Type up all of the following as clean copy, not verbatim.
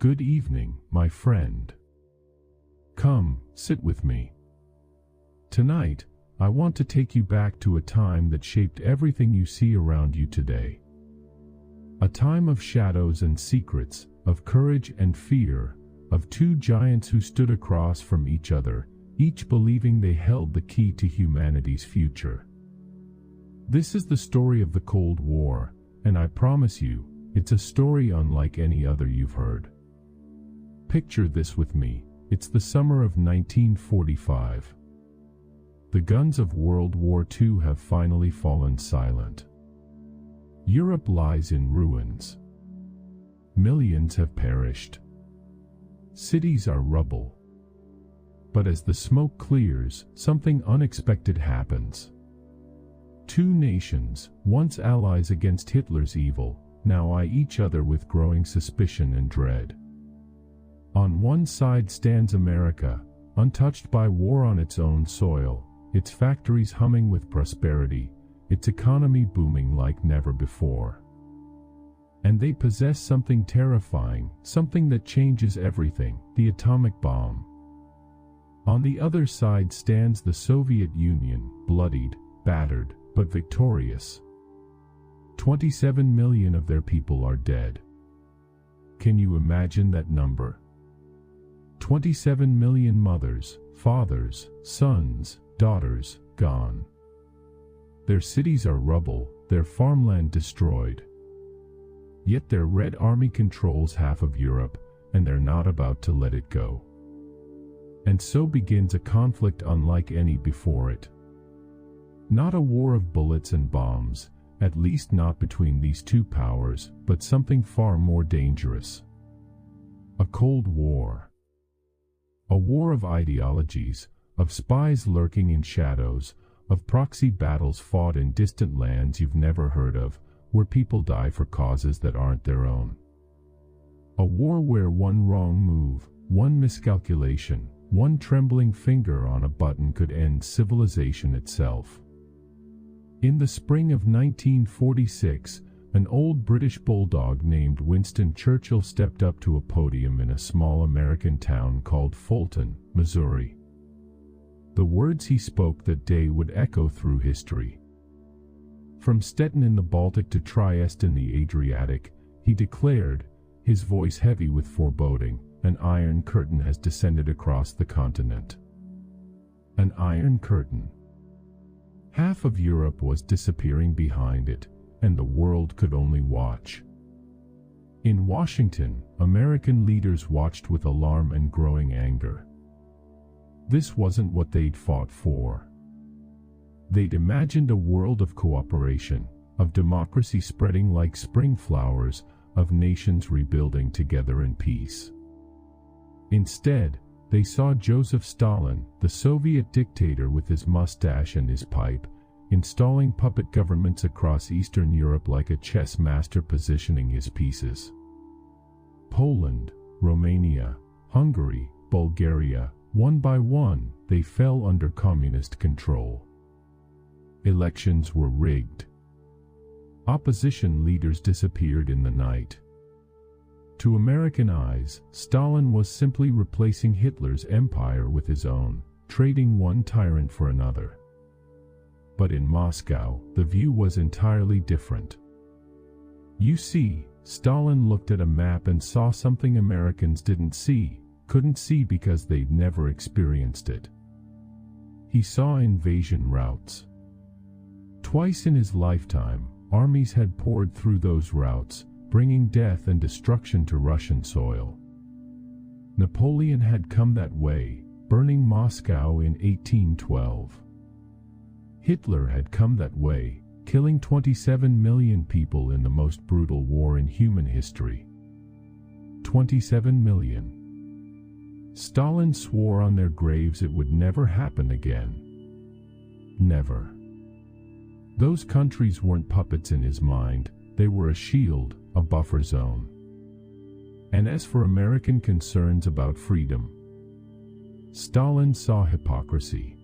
Good evening, my friend. Come, sit with me. Tonight, I want to take you back to a time that shaped everything you see around you today. A time of shadows and secrets, of courage and fear, of two giants who stood across from each other, each believing they held the key to humanity's future. This is the story of the Cold War, and I promise you, it's a story unlike any other you've heard. Picture this with me. It's the summer of 1945. The guns of World War II have finally fallen silent. Europe lies in ruins. Millions have perished. Cities are rubble. But as the smoke clears, something unexpected happens. Two nations, once allies against Hitler's evil, now eye each other with growing suspicion and dread. On one side stands America, untouched by war on its own soil, its factories humming with prosperity, its economy booming like never before. And they possess something terrifying, something that changes everything, the atomic bomb. On the other side stands the Soviet Union, bloodied, battered, but victorious. 27 million of their people are dead. Can you imagine that number? 27 million mothers, fathers, sons, daughters, gone. Their cities are rubble, their farmland destroyed. Yet their Red Army controls half of Europe, and they're not about to let it go. And so begins a conflict unlike any before it. Not a war of bullets and bombs, at least not between these two powers, but something far more dangerous. A Cold War. A war of ideologies, of spies lurking in shadows, of proxy battles fought in distant lands you've never heard of, where people die for causes that aren't their own. A war where one wrong move, one miscalculation, one trembling finger on a button could end civilization itself. In the spring of 1946, an old British bulldog named Winston Churchill stepped up to a podium in a small American town called Fulton, Missouri. The words he spoke that day would echo through history. From Stettin in the Baltic to Trieste in the Adriatic, he declared, his voice heavy with foreboding, an iron curtain has descended across the continent. An iron curtain. Half of Europe was disappearing behind it, and the world could only watch. In Washington, American leaders watched with alarm and growing anger. This wasn't what they'd fought for. They'd imagined a world of cooperation, of democracy spreading like spring flowers, of nations rebuilding together in peace. Instead, they saw Joseph Stalin, the Soviet dictator with his mustache and his pipe, installing puppet governments across Eastern Europe like a chess master positioning his pieces. Poland, Romania, Hungary, Bulgaria, one by one, they fell under communist control. Elections were rigged. Opposition leaders disappeared in the night. To American eyes, Stalin was simply replacing Hitler's empire with his own, trading one tyrant for another. But in Moscow, the view was entirely different. You see, Stalin looked at a map and saw something Americans couldn't see because they'd never experienced it. He saw invasion routes. Twice in his lifetime, armies had poured through those routes, bringing death and destruction to Russian soil. Napoleon had come that way, burning Moscow in 1812. Hitler had come that way, killing 27 million people in the most brutal war in human history. 27 million. Stalin swore on their graves it would never happen again. Never. Those countries weren't puppets in his mind, they were a shield, a buffer zone. And as for American concerns about freedom, Stalin saw hypocrisy.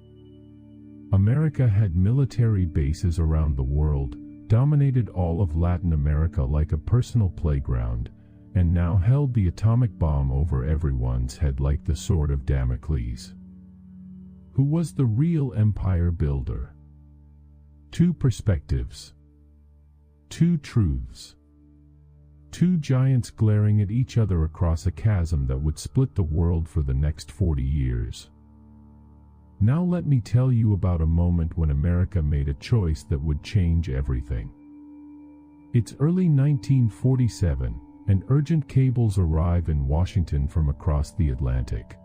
America had military bases around the world, dominated all of Latin America like a personal playground, and now held the atomic bomb over everyone's head like the sword of Damocles. Who was the real empire builder? Two perspectives. Two truths. Two giants glaring at each other across a chasm that would split the world for the next 40 years. Now let me tell you about a moment when America made a choice that would change everything. It's early 1947, and urgent cables arrive in Washington from across the Atlantic.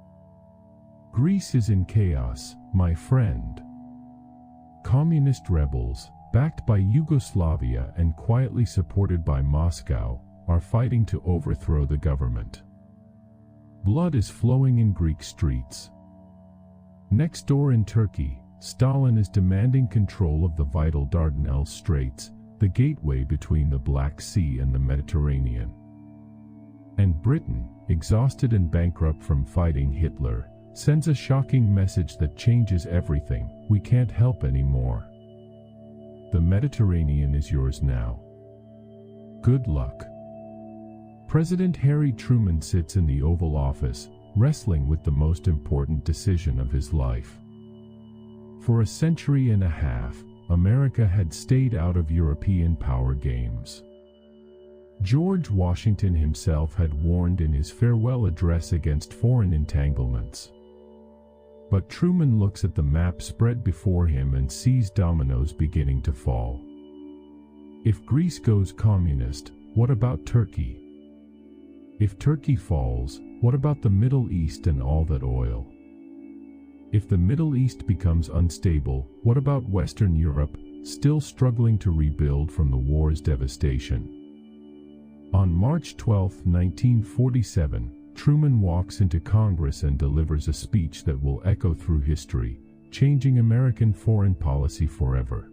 Greece is in chaos, my friend. Communist rebels, backed by Yugoslavia and quietly supported by Moscow, are fighting to overthrow the government. Blood is flowing in Greek streets. Next door in Turkey, Stalin is demanding control of the vital Dardanelles Straits, the gateway between the Black Sea and the Mediterranean. And Britain, exhausted and bankrupt from fighting Hitler, sends a shocking message that changes everything: we can't help anymore. The Mediterranean is yours now. Good luck. President Harry Truman sits in the Oval Office, wrestling with the most important decision of his life. For a century and a half, America had stayed out of European power games. George Washington himself had warned in his farewell address against foreign entanglements. But Truman looks at the map spread before him and sees dominoes beginning to fall. If Greece goes communist, what about Turkey? If Turkey falls, what about the Middle East and all that oil? If the Middle East becomes unstable, what about Western Europe, still struggling to rebuild from the war's devastation? On March 12, 1947, Truman walks into Congress and delivers a speech that will echo through history, changing American foreign policy forever.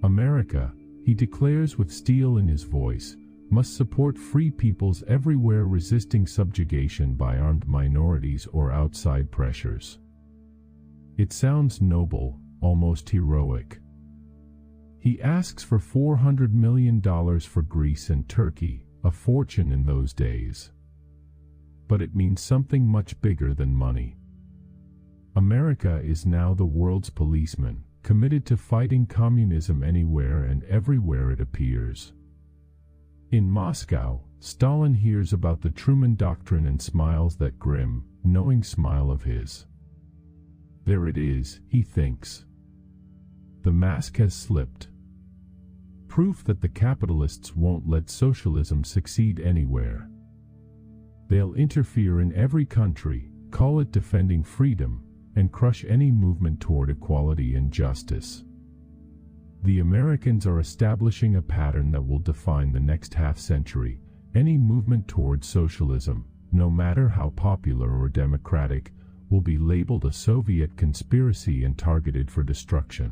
America, he declares with steel in his voice, must support free peoples everywhere resisting subjugation by armed minorities or outside pressures. It sounds noble, almost heroic. He asks for $400 million for Greece and Turkey, a fortune in those days. But it means something much bigger than money. America is now the world's policeman, committed to fighting communism anywhere and everywhere it appears. In Moscow, Stalin hears about the Truman Doctrine and smiles that grim, knowing smile of his. There it is, he thinks. The mask has slipped. Proof that the capitalists won't let socialism succeed anywhere. They'll interfere in every country, call it defending freedom, and crush any movement toward equality and justice. The Americans are establishing a pattern that will define the next half-century. Any movement toward socialism, no matter how popular or democratic, will be labeled a Soviet conspiracy and targeted for destruction.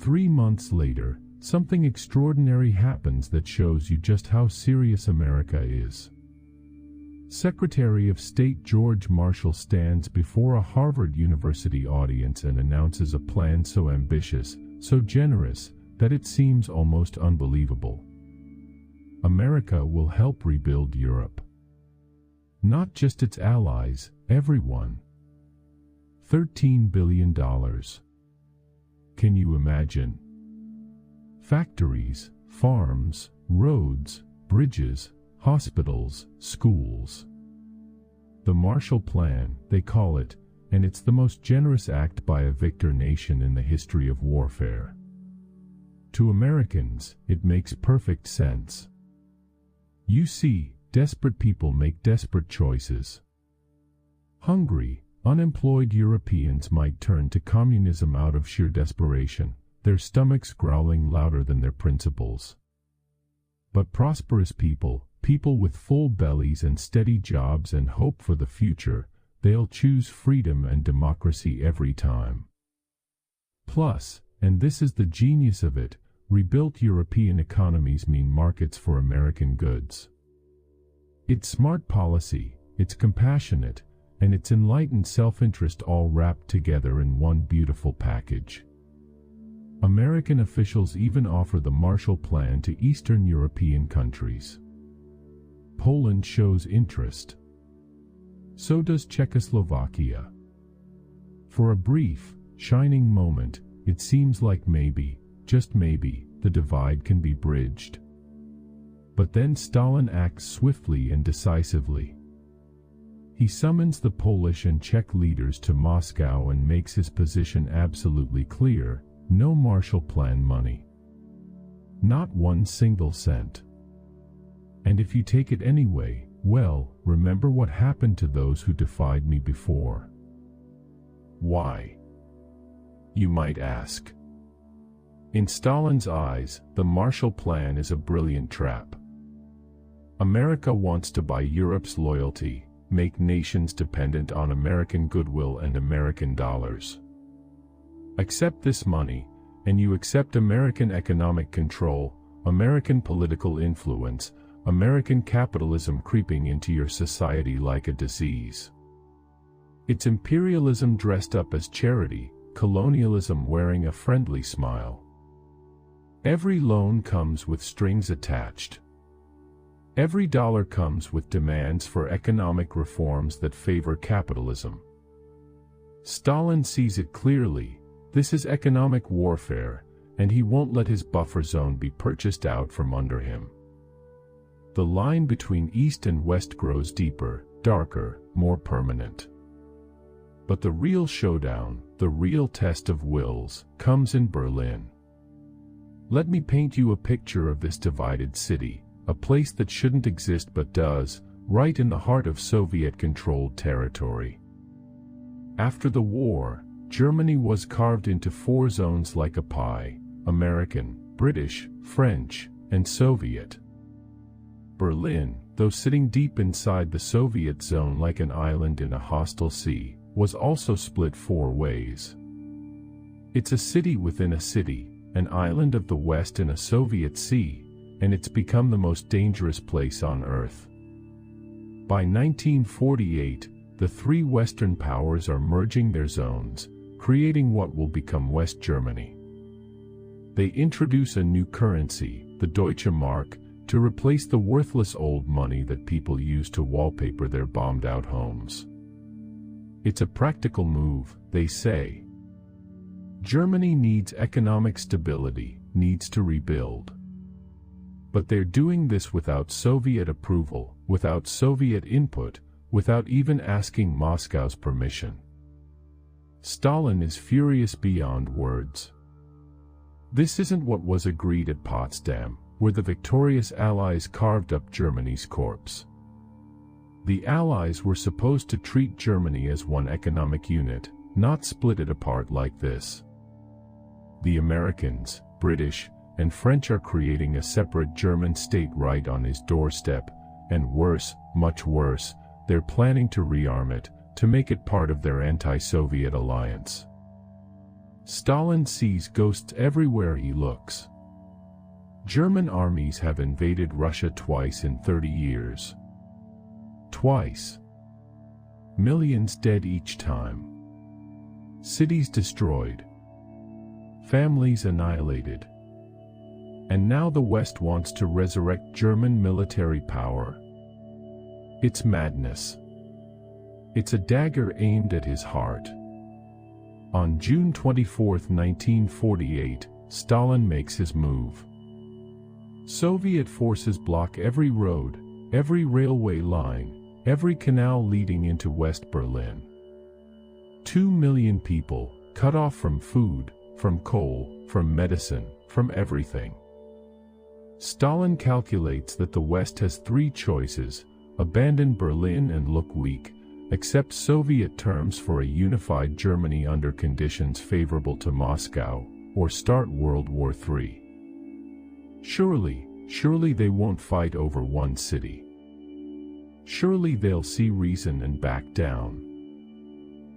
3 months later, something extraordinary happens that shows you just how serious America is. Secretary of State George Marshall stands before a Harvard University audience and announces a plan so ambitious, so generous, that it seems almost unbelievable. America will help rebuild Europe. Not just its allies, everyone. $13 billion. Can you imagine? Factories, farms, roads, bridges, hospitals, schools. The Marshall Plan, they call it, and it's the most generous act by a victor nation in the history of warfare. To Americans, it makes perfect sense. You see, desperate people make desperate choices. Hungry, unemployed Europeans might turn to communism out of sheer desperation, their stomachs growling louder than their principles. But prosperous people, people with full bellies and steady jobs and hope for the future, they'll choose freedom and democracy every time. Plus, and this is the genius of it, rebuilt European economies mean markets for American goods. It's smart policy, it's compassionate, and it's enlightened self-interest all wrapped together in one beautiful package. American officials even offer the Marshall Plan to Eastern European countries. Poland shows interest. So does Czechoslovakia. For a brief, shining moment, it seems like maybe, just maybe, the divide can be bridged. But then Stalin acts swiftly and decisively. He summons the Polish and Czech leaders to Moscow and makes his position absolutely clear: no Marshall Plan money. Not one single cent. And if you take it anyway, well, remember what happened to those who defied me before. Why? You might ask. In Stalin's eyes, the Marshall Plan is a brilliant trap. America wants to buy Europe's loyalty, make nations dependent on American goodwill and American dollars. Accept this money, and you accept American economic control, American political influence, American capitalism creeping into your society like a disease. It's imperialism dressed up as charity, colonialism wearing a friendly smile. Every loan comes with strings attached. Every dollar comes with demands for economic reforms that favor capitalism. Stalin sees it clearly: this is economic warfare, and he won't let his buffer zone be purchased out from under him. The line between East and West grows deeper, darker, more permanent. But the real showdown, the real test of wills, comes in Berlin. Let me paint you a picture of this divided city, a place that shouldn't exist but does, right in the heart of Soviet-controlled territory. After the war, Germany was carved into 4 zones like a pie: American, British, French, and Soviet. Berlin, though sitting deep inside the Soviet zone like an island in a hostile sea, was also split 4 ways. It's a city within a city, an island of the West in a Soviet sea, and it's become the most dangerous place on Earth. By 1948, the 3 Western powers are merging their zones, creating what will become West Germany. They introduce a new currency, the Deutsche Mark, to replace the worthless old money that people use to wallpaper their bombed-out homes. It's a practical move, they say. Germany needs economic stability, needs to rebuild. But they're doing this without Soviet approval, without Soviet input, without even asking Moscow's permission. Stalin is furious beyond words. This isn't what was agreed at Potsdam, where the victorious Allies carved up Germany's corpse. The Allies were supposed to treat Germany as one economic unit, not split it apart like this. The Americans, British, and French are creating a separate German state right on his doorstep, and worse, much worse, they're planning to rearm it, to make it part of their anti-Soviet alliance. Stalin sees ghosts everywhere he looks. German armies have invaded Russia twice in 30 years. Twice. Millions dead each time. Cities destroyed. Families annihilated. And now the West wants to resurrect German military power. It's madness. It's a dagger aimed at his heart. On June 24, 1948, Stalin makes his move. Soviet forces block every road, every railway line, every canal leading into West Berlin. 2 million people, cut off from food, from coal, from medicine, from everything. Stalin calculates that the West has 3 choices: abandon Berlin and look weak, accept Soviet terms for a unified Germany under conditions favorable to Moscow, or start World War III. Surely they won't fight over one city. Surely they'll see reason and back down.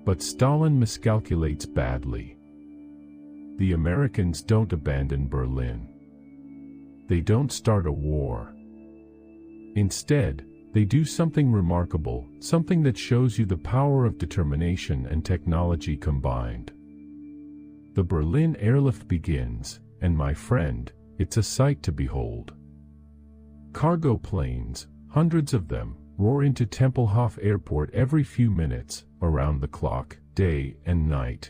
But Stalin miscalculates badly. The Americans don't abandon Berlin. They don't start a war. Instead, they do something remarkable, something that shows you the power of determination and technology combined. The Berlin airlift begins, and my friend, it's a sight to behold. Cargo planes, Hundreds of them roar into Tempelhof Airport every few minutes, around the clock, day and night.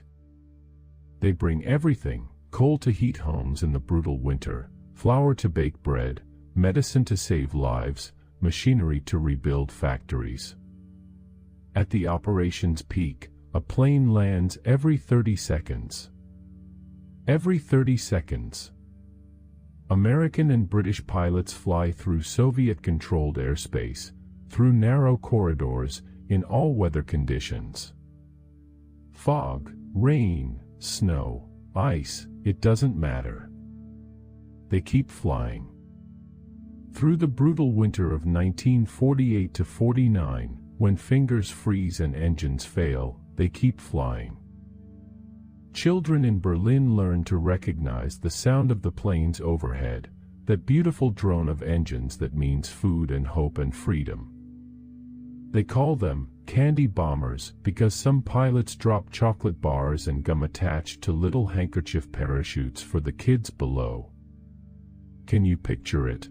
They bring everything: coal to heat homes in the brutal winter, flour to bake bread, medicine to save lives, machinery to rebuild factories. At the operation's peak, a plane lands every 30 seconds. Every 30 seconds. American and British pilots fly through Soviet-controlled airspace, through narrow corridors, in all weather conditions. Fog, rain, snow, ice, it doesn't matter. They keep flying. Through the brutal winter of 1948 to 49, when fingers freeze and engines fail, they keep flying. Children in Berlin learn to recognize the sound of the planes overhead, that beautiful drone of engines that means food and hope and freedom. They call them candy bombers because some pilots drop chocolate bars and gum attached to little handkerchief parachutes for the kids below. Can you picture it?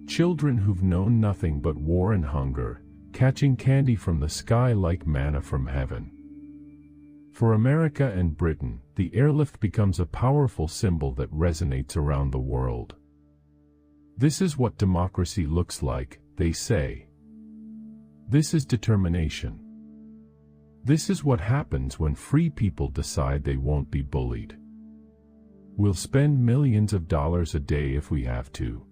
Children who've known nothing but war and hunger, catching candy from the sky like manna from heaven. For America and Britain, the airlift becomes a powerful symbol that resonates around the world. This is what democracy looks like, they say. This is determination. This is what happens when free people decide they won't be bullied. We'll spend millions of dollars a day if we have to.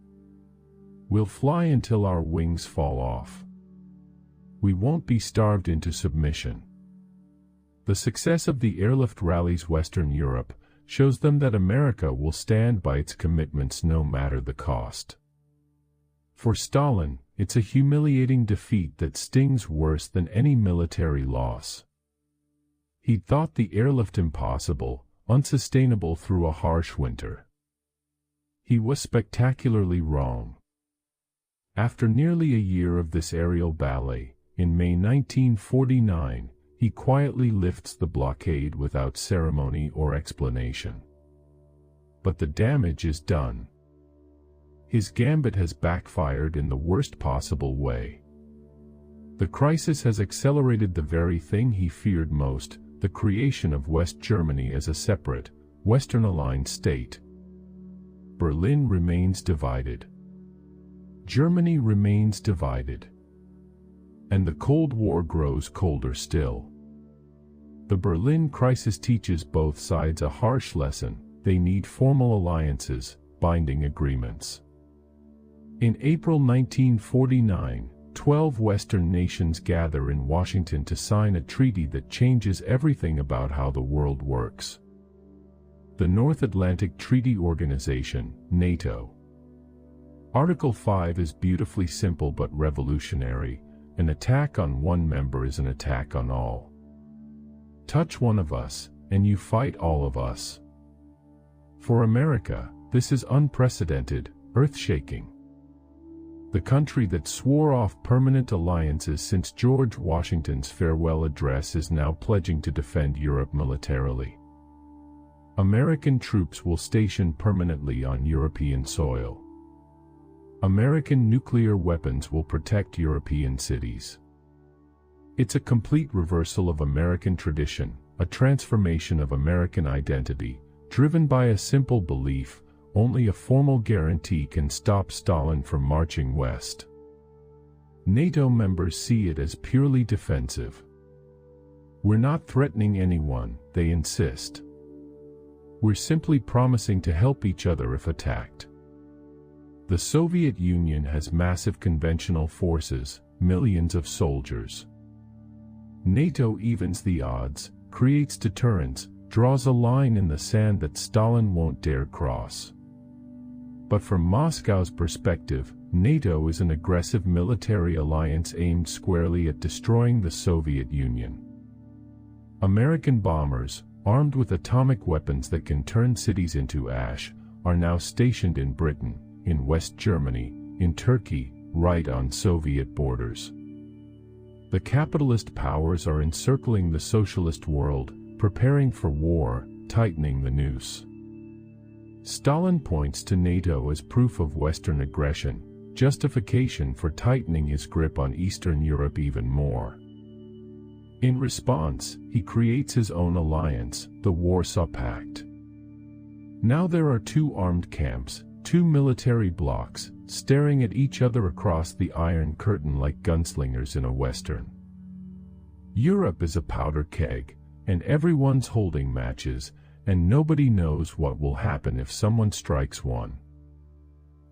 We'll fly until our wings fall off. We won't be starved into submission. The success of the airlift rallies Western Europe shows them that America will stand by its commitments no matter the cost. For Stalin, it's a humiliating defeat that stings worse than any military loss. He'd thought the airlift impossible, unsustainable through a harsh winter. He was spectacularly wrong. After nearly a year of this aerial ballet, in May 1949, he quietly lifts the blockade without ceremony or explanation. But the damage is done. His gambit has backfired in the worst possible way. The crisis has accelerated the very thing he feared most, the creation of West Germany as a separate, Western-aligned state. Berlin remains divided. Germany remains divided. And the Cold War grows colder still. The Berlin crisis teaches both sides a harsh lesson: they need formal alliances, binding agreements. In April 1949, 12 Western nations gather in Washington to sign a treaty that changes everything about how the world works. The North Atlantic Treaty Organization, NATO. Article 5 is beautifully simple but revolutionary: an attack on one member is an attack on all. Touch one of us, and you fight all of us. For America, this is unprecedented, earth-shaking. The country that swore off permanent alliances since George Washington's farewell address is now pledging to defend Europe militarily. American troops will station permanently on European soil. American nuclear weapons will protect European cities. It's a complete reversal of American tradition, a transformation of American identity, driven by a simple belief: only a formal guarantee can stop Stalin from marching west. NATO members see it as purely defensive. We're not threatening anyone, they insist. We're simply promising to help each other if attacked. The Soviet Union has massive conventional forces, millions of soldiers. NATO evens the odds, creates deterrence, draws a line in the sand that Stalin won't dare cross. But from Moscow's perspective, NATO is an aggressive military alliance aimed squarely at destroying the Soviet Union. American bombers, armed with atomic weapons that can turn cities into ash, are now stationed in Britain, in West Germany, in Turkey, right on Soviet borders. The capitalist powers are encircling the socialist world, preparing for war, tightening the noose. Stalin points to NATO as proof of Western aggression, justification for tightening his grip on Eastern Europe even more. In response, he creates his own alliance, the Warsaw Pact. Now there are two armed camps, two military blocs, staring at each other across the Iron Curtain like gunslingers in a western. Europe is a powder keg, and everyone's holding matches, and nobody knows what will happen if someone strikes one.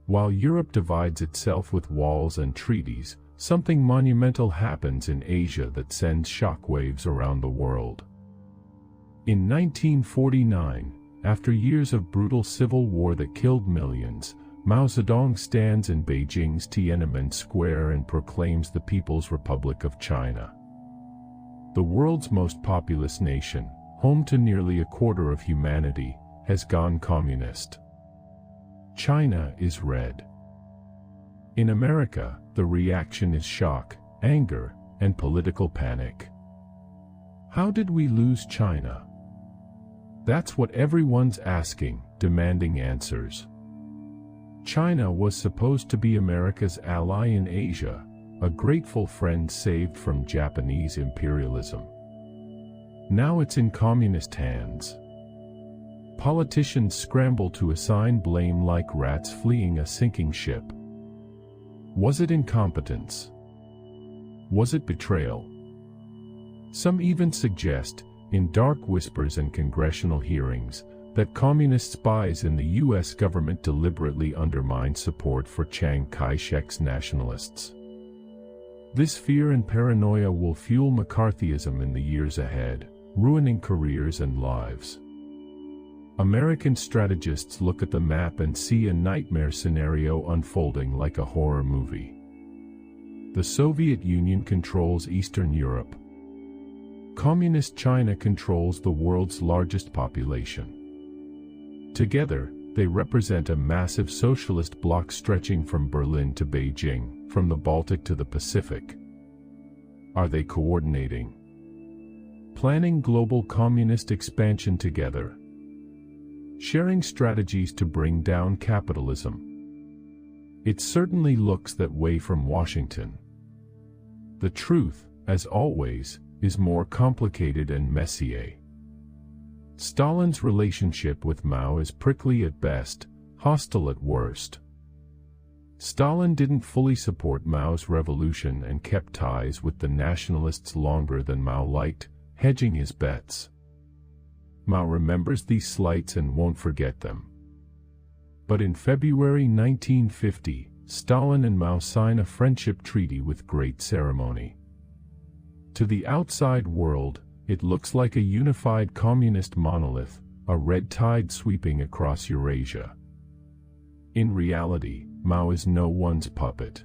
While Europe divides itself with walls and treaties, something monumental happens in Asia that sends shockwaves around the world. In 1949, after years of brutal civil war that killed millions, Mao Zedong stands in Beijing's Tiananmen Square and proclaims the People's Republic of China. The world's most populous nation, home to nearly a quarter of humanity, has gone communist. China is red. In America, the reaction is shock, anger, and political panic. How did we lose China? That's what everyone's asking, demanding answers. China was supposed to be America's ally in Asia, a grateful friend saved from Japanese imperialism. Now it's in communist hands. Politicians scramble to assign blame like rats fleeing a sinking ship. Was it incompetence? Was it betrayal? Some even suggest, in dark whispers and congressional hearings, that communist spies in the U.S. government deliberately undermined support for Chiang Kai-shek's nationalists. This fear and paranoia will fuel McCarthyism in the years ahead, ruining careers and lives. American strategists look at the map and see a nightmare scenario unfolding like a horror movie. The Soviet Union controls Eastern Europe. Communist China controls the world's largest population. Together, they represent a massive socialist bloc stretching from Berlin to Beijing, from the Baltic to the Pacific. Are they coordinating? Planning global communist expansion together? Sharing strategies to bring down capitalism? It certainly looks that way from Washington. The truth, as always, is more complicated and messier. Stalin's relationship with Mao is prickly at best, hostile at worst. Stalin didn't fully support Mao's revolution and kept ties with the nationalists longer than Mao liked, hedging his bets. Mao remembers these slights and won't forget them. But in February 1950, Stalin and Mao sign a friendship treaty with great ceremony. To the outside world, it looks like a unified communist monolith, a red tide sweeping across Eurasia. In reality, Mao is no one's puppet.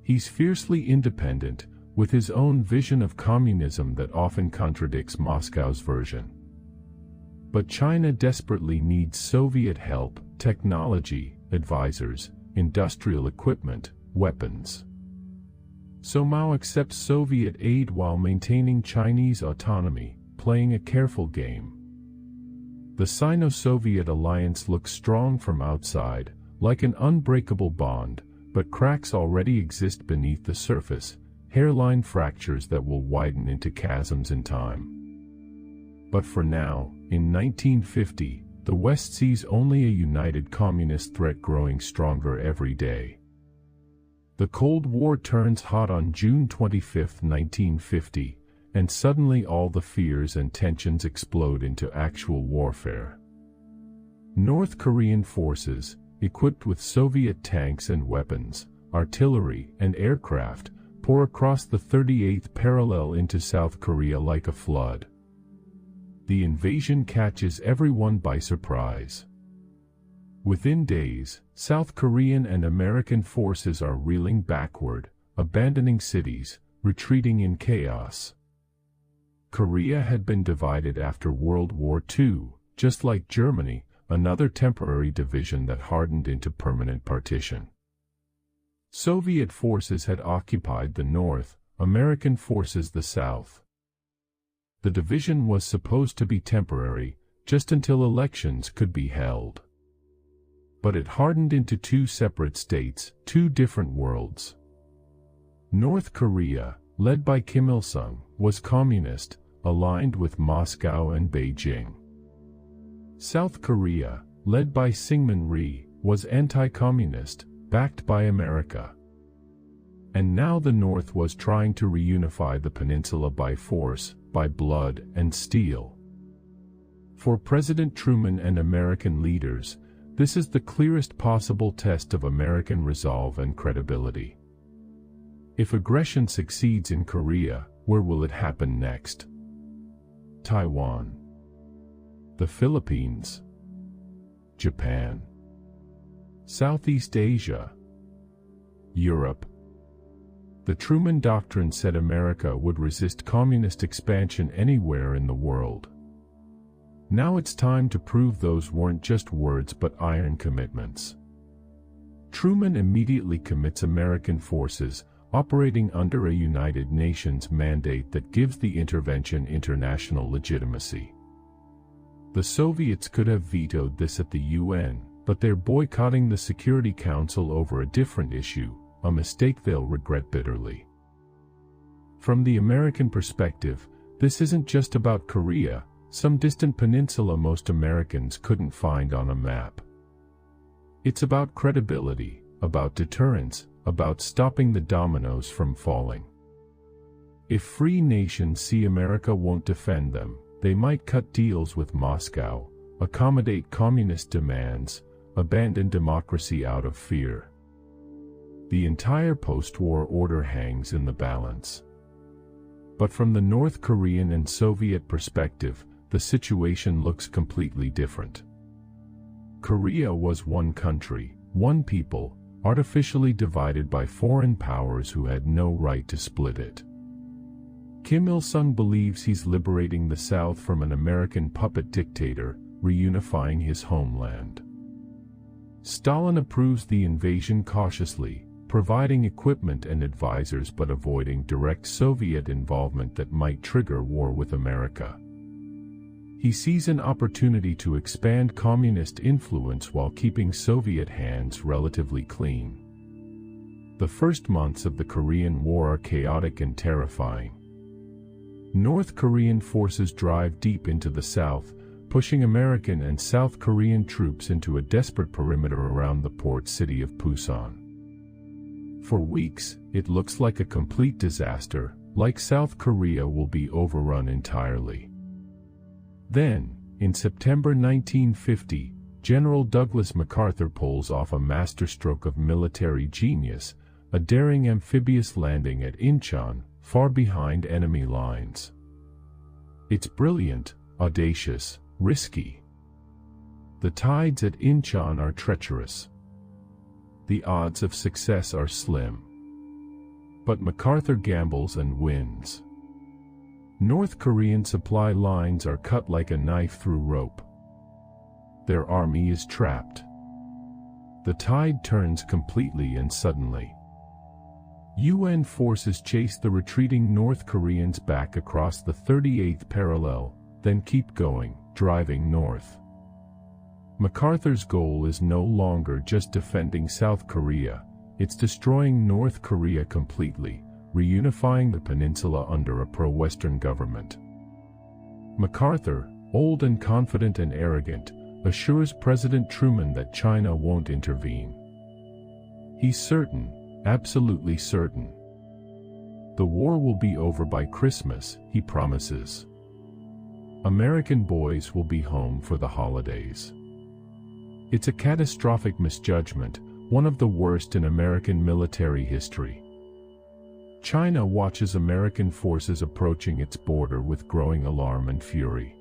He's fiercely independent, with his own vision of communism that often contradicts Moscow's version. But China desperately needs Soviet help, technology, advisors, industrial equipment, weapons. So Mao accepts Soviet aid while maintaining Chinese autonomy, playing a careful game. The Sino-Soviet alliance looks strong from outside, like an unbreakable bond, but cracks already exist beneath the surface, hairline fractures that will widen into chasms in time. But for now, in 1950, the West sees only a united communist threat growing stronger every day. The Cold War turns hot on June 25, 1950, and suddenly all the fears and tensions explode into actual warfare. North Korean forces, equipped with Soviet tanks and weapons, artillery, and aircraft, pour across the 38th parallel into South Korea like a flood. The invasion catches everyone by surprise. Within days, South Korean and American forces are reeling backward, abandoning cities, retreating in chaos. Korea had been divided after World War II, just like Germany, another temporary division that hardened into permanent partition. Soviet forces had occupied the north, American forces the south. The division was supposed to be temporary, just until elections could be held. but it hardened into two separate states, two different worlds. North Korea, led by Kim Il-sung, was communist, aligned with Moscow and Beijing. South Korea, led by Syngman Rhee, was anti-communist, backed by America. And now the North was trying to reunify the peninsula by force, by blood and steel. For President Truman and American leaders, this is the clearest possible test of American resolve and credibility. If aggression succeeds in Korea, where will it happen next? Taiwan, the Philippines, Japan, Southeast Asia, Europe. The Truman Doctrine said America would resist communist expansion anywhere in the world. Now it's time to prove those weren't just words but iron commitments. Truman immediately commits American forces, operating under a United Nations mandate that gives the intervention international legitimacy. The Soviets could have vetoed this at the UN, but they're boycotting the Security Council over a different issue, a mistake they'll regret bitterly. From the American perspective, this isn't just about Korea, some distant peninsula most Americans couldn't find on a map. It's about credibility, about deterrence, about stopping the dominoes from falling. If free nations see America won't defend them, they might cut deals with Moscow, accommodate communist demands, abandon democracy out of fear. The entire post-war order hangs in the balance. But from the North Korean and Soviet perspective, the situation looks completely different. Korea was one country, one people, artificially divided by foreign powers who had no right to split it. Kim Il-sung believes he's liberating the South from an American puppet dictator, reunifying his homeland. Stalin approves the invasion cautiously, providing equipment and advisors but avoiding direct Soviet involvement that might trigger war with America. He sees an opportunity to expand communist influence while keeping Soviet hands relatively clean. The first months of the Korean War are chaotic and terrifying. North Korean forces drive deep into the south, pushing American and South Korean troops into a desperate perimeter around the port city of Pusan. For weeks, it looks like a complete disaster, like South Korea will be overrun entirely. Then, in September 1950, General Douglas MacArthur pulls off a masterstroke of military genius, a daring amphibious landing at Incheon, far behind enemy lines. It's brilliant, audacious, risky. The tides at Incheon are treacherous. The odds of success are slim. But MacArthur gambles and wins. North Korean supply lines are cut like a knife through rope. Their army is trapped. The tide turns completely and suddenly. UN forces chase the retreating North Koreans back across the 38th parallel, then keep going, driving north. MacArthur's goal is no longer just defending South Korea, it's destroying North Korea completely, reunifying the peninsula under a pro-Western government. MacArthur, old and confident and arrogant, assures President Truman that China won't intervene. He's certain, absolutely certain. The war will be over by Christmas, he promises. American boys will be home for the holidays. It's a catastrophic misjudgment, one of the worst in American military history. China watches American forces approaching its border with growing alarm and fury.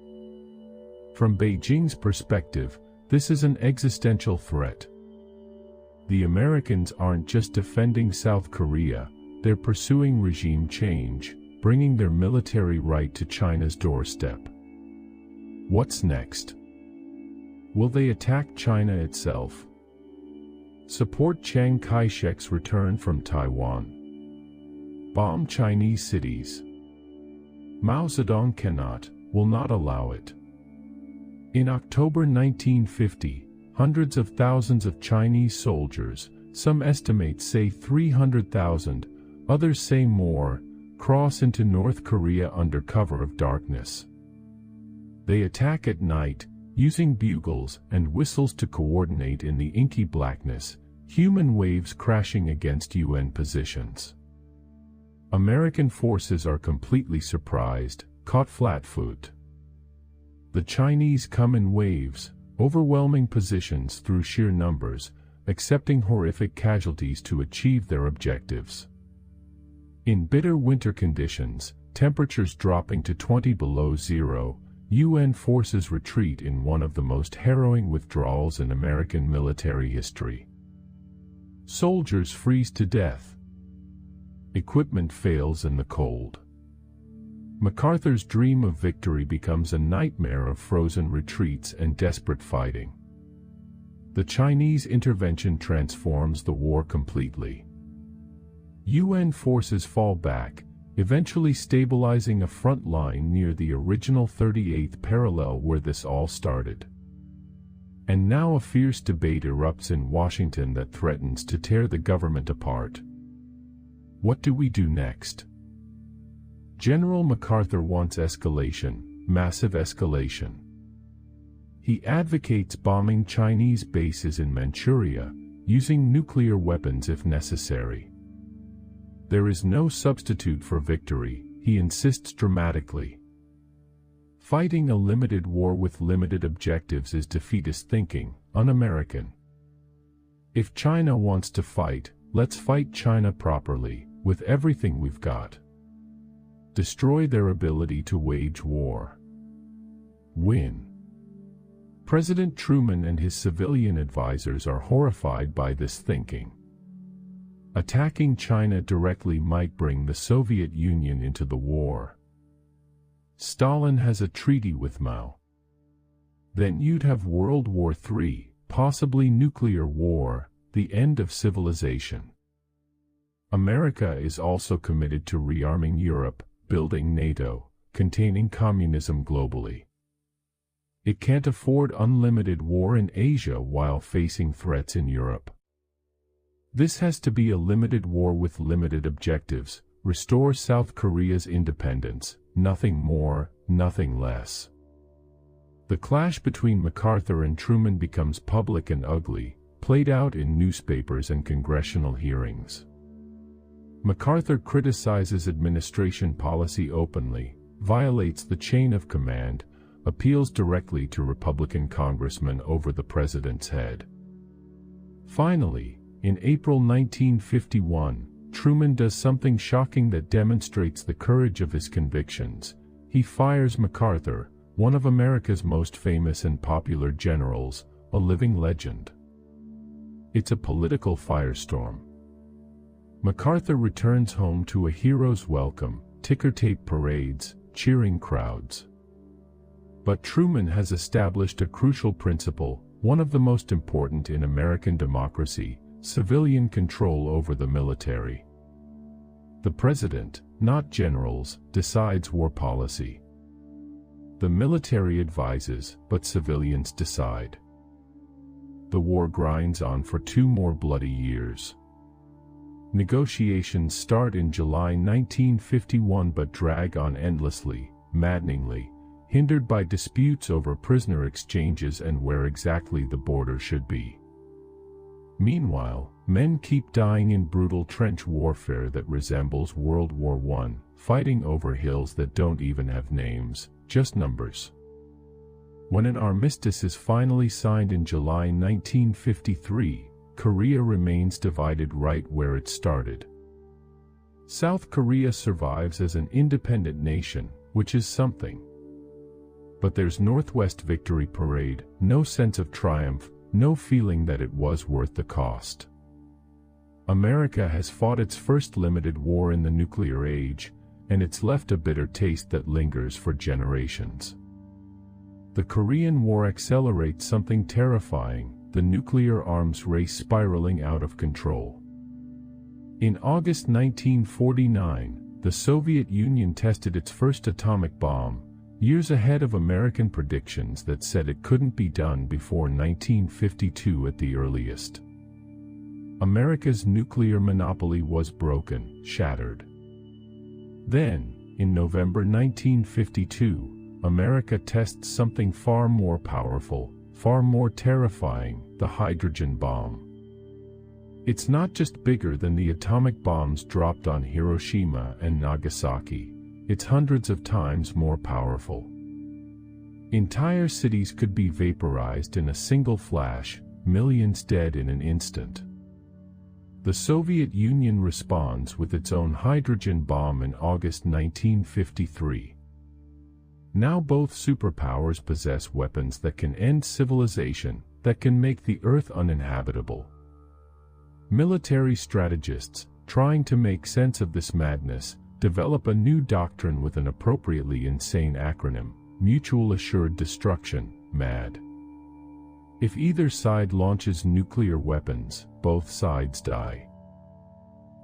From Beijing's perspective, this is an existential threat. The Americans aren't just defending South Korea, they're pursuing regime change, bringing their military right to China's doorstep. What's next? Will they attack China itself? Support Chiang Kai-shek's return from Taiwan? Bomb Chinese cities? Mao Zedong cannot, will not allow it. In October 1950, hundreds of thousands of Chinese soldiers, some estimates say 300,000, others say more, cross into North Korea under cover of darkness. They attack at night, using bugles and whistles to coordinate in the inky blackness, human waves crashing against UN positions. American forces are completely surprised, caught flat-foot. The Chinese come in waves, overwhelming positions through sheer numbers, accepting horrific casualties to achieve their objectives. In bitter winter conditions, temperatures dropping to 20 below zero, UN forces retreat in one of the most harrowing withdrawals in American military history. Soldiers freeze to death. Equipment fails in the cold. MacArthur's dream of victory becomes a nightmare of frozen retreats and desperate fighting. The Chinese intervention transforms the war completely. UN forces fall back, eventually stabilizing a front line near the original 38th parallel where this all started. And now a fierce debate erupts in Washington that threatens to tear the government apart. What do we do next? General MacArthur wants escalation, massive escalation. He advocates bombing Chinese bases in Manchuria, using nuclear weapons if necessary. There is no substitute for victory, he insists dramatically. Fighting a limited war with limited objectives is defeatist thinking, un-American. If China wants to fight, let's fight China properly, with everything we've got. Destroy their ability to wage war. Win. President Truman and his civilian advisors are horrified by this thinking. Attacking China directly might bring the Soviet Union into the war. Stalin has a treaty with Mao. Then you'd have World War III, possibly nuclear war, the end of civilization. America is also committed to rearming Europe, building NATO, containing communism globally. It can't afford unlimited war in Asia while facing threats in Europe. This has to be a limited war with limited objectives, restore South Korea's independence, nothing more, nothing less. The clash between MacArthur and Truman becomes public and ugly, played out in newspapers and congressional hearings. MacArthur criticizes administration policy openly, violates the chain of command, appeals directly to Republican congressmen over the president's head. Finally, in April 1951, Truman does something shocking that demonstrates the courage of his convictions. He fires MacArthur, one of America's most famous and popular generals, a living legend. It's a political firestorm. MacArthur returns home to a hero's welcome, ticker-tape parades, cheering crowds. But Truman has established a crucial principle, one of the most important in American democracy: civilian control over the military. The president, not generals, decides war policy. The military advises, but civilians decide. The war grinds on for 2 more bloody years. Negotiations start in July 1951 but drag on endlessly, maddeningly, hindered by disputes over prisoner exchanges and where exactly the border should be. Meanwhile, men keep dying in brutal trench warfare that resembles World War I, fighting over hills that don't even have names, just numbers. When an armistice is finally signed in July 1953, Korea remains divided right where it started. South Korea survives as an independent nation, which is something. But there's Northwest Victory Parade, no sense of triumph, no feeling that it was worth the cost. America has fought its first limited war in the nuclear age, and it's left a bitter taste that lingers for generations. The Korean War accelerates something terrifying, the nuclear arms race spiraling out of control. In August 1949, the Soviet Union tested its first atomic bomb, years ahead of American predictions that said it couldn't be done before 1952 at the earliest. America's nuclear monopoly was broken, shattered. Then, in November 1952, America tests something far more powerful, far more terrifying, the hydrogen bomb. It's not just bigger than the atomic bombs dropped on Hiroshima and Nagasaki, it's hundreds of times more powerful. Entire cities could be vaporized in a single flash, millions dead in an instant. The Soviet Union responds with its own hydrogen bomb in August 1953. Now both superpowers possess weapons that can end civilization, that can make the Earth uninhabitable. Military strategists, trying to make sense of this madness, develop a new doctrine with an appropriately insane acronym: Mutual Assured Destruction, MAD. If either side launches nuclear weapons, both sides die.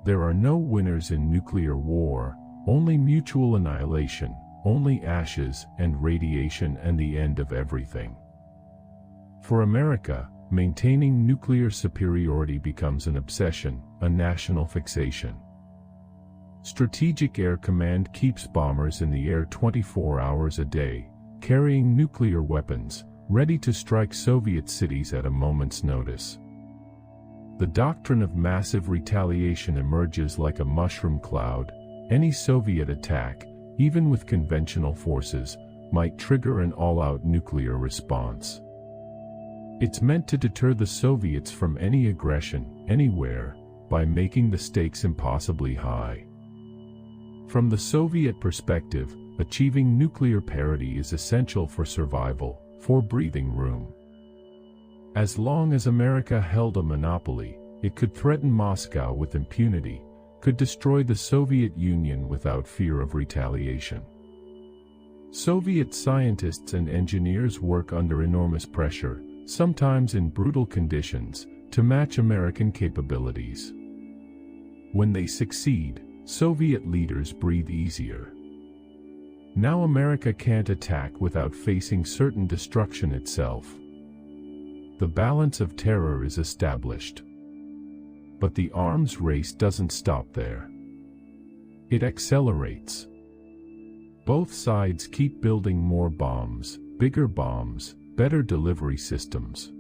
There are no winners in nuclear war, only mutual annihilation, only ashes and radiation and the end of everything. For America, maintaining nuclear superiority becomes an obsession, a national fixation. Strategic Air Command keeps bombers in the air 24 hours a day, carrying nuclear weapons, ready to strike Soviet cities at a moment's notice. The doctrine of massive retaliation emerges like a mushroom cloud. Any Soviet attack, even with conventional forces, might trigger an all-out nuclear response. It's meant to deter the Soviets from any aggression, anywhere, by making the stakes impossibly high. From the Soviet perspective, achieving nuclear parity is essential for survival, for breathing room. As long as America held a monopoly, it could threaten Moscow with impunity, could destroy the Soviet Union without fear of retaliation. Soviet scientists and engineers work under enormous pressure, sometimes in brutal conditions, to match American capabilities. When they succeed, Soviet leaders breathe easier. Now America can't attack without facing certain destruction itself. The balance of terror is established. But the arms race doesn't stop there. It accelerates. Both sides keep building more bombs, bigger bombs, better delivery systems.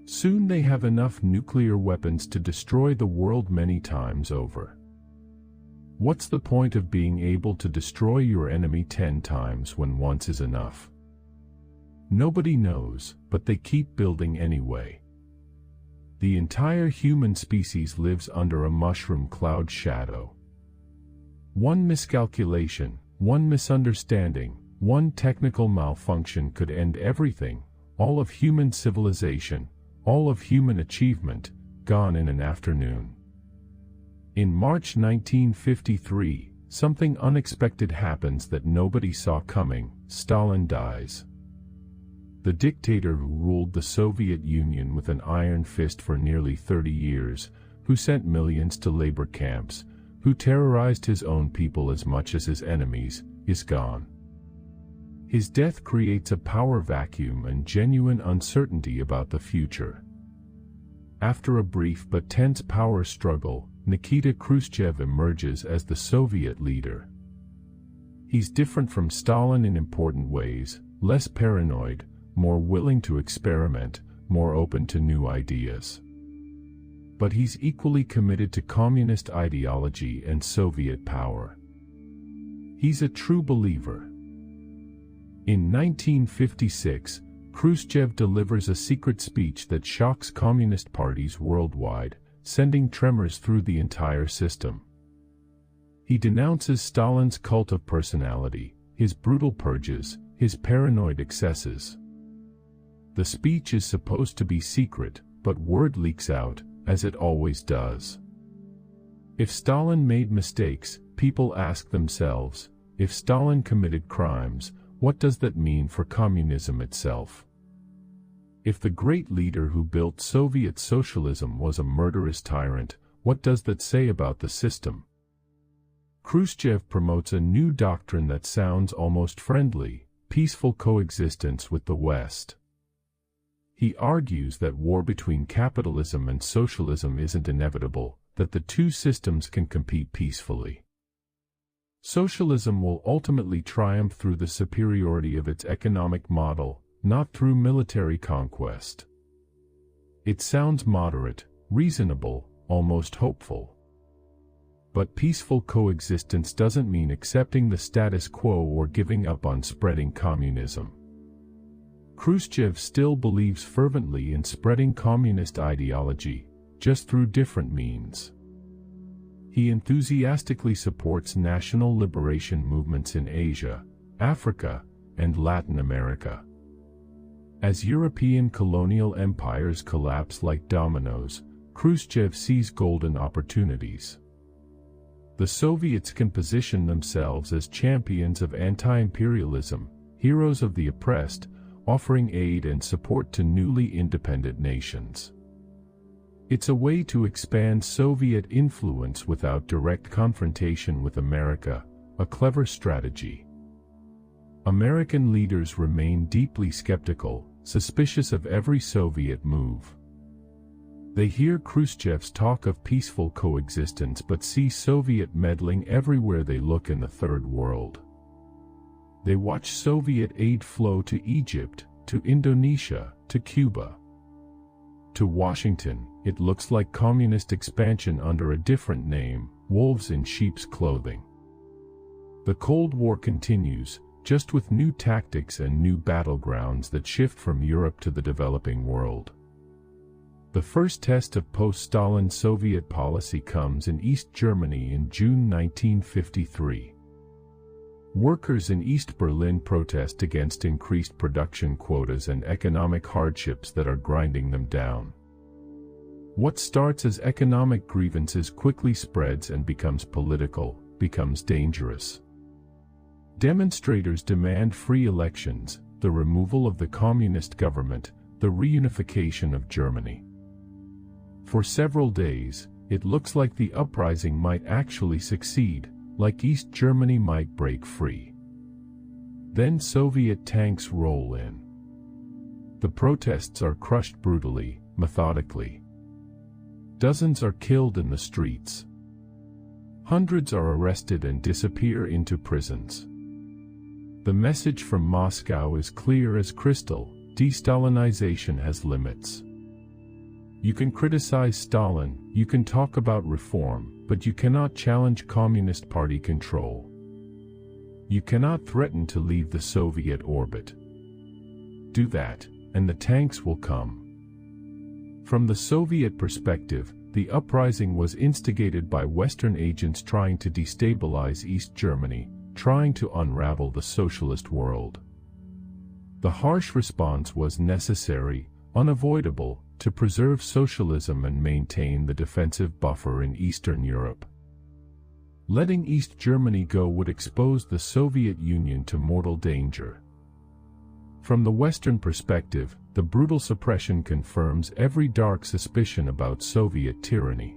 Soon they have enough nuclear weapons to destroy the world many times over. What's the point of being able to destroy your enemy 10 times when once is enough? Nobody knows, but they keep building anyway. The entire human species lives under a mushroom cloud shadow. One miscalculation, one misunderstanding, one technical malfunction could end everything, all of human civilization, all of human achievement, gone in an afternoon. In March 1953, something unexpected happens that nobody saw coming. Stalin dies. The dictator who ruled the Soviet Union with an iron fist for nearly 30 years, who sent millions to labor camps, who terrorized his own people as much as his enemies, is gone. His death creates a power vacuum and genuine uncertainty about the future. After a brief but tense power struggle, Nikita Khrushchev emerges as the Soviet leader. He's different from Stalin in important ways, less paranoid, more willing to experiment, more open to new ideas. But he's equally committed to communist ideology and Soviet power. He's a true believer. In 1956, Khrushchev delivers a secret speech that shocks communist parties worldwide, sending tremors through the entire system. He denounces Stalin's cult of personality, his brutal purges, his paranoid excesses. The speech is supposed to be secret, but word leaks out, as it always does. If Stalin made mistakes, people ask themselves, if Stalin committed crimes, what does that mean for communism itself? If the great leader who built Soviet socialism was a murderous tyrant, what does that say about the system? Khrushchev promotes a new doctrine that sounds almost friendly: peaceful coexistence with the West. He argues that war between capitalism and socialism isn't inevitable, that the two systems can compete peacefully. Socialism will ultimately triumph through the superiority of its economic model, not through military conquest. It sounds moderate, reasonable, almost hopeful. But peaceful coexistence doesn't mean accepting the status quo or giving up on spreading communism. Khrushchev still believes fervently in spreading communist ideology, just through different means. He enthusiastically supports national liberation movements in Asia, Africa, and Latin America. As European colonial empires collapse like dominoes, Khrushchev sees golden opportunities. The Soviets can position themselves as champions of anti-imperialism, heroes of the oppressed, offering aid and support to newly independent nations. It's a way to expand Soviet influence without direct confrontation with America, a clever strategy. American leaders remain deeply skeptical, suspicious of every Soviet move. They hear Khrushchev's talk of peaceful coexistence but see Soviet meddling everywhere they look in the Third World. They watch Soviet aid flow to Egypt, to Indonesia, to Cuba. To Washington, it looks like communist expansion under a different name: wolves in sheep's clothing. The Cold War continues, just with new tactics and new battlegrounds that shift from Europe to the developing world. The first test of post-Stalin Soviet policy comes in East Germany in June 1953. Workers in East Berlin protest against increased production quotas and economic hardships that are grinding them down. What starts as economic grievances quickly spreads and becomes political, becomes dangerous. Demonstrators demand free elections, the removal of the communist government, the reunification of Germany. For several days, it looks like the uprising might actually succeed, like East Germany might break free. Then Soviet tanks roll in. The protests are crushed brutally, methodically. Dozens are killed in the streets. Hundreds are arrested and disappear into prisons. The message from Moscow is clear as crystal: de-Stalinization has limits. You can criticize Stalin, you can talk about reform, but you cannot challenge Communist Party control. You cannot threaten to leave the Soviet orbit. Do that, and the tanks will come. From the Soviet perspective, the uprising was instigated by Western agents trying to destabilize East Germany, trying to unravel the socialist world. The harsh response was necessary, unavoidable, to preserve socialism and maintain the defensive buffer in Eastern Europe. Letting East Germany go would expose the Soviet Union to mortal danger. From the Western perspective, the brutal suppression confirms every dark suspicion about Soviet tyranny.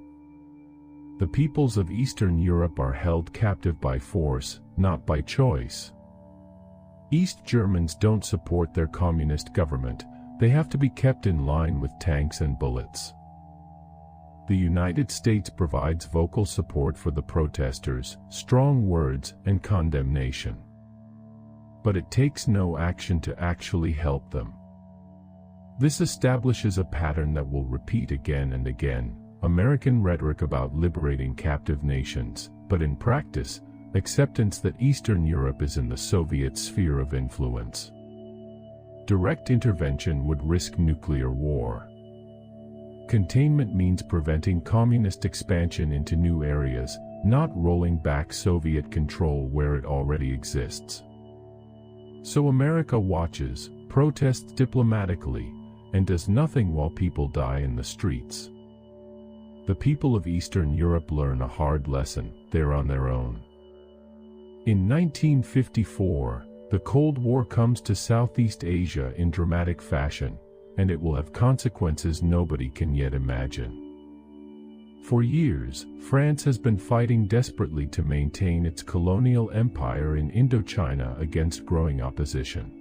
The peoples of Eastern Europe are held captive by force, not by choice. East Germans don't support their communist government. They have to be kept in line with tanks and bullets. The United States provides vocal support for the protesters, strong words, and condemnation. But it takes no action to actually help them. This establishes a pattern that will repeat again and again: American rhetoric about liberating captive nations, but in practice, acceptance that Eastern Europe is in the Soviet sphere of influence. Direct intervention would risk nuclear war. Containment means preventing communist expansion into new areas, not rolling back Soviet control where it already exists. So America watches, protests diplomatically, and does nothing while people die in the streets. The people of Eastern Europe learn a hard lesson: they're on their own. In 1954, the Cold War comes to Southeast Asia in dramatic fashion, and it will have consequences nobody can yet imagine. For years, France has been fighting desperately to maintain its colonial empire in Indochina against growing opposition.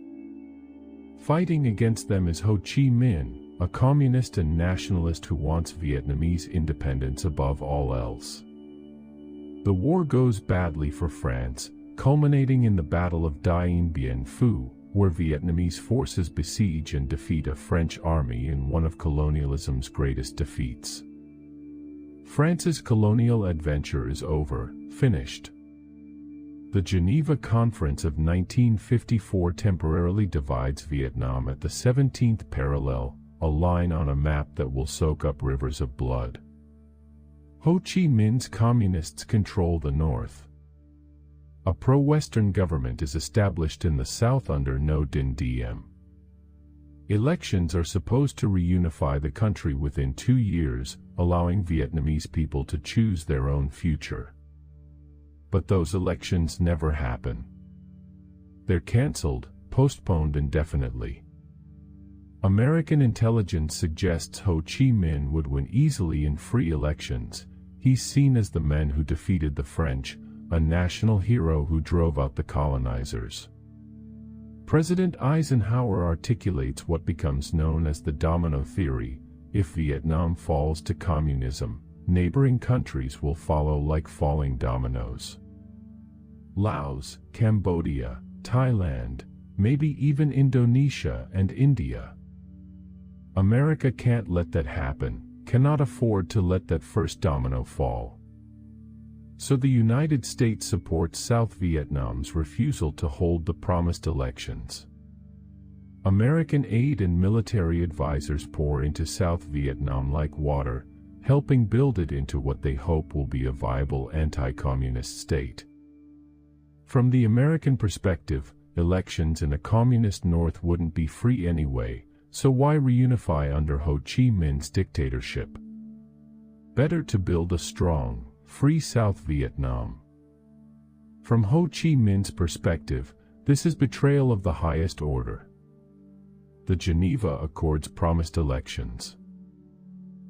Fighting against them is Ho Chi Minh, a communist and nationalist who wants Vietnamese independence above all else. The war goes badly for France, culminating in the Battle of Dien Bien Phu, where Vietnamese forces besiege and defeat a French army in one of colonialism's greatest defeats. France's colonial adventure is over, finished. The Geneva Conference of 1954 temporarily divides Vietnam at the 17th parallel, a line on a map that will soak up rivers of blood. Ho Chi Minh's communists control the north. A pro-Western government is established in the south under Ngo Dinh Diem. Elections are supposed to reunify the country within 2 years, allowing Vietnamese people to choose their own future. But those elections never happen. They're cancelled, postponed indefinitely. American intelligence suggests Ho Chi Minh would win easily in free elections. He's seen as the man who defeated the French, a national hero who drove out the colonizers. President Eisenhower articulates what becomes known as the domino theory. If Vietnam falls to communism, neighboring countries will follow like falling dominoes. Laos, Cambodia, Thailand, maybe even Indonesia and India. America can't let that happen, cannot afford to let that first domino fall. So the United States supports South Vietnam's refusal to hold the promised elections. American aid and military advisors pour into South Vietnam like water, helping build it into what they hope will be a viable anti-communist state. From the American perspective, elections in a communist North wouldn't be free anyway, so why reunify under Ho Chi Minh's dictatorship? Better to build a strong, free South Vietnam. From Ho Chi Minh's perspective, this is betrayal of the highest order. The Geneva Accords promised elections.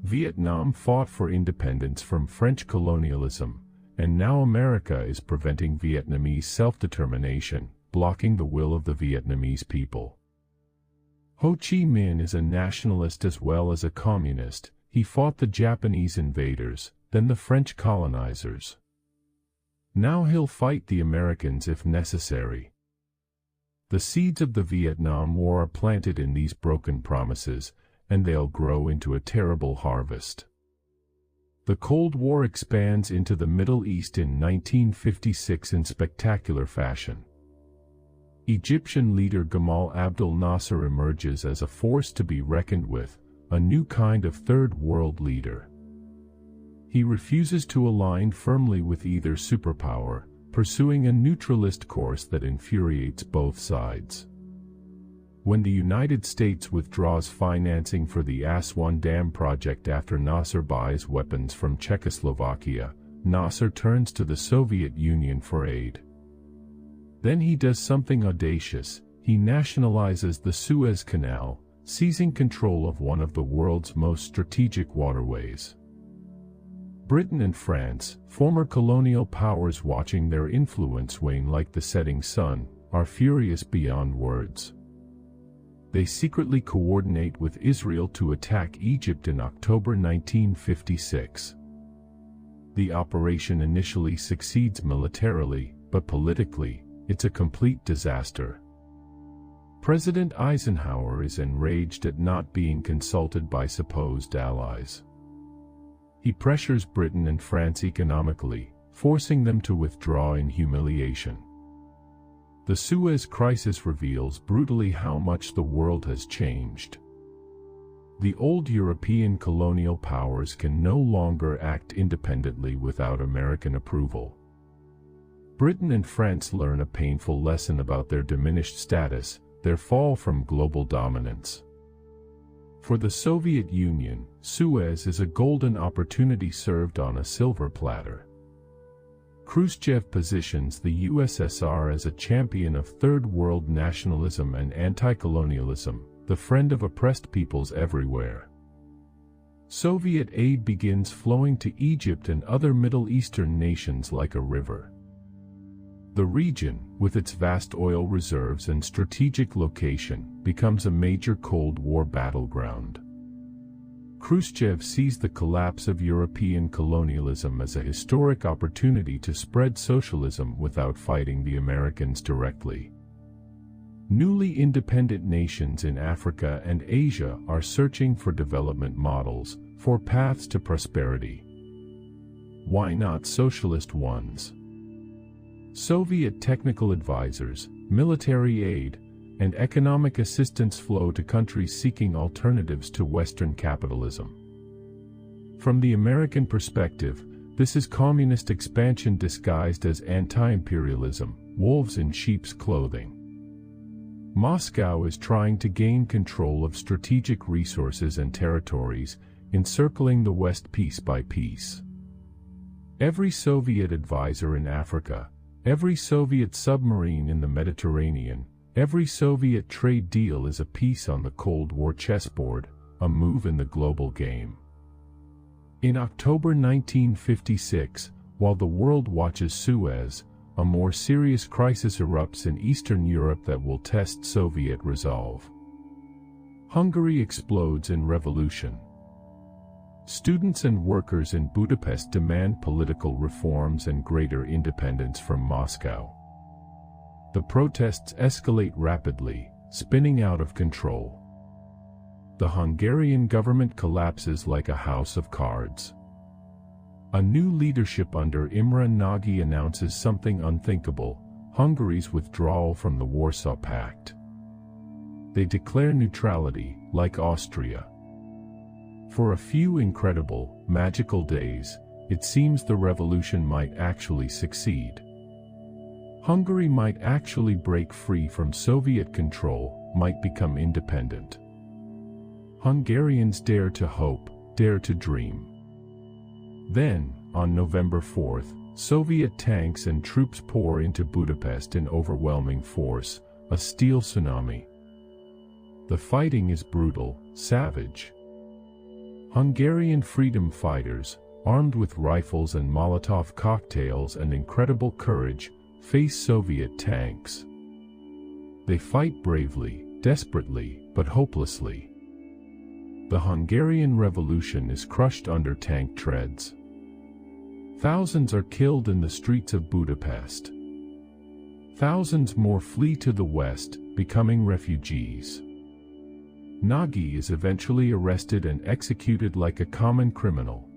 Vietnam fought for independence from French colonialism, and now America is preventing Vietnamese self-determination, blocking the will of the Vietnamese people. Ho Chi Minh is a nationalist as well as a communist. He fought the Japanese invaders, then the French colonizers. Now he'll fight the Americans if necessary. The seeds of the Vietnam War are planted in these broken promises, and they'll grow into a terrible harvest. The Cold War expands into the Middle East in 1956 in spectacular fashion. Egyptian leader Gamal Abdel Nasser emerges as a force to be reckoned with, a new kind of third world leader. He refuses to align firmly with either superpower, pursuing a neutralist course that infuriates both sides. When the United States withdraws financing for the Aswan Dam project after Nasser buys weapons from Czechoslovakia, Nasser turns to the Soviet Union for aid. Then he does something audacious. He nationalizes the Suez Canal, seizing control of one of the world's most strategic waterways. Britain and France, former colonial powers watching their influence wane like the setting sun, are furious beyond words. They secretly coordinate with Israel to attack Egypt in October 1956. The operation initially succeeds militarily, but politically, it's a complete disaster. President Eisenhower is enraged at not being consulted by supposed allies. He pressures Britain and France economically, forcing them to withdraw in humiliation. The Suez Crisis reveals brutally how much the world has changed. The old European colonial powers can no longer act independently without American approval. Britain and France learn a painful lesson about their diminished status, their fall from global dominance. For the Soviet Union, Suez is a golden opportunity served on a silver platter. Khrushchev positions the USSR as a champion of third world nationalism and anti-colonialism, the friend of oppressed peoples everywhere. Soviet aid begins flowing to Egypt and other Middle Eastern nations like a river. The region, with its vast oil reserves and strategic location, becomes a major Cold War battleground. Khrushchev sees the collapse of European colonialism as a historic opportunity to spread socialism without fighting the Americans directly. Newly independent nations in Africa and Asia are searching for development models, for paths to prosperity. Why not socialist ones? Soviet technical advisors, military aid, and economic assistance flow to countries seeking alternatives to Western capitalism. From the American perspective, this is communist expansion disguised as anti-imperialism, wolves in sheep's clothing. Moscow is trying to gain control of strategic resources and territories, encircling the West piece by piece. Every Soviet advisor in Africa, every Soviet submarine in the Mediterranean, every Soviet trade deal is a piece on the Cold War chessboard, a move in the global game. In October 1956, while the world watches Suez, a more serious crisis erupts in Eastern Europe that will test Soviet resolve. Hungary explodes in revolution. Students and workers in Budapest demand political reforms and greater independence from Moscow. The protests escalate rapidly, spinning out of control. The Hungarian government collapses like a house of cards. A new leadership under Imre Nagy announces something unthinkable: Hungary's withdrawal from the Warsaw Pact. They declare neutrality, like Austria. For a few incredible, magical days, it seems the revolution might actually succeed. Hungary might actually break free from Soviet control, might become independent. Hungarians dare to hope, dare to dream. Then, on November 4th, Soviet tanks and troops pour into Budapest in overwhelming force, a steel tsunami. The fighting is brutal, savage. Hungarian freedom fighters, armed with rifles and Molotov cocktails and incredible courage, face Soviet tanks. They fight bravely, desperately, but hopelessly. The Hungarian Revolution is crushed under tank treads. Thousands are killed in the streets of Budapest. Thousands more flee to the west, becoming refugees. Nagy is eventually arrested and executed like a common criminal.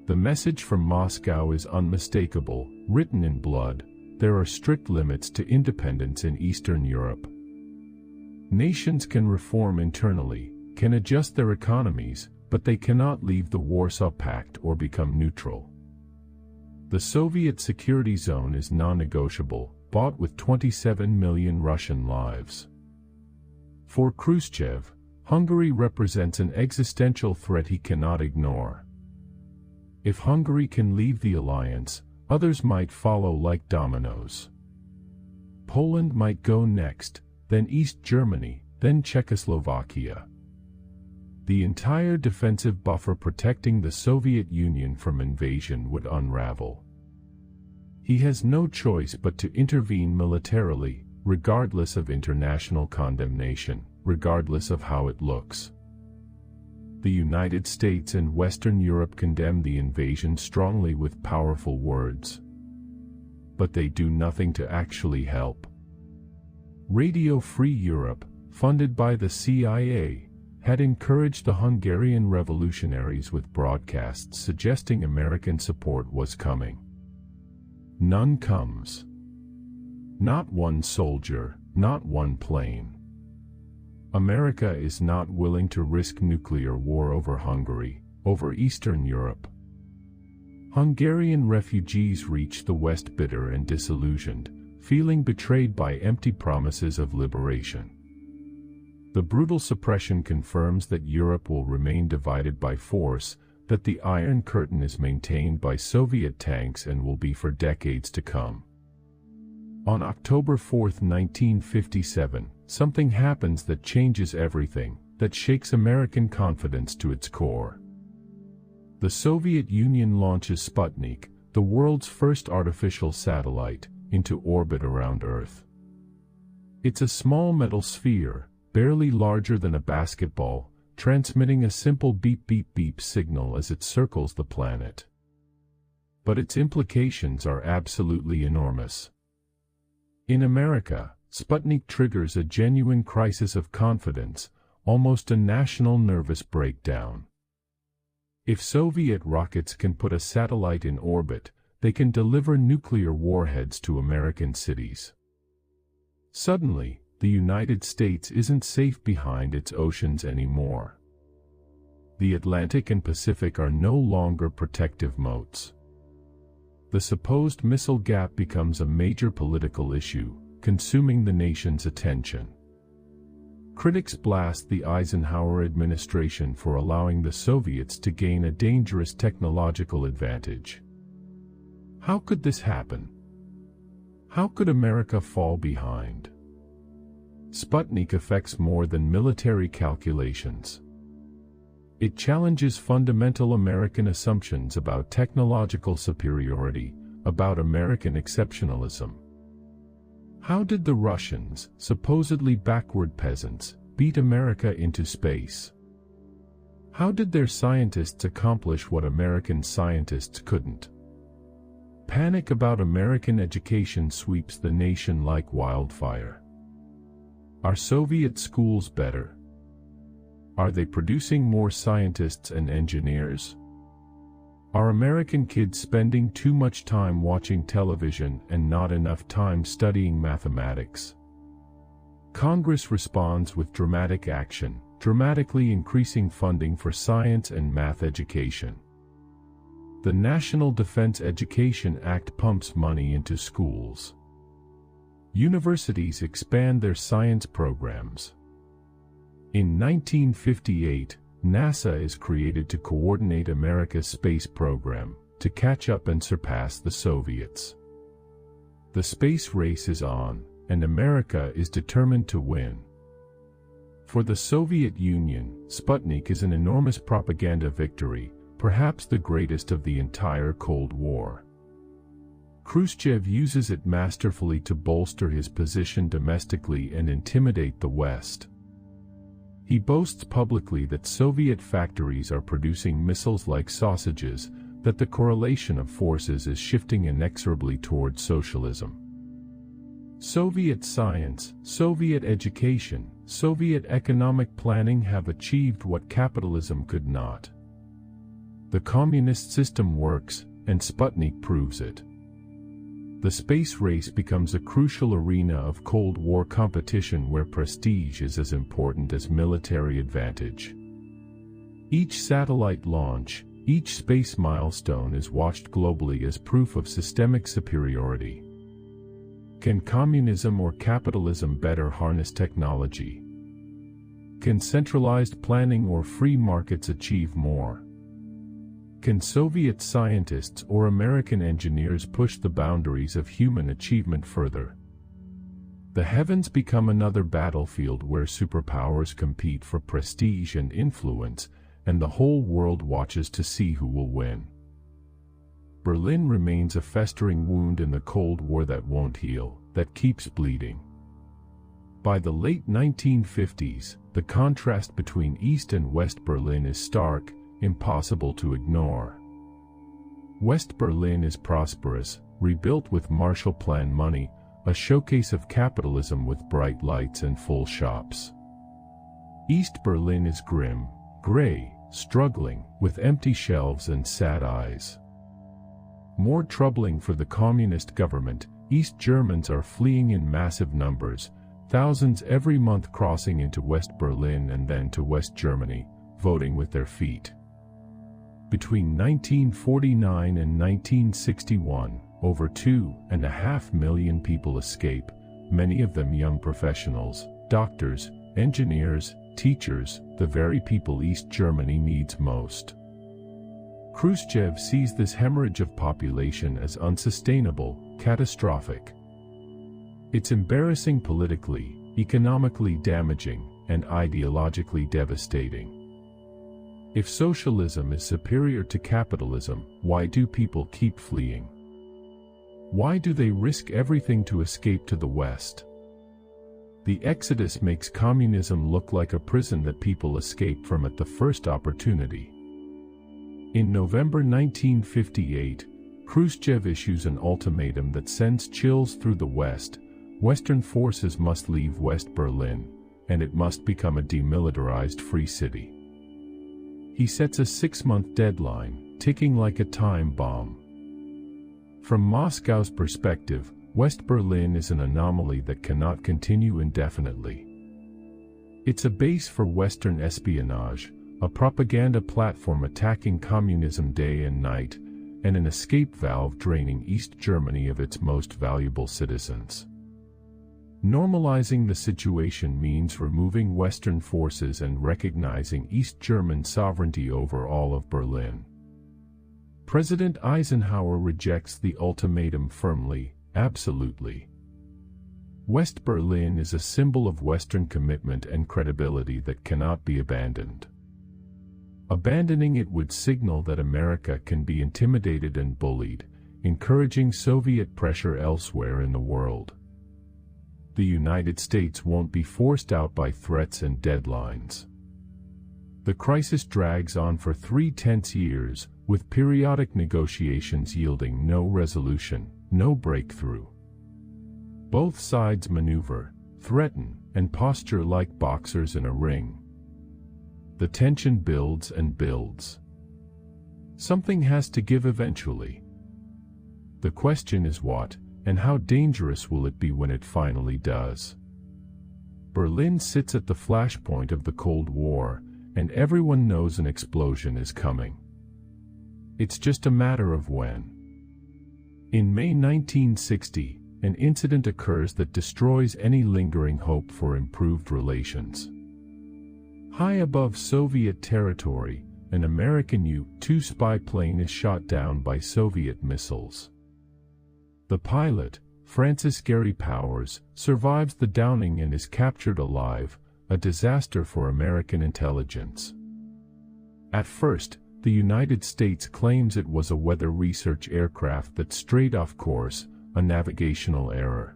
The message from Moscow is unmistakable, written in blood: there are strict limits to independence in Eastern Europe. Nations can reform internally, can adjust their economies, but they cannot leave the Warsaw Pact or become neutral. The Soviet security zone is non-negotiable, bought with 27 million Russian lives. For Khrushchev, Hungary represents an existential threat he cannot ignore. If Hungary can leave the alliance, others might follow like dominoes. Poland might go next, then East Germany, then Czechoslovakia. The entire defensive buffer protecting the Soviet Union from invasion would unravel. He has no choice but to intervene militarily, regardless of international condemnation, regardless of how it looks. The United States and Western Europe condemn the invasion strongly with powerful words. But they do nothing to actually help. Radio Free Europe, funded by the CIA, had encouraged the Hungarian revolutionaries with broadcasts suggesting American support was coming. None comes. Not one soldier, not one plane. America is not willing to risk nuclear war over Hungary, over Eastern Europe. Hungarian refugees reach the West bitter and disillusioned, feeling betrayed by empty promises of liberation. The brutal suppression confirms that Europe will remain divided by force, that the Iron Curtain is maintained by Soviet tanks and will be for decades to come. On October 4, 1957, something happens that changes everything, that shakes American confidence to its core. The Soviet Union launches Sputnik, the world's first artificial satellite, into orbit around Earth. It's a small metal sphere, barely larger than a basketball, transmitting a simple beep-beep-beep signal as it circles the planet. But its implications are absolutely enormous. In America, Sputnik triggers a genuine crisis of confidence, almost a national nervous breakdown. If Soviet rockets can put a satellite in orbit, they can deliver nuclear warheads to American cities. Suddenly, the United States isn't safe behind its oceans anymore. The Atlantic and Pacific are no longer protective moats. The supposed missile gap becomes a major political issue, consuming the nation's attention. Critics blast the Eisenhower administration for allowing the Soviets to gain a dangerous technological advantage. How could this happen? How could America fall behind? Sputnik affects more than military calculations. It challenges fundamental American assumptions about technological superiority, about American exceptionalism. How did the Russians, supposedly backward peasants, beat America into space? How did their scientists accomplish what American scientists couldn't? Panic about American education sweeps the nation like wildfire. Are Soviet schools better? Are they producing more scientists and engineers? Are American kids spending too much time watching television and not enough time studying mathematics? Congress responds with dramatic action, dramatically increasing funding for science and math education. The National Defense Education Act pumps money into schools. Universities expand their science programs. In 1958, NASA is created to coordinate America's space program, to catch up and surpass the Soviets. The space race is on, and America is determined to win. For the Soviet Union, Sputnik is an enormous propaganda victory, perhaps the greatest of the entire Cold War. Khrushchev uses it masterfully to bolster his position domestically and intimidate the West. He boasts publicly that Soviet factories are producing missiles like sausages, that the correlation of forces is shifting inexorably toward socialism. Soviet science, Soviet education, Soviet economic planning have achieved what capitalism could not. The communist system works, and Sputnik proves it. The space race becomes a crucial arena of Cold War competition where prestige is as important as military advantage. Each satellite launch, each space milestone is watched globally as proof of systemic superiority. Can communism or capitalism better harness technology? Can centralized planning or free markets achieve more? Can Soviet scientists or American engineers push the boundaries of human achievement further? The heavens become another battlefield where superpowers compete for prestige and influence, and the whole world watches to see who will win. Berlin remains a festering wound in the Cold War that won't heal, that keeps bleeding. By the late 1950s, the contrast between East and West Berlin is stark, impossible to ignore. West Berlin is prosperous, rebuilt with Marshall Plan money, a showcase of capitalism with bright lights and full shops. East Berlin is grim, gray, struggling, with empty shelves and sad eyes. More troubling for the communist government, East Germans are fleeing in massive numbers, thousands every month crossing into West Berlin and then to West Germany, voting with their feet. Between 1949 and 1961, over 2.5 million people escape, many of them young professionals, doctors, engineers, teachers, the very people East Germany needs most. Khrushchev sees this hemorrhage of population as unsustainable, catastrophic. It's embarrassing politically, economically damaging, and ideologically devastating. If socialism is superior to capitalism, why do people keep fleeing? Why do they risk everything to escape to the West? The exodus makes communism look like a prison that people escape from at the first opportunity. In November 1958, Khrushchev issues an ultimatum that sends chills through the West. Western forces must leave West Berlin, and it must become a demilitarized free city. He sets a 6-month deadline, ticking like a time bomb. From Moscow's perspective, West Berlin is an anomaly that cannot continue indefinitely. It's a base for Western espionage, a propaganda platform attacking communism day and night, and an escape valve draining East Germany of its most valuable citizens. Normalizing the situation means removing Western forces and recognizing East German sovereignty over all of Berlin. President Eisenhower rejects the ultimatum firmly, absolutely. West Berlin is a symbol of Western commitment and credibility that cannot be abandoned. Abandoning it would signal that America can be intimidated and bullied, encouraging Soviet pressure elsewhere in the world. The United States won't be forced out by threats and deadlines. The crisis drags on for 3 tense years, with periodic negotiations yielding no resolution, no breakthrough. Both sides maneuver, threaten, and posture like boxers in a ring. The tension builds and builds. Something has to give eventually. The question is what, and how dangerous will it be when it finally does? Berlin sits at the flashpoint of the Cold War, and everyone knows an explosion is coming. It's just a matter of when. In May 1960, an incident occurs that destroys any lingering hope for improved relations. High above Soviet territory, an American U-2 spy plane is shot down by Soviet missiles. The pilot, Francis Gary Powers, survives the downing and is captured alive, a disaster for American intelligence. At first, the United States claims it was a weather research aircraft that strayed off course, a navigational error.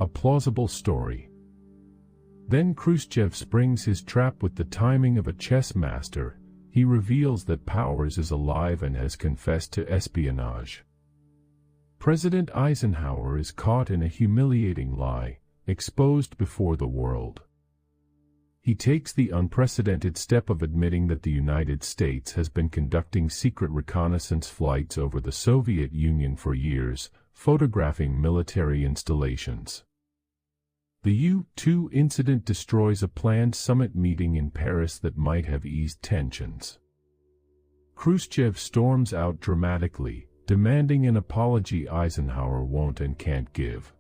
A plausible story. Then Khrushchev springs his trap with the timing of a chess master. He reveals that Powers is alive and has confessed to espionage. President Eisenhower is caught in a humiliating lie, exposed before the world. He takes the unprecedented step of admitting that the United States has been conducting secret reconnaissance flights over the Soviet Union for years, photographing military installations. The U-2 incident destroys a planned summit meeting in Paris that might have eased tensions. Khrushchev storms out dramatically, demanding an apology Eisenhower won't and can't give.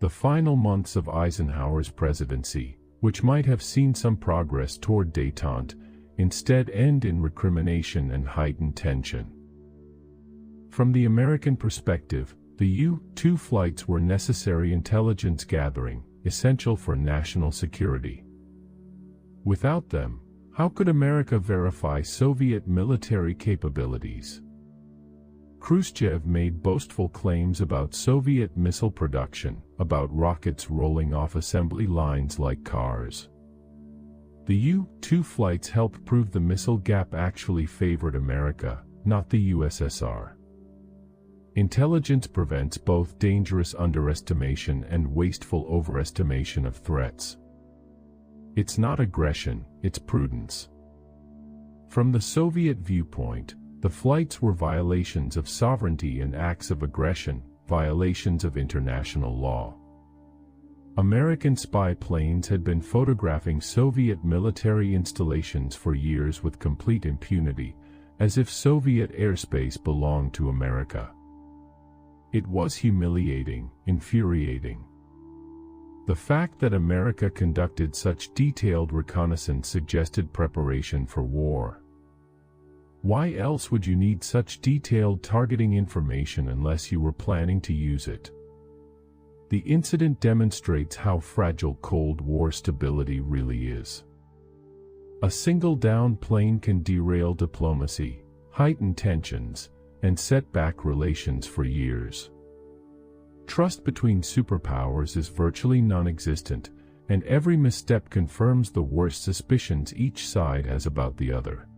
The final months of Eisenhower's presidency, which might have seen some progress toward détente, instead end in recrimination and heightened tension. From the American perspective, the U-2 flights were necessary intelligence gathering, essential for national security. Without them, how could America verify Soviet military capabilities? Khrushchev made boastful claims about Soviet missile production, about rockets rolling off assembly lines like cars. The U-2 flights helped prove the missile gap actually favored America, not the USSR. Intelligence prevents both dangerous underestimation and wasteful overestimation of threats. It's not aggression, it's prudence. From the Soviet viewpoint, the flights were violations of sovereignty and acts of aggression, violations of international law. American spy planes had been photographing Soviet military installations for years with complete impunity, as if Soviet airspace belonged to America. It was humiliating, infuriating. The fact that America conducted such detailed reconnaissance suggested preparation for war. Why else would you need such detailed targeting information unless you were planning to use it? The incident demonstrates how fragile Cold War stability really is. A single downed plane can derail diplomacy, heighten tensions, and set back relations for years. Trust between superpowers is virtually non-existent, and every misstep confirms the worst suspicions each side has about the other.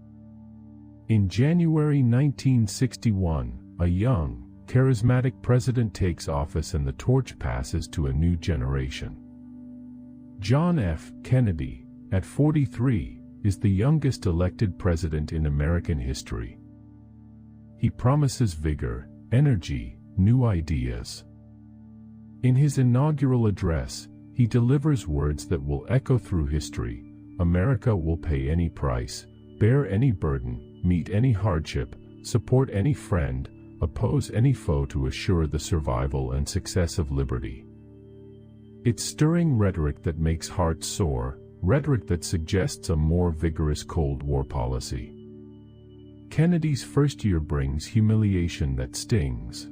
In January 1961, a young, charismatic president takes office and the torch passes to a new generation. John F. Kennedy, at 43, is the youngest elected president in American history. He promises vigor, energy, new ideas. In his inaugural address, he delivers words that will echo through history. America will pay any price, bear any burden, meet any hardship, support any friend, oppose any foe to assure the survival and success of liberty. It's stirring rhetoric that makes hearts soar, rhetoric that suggests a more vigorous Cold War policy. Kennedy's first year brings humiliation that stings.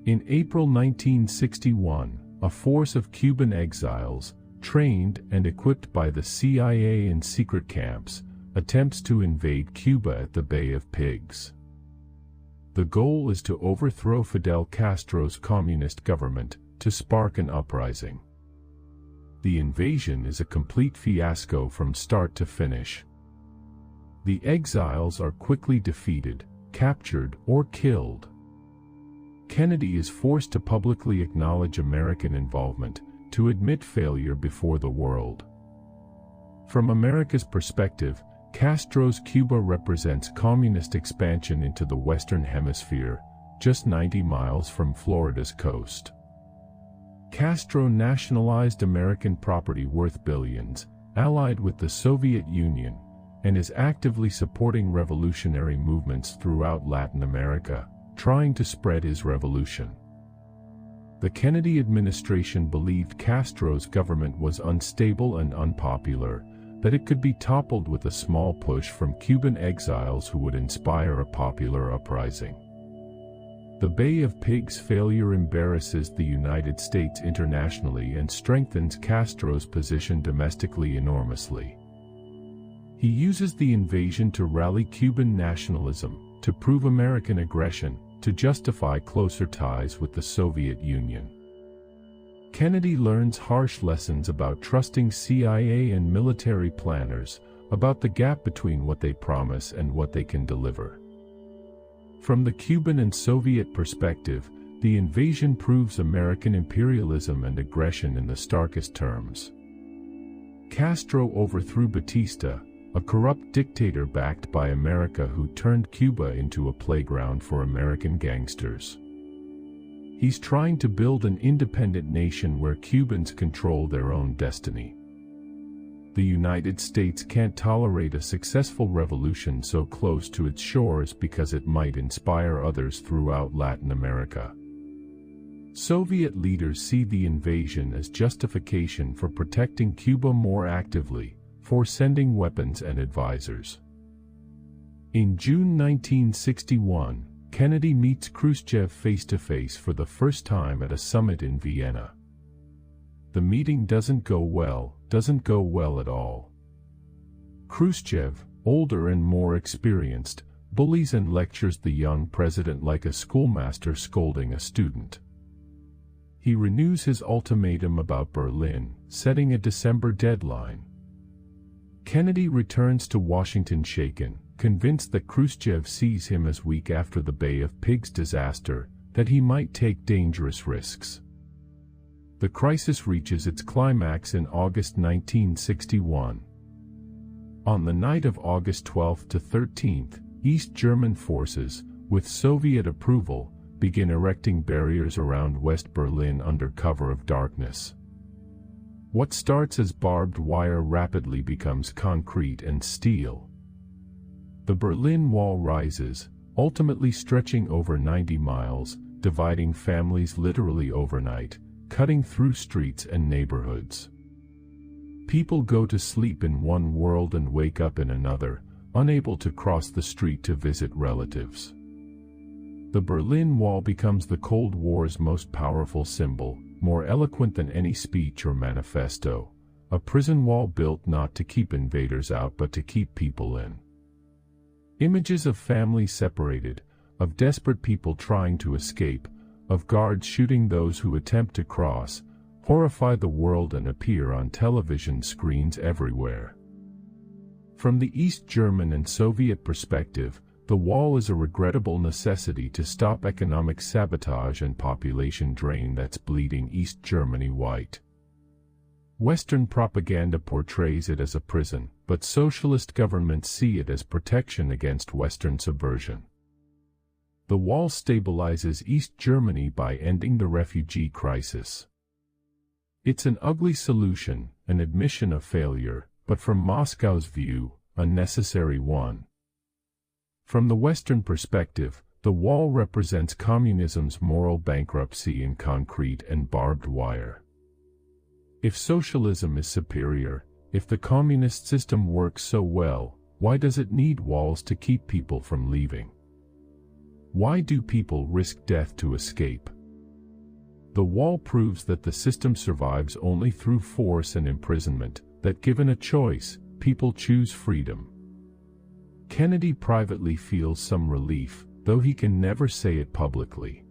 In April 1961, a force of Cuban exiles, trained and equipped by the CIA in secret camps, attempts to invade Cuba at the Bay of Pigs. The goal is to overthrow Fidel Castro's communist government, to spark an uprising. The invasion is a complete fiasco from start to finish. The exiles are quickly defeated, captured, or killed. Kennedy is forced to publicly acknowledge American involvement, to admit failure before the world. From America's perspective, Castro's Cuba represents communist expansion into the Western Hemisphere, just 90 miles from Florida's coast. Castro nationalized American property worth billions, allied with the Soviet Union, and is actively supporting revolutionary movements throughout Latin America, trying to spread his revolution. The Kennedy administration believed Castro's government was unstable and unpopular, that it could be toppled with a small push from Cuban exiles who would inspire a popular uprising. The Bay of Pigs failure embarrasses the United States internationally and strengthens Castro's position domestically enormously. He uses the invasion to rally Cuban nationalism, to prove American aggression, to justify closer ties with the Soviet Union. Kennedy learns harsh lessons about trusting CIA and military planners, about the gap between what they promise and what they can deliver. From the Cuban and Soviet perspective, the invasion proves American imperialism and aggression in the starkest terms. Castro overthrew Batista, a corrupt dictator backed by America who turned Cuba into a playground for American gangsters. He's trying to build an independent nation where Cubans control their own destiny. The United States can't tolerate a successful revolution so close to its shores because it might inspire others throughout Latin America. Soviet leaders see the invasion as justification for protecting Cuba more actively, for sending weapons and advisors. In June 1961, Kennedy meets Khrushchev face-to-face for the first time at a summit in Vienna. The meeting doesn't go well at all. Khrushchev, older and more experienced, bullies and lectures the young president like a schoolmaster scolding a student. He renews his ultimatum about Berlin, setting a December deadline. Kennedy returns to Washington shaken, convinced that Khrushchev sees him as weak after the Bay of Pigs disaster, that he might take dangerous risks. The crisis reaches its climax in August 1961. On the night of August 12 to 13, East German forces, with Soviet approval, begin erecting barriers around West Berlin under cover of darkness. What starts as barbed wire rapidly becomes concrete and steel. The Berlin Wall rises, ultimately stretching over 90 miles, dividing families literally overnight, cutting through streets and neighborhoods. People go to sleep in one world and wake up in another, unable to cross the street to visit relatives. The Berlin Wall becomes the Cold War's most powerful symbol, more eloquent than any speech or manifesto, a prison wall built not to keep invaders out but to keep people in. Images of families separated, of desperate people trying to escape, of guards shooting those who attempt to cross, horrify the world and appear on television screens everywhere. From the East German and Soviet perspective, the wall is a regrettable necessity to stop economic sabotage and population drain that's bleeding East Germany white. Western propaganda portrays it as a prison, but socialist governments see it as protection against Western subversion. The wall stabilizes East Germany by ending the refugee crisis. It's an ugly solution, an admission of failure, but from Moscow's view, a necessary one. From the Western perspective, the wall represents communism's moral bankruptcy in concrete and barbed wire. If socialism is superior, if the communist system works so well, why does it need walls to keep people from leaving? Why do people risk death to escape? The wall proves that the system survives only through force and imprisonment, that given a choice, people choose freedom. Kennedy privately feels some relief, though he can never say it publicly.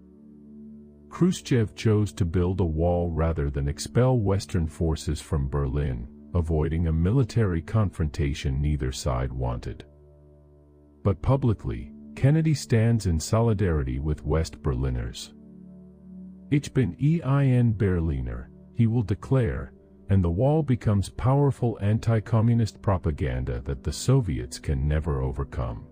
Khrushchev chose to build a wall rather than expel Western forces from Berlin, avoiding a military confrontation neither side wanted. But publicly, Kennedy stands in solidarity with West Berliners. Ich bin ein Berliner, he will declare, and the wall becomes powerful anti-communist propaganda that the Soviets can never overcome.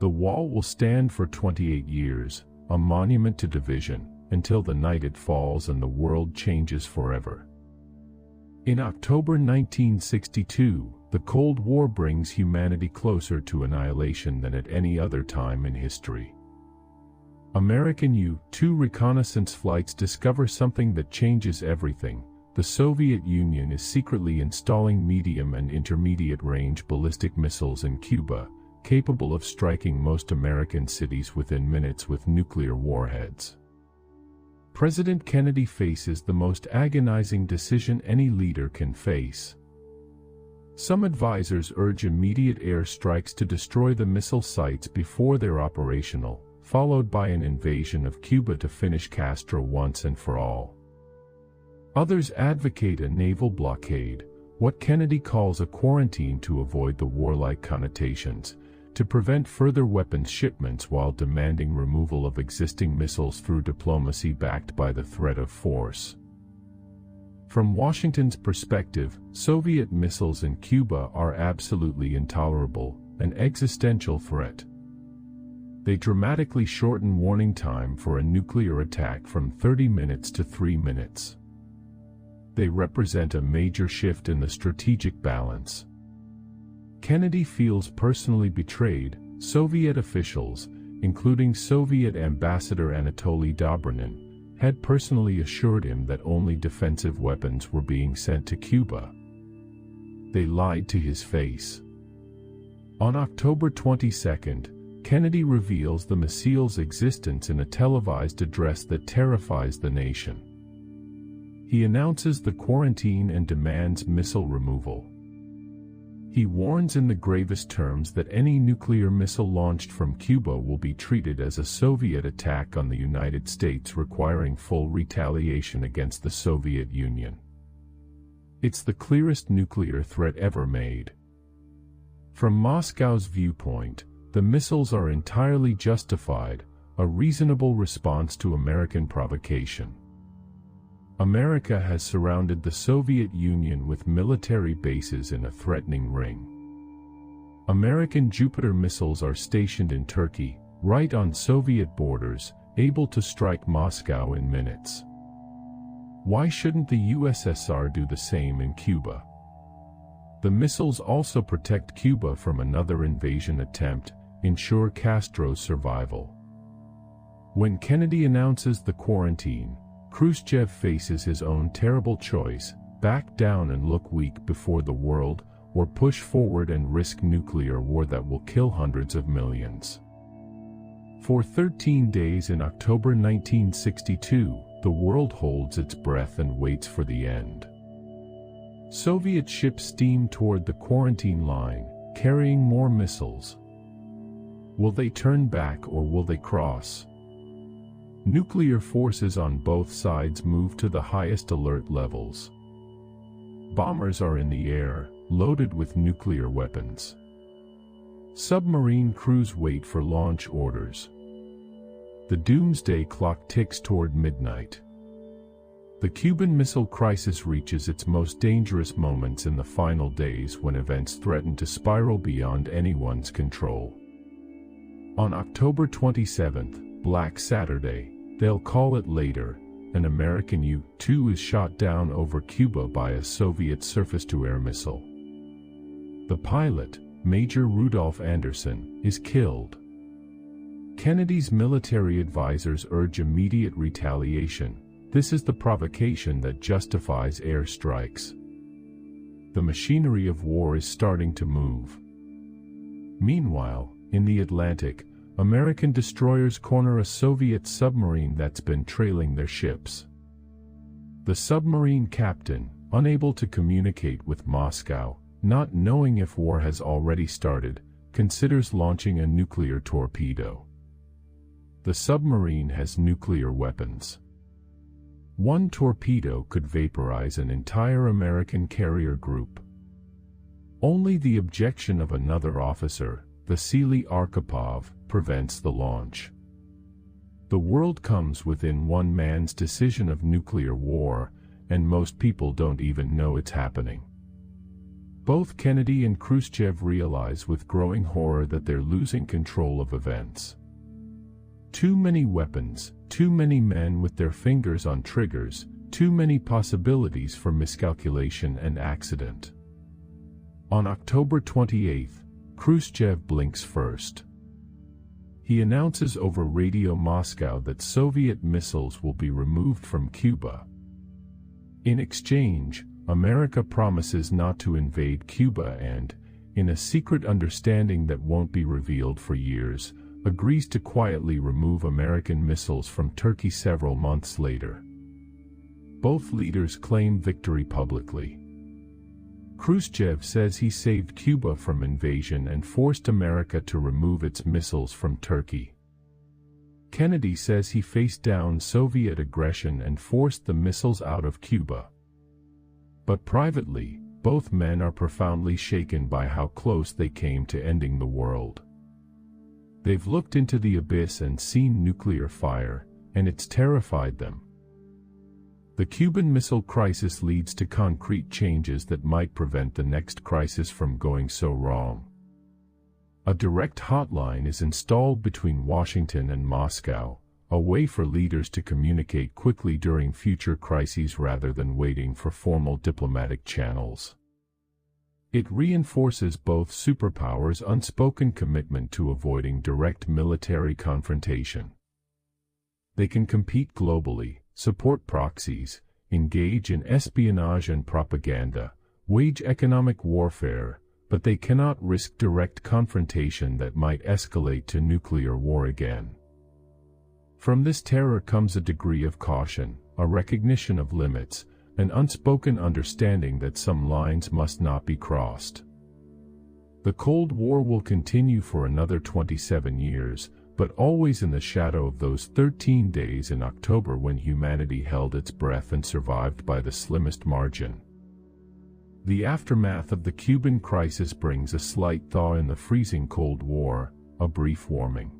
The wall will stand for 28 years, a monument to division, until the night it falls and the world changes forever. In October 1962, the Cold War brings humanity closer to annihilation than at any other time in history. American U-2 reconnaissance flights discover something that changes everything. The Soviet Union is secretly installing medium and intermediate-range ballistic missiles in Cuba, capable of striking most American cities within minutes with nuclear warheads. President Kennedy faces the most agonizing decision any leader can face. Some advisors urge immediate air strikes to destroy the missile sites before they're operational, followed by an invasion of Cuba to finish Castro once and for all. Others advocate a naval blockade, what Kennedy calls a quarantine to avoid the warlike connotations, to prevent further weapons shipments while demanding removal of existing missiles through diplomacy backed by the threat of force. From Washington's perspective, Soviet missiles in Cuba are absolutely intolerable, an existential threat. They dramatically shorten warning time for a nuclear attack from 30 minutes to 3 minutes. They represent a major shift in the strategic balance. Kennedy feels personally betrayed. Soviet officials, including Soviet Ambassador Anatoly Dobrinin, had personally assured him that only defensive weapons were being sent to Cuba. They lied to his face. On October 22, Kennedy reveals the missile's existence in a televised address that terrifies the nation. He announces the quarantine and demands missile removal. He warns in the gravest terms that any nuclear missile launched from Cuba will be treated as a Soviet attack on the United States, requiring full retaliation against the Soviet Union. It's the clearest nuclear threat ever made. From Moscow's viewpoint, the missiles are entirely justified, a reasonable response to American provocation. America has surrounded the Soviet Union with military bases in a threatening ring. American Jupiter missiles are stationed in Turkey, right on Soviet borders, able to strike Moscow in minutes. Why shouldn't the USSR do the same in Cuba? The missiles also protect Cuba from another invasion attempt, ensure Castro's survival. When Kennedy announces the quarantine, Khrushchev faces his own terrible choice: back down and look weak before the world, or push forward and risk nuclear war that will kill hundreds of millions. For 13 days in October 1962, the world holds its breath and waits for the end. Soviet ships steam toward the quarantine line, carrying more missiles. Will they turn back or will they cross? Nuclear forces on both sides move to the highest alert levels. Bombers are in the air, loaded with nuclear weapons. Submarine crews wait for launch orders. The doomsday clock ticks toward midnight. The Cuban Missile Crisis reaches its most dangerous moments in the final days when events threaten to spiral beyond anyone's control. On October 27th, Black Saturday, they'll call it later, an American U-2 is shot down over Cuba by a Soviet surface-to-air missile. The pilot, Major Rudolph Anderson, is killed. Kennedy's military advisors urge immediate retaliation. This is the provocation that justifies airstrikes. The machinery of war is starting to move. Meanwhile, in the Atlantic, American destroyers corner a Soviet submarine that's been trailing their ships. The submarine captain, unable to communicate with Moscow, not knowing if war has already started, considers launching a nuclear torpedo. The submarine has nuclear weapons. One torpedo could vaporize an entire American carrier group. Only the objection of another officer, Vasily Arkhipov, prevents the launch. The world comes within one man's decision of nuclear war, and most people don't even know it's happening. Both Kennedy and Khrushchev realize with growing horror that they're losing control of events. Too many weapons, too many men with their fingers on triggers, too many possibilities for miscalculation and accident. On October 28th, Khrushchev blinks first. He announces over Radio Moscow that Soviet missiles will be removed from Cuba. In exchange, America promises not to invade Cuba and, in a secret understanding that won't be revealed for years, agrees to quietly remove American missiles from Turkey several months later. Both leaders claim victory publicly. Khrushchev says he saved Cuba from invasion and forced America to remove its missiles from Turkey. Kennedy says he faced down Soviet aggression and forced the missiles out of Cuba. But privately, both men are profoundly shaken by how close they came to ending the world. They've looked into the abyss and seen nuclear fire, and it's terrified them. The Cuban Missile Crisis leads to concrete changes that might prevent the next crisis from going so wrong. A direct hotline is installed between Washington and Moscow, a way for leaders to communicate quickly during future crises rather than waiting for formal diplomatic channels. It reinforces both superpowers' unspoken commitment to avoiding direct military confrontation. They can compete globally, support proxies, engage in espionage and propaganda, wage economic warfare, but they cannot risk direct confrontation that might escalate to nuclear war again. From this terror comes a degree of caution, a recognition of limits, an unspoken understanding that some lines must not be crossed. The Cold War will continue for another 27 years, but always in the shadow of those 13 days in October when humanity held its breath and survived by the slimmest margin. The aftermath of the Cuban crisis brings a slight thaw in the freezing Cold War, a brief warming.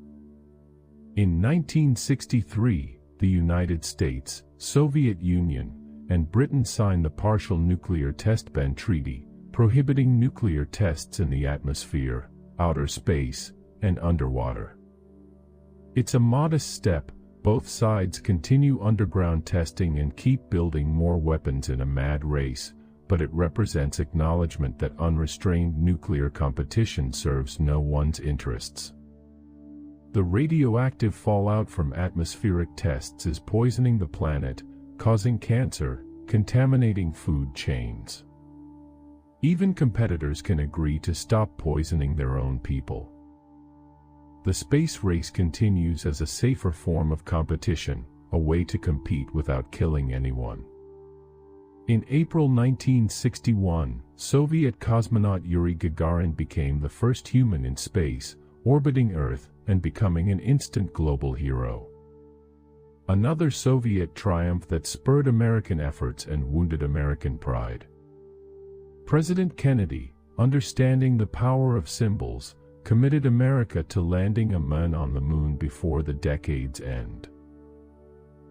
In 1963, the United States, Soviet Union, and Britain signed the Partial Nuclear Test Ban Treaty, prohibiting nuclear tests in the atmosphere, outer space, and underwater. It's a modest step. Both sides continue underground testing and keep building more weapons in a mad race, but it represents acknowledgement that unrestrained nuclear competition serves no one's interests. The radioactive fallout from atmospheric tests is poisoning the planet, causing cancer, contaminating food chains. Even competitors can agree to stop poisoning their own people. The space race continues as a safer form of competition, a way to compete without killing anyone. In April 1961, Soviet cosmonaut Yuri Gagarin became the first human in space, orbiting Earth and becoming an instant global hero. Another Soviet triumph that spurred American efforts and wounded American pride. President Kennedy, understanding the power of symbols, committed America to landing a man on the moon before the decade's end.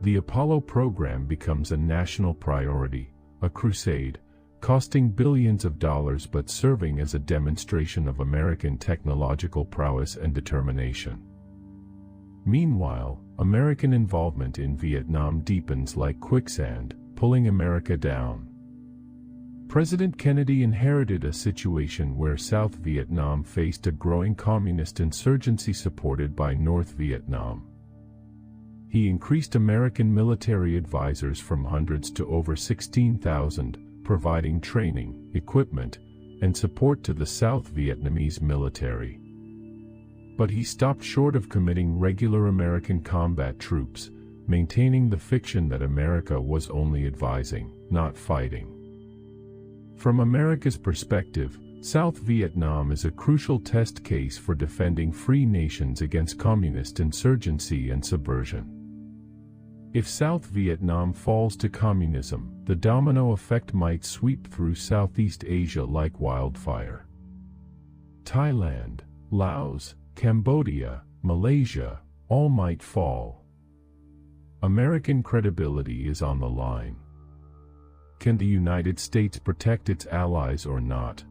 The Apollo program becomes a national priority, a crusade, costing billions of dollars but serving as a demonstration of American technological prowess and determination. Meanwhile, American involvement in Vietnam deepens like quicksand, pulling America down. President Kennedy inherited a situation where South Vietnam faced a growing communist insurgency supported by North Vietnam. He increased American military advisors from hundreds to over 16,000, providing training, equipment, and support to the South Vietnamese military. But he stopped short of committing regular American combat troops, maintaining the fiction that America was only advising, not fighting. From America's perspective, South Vietnam is a crucial test case for defending free nations against communist insurgency and subversion. If South Vietnam falls to communism, the domino effect might sweep through Southeast Asia like wildfire. Thailand, Laos, Cambodia, Malaysia, all might fall. American credibility is on the line. Can the United States protect its allies or not?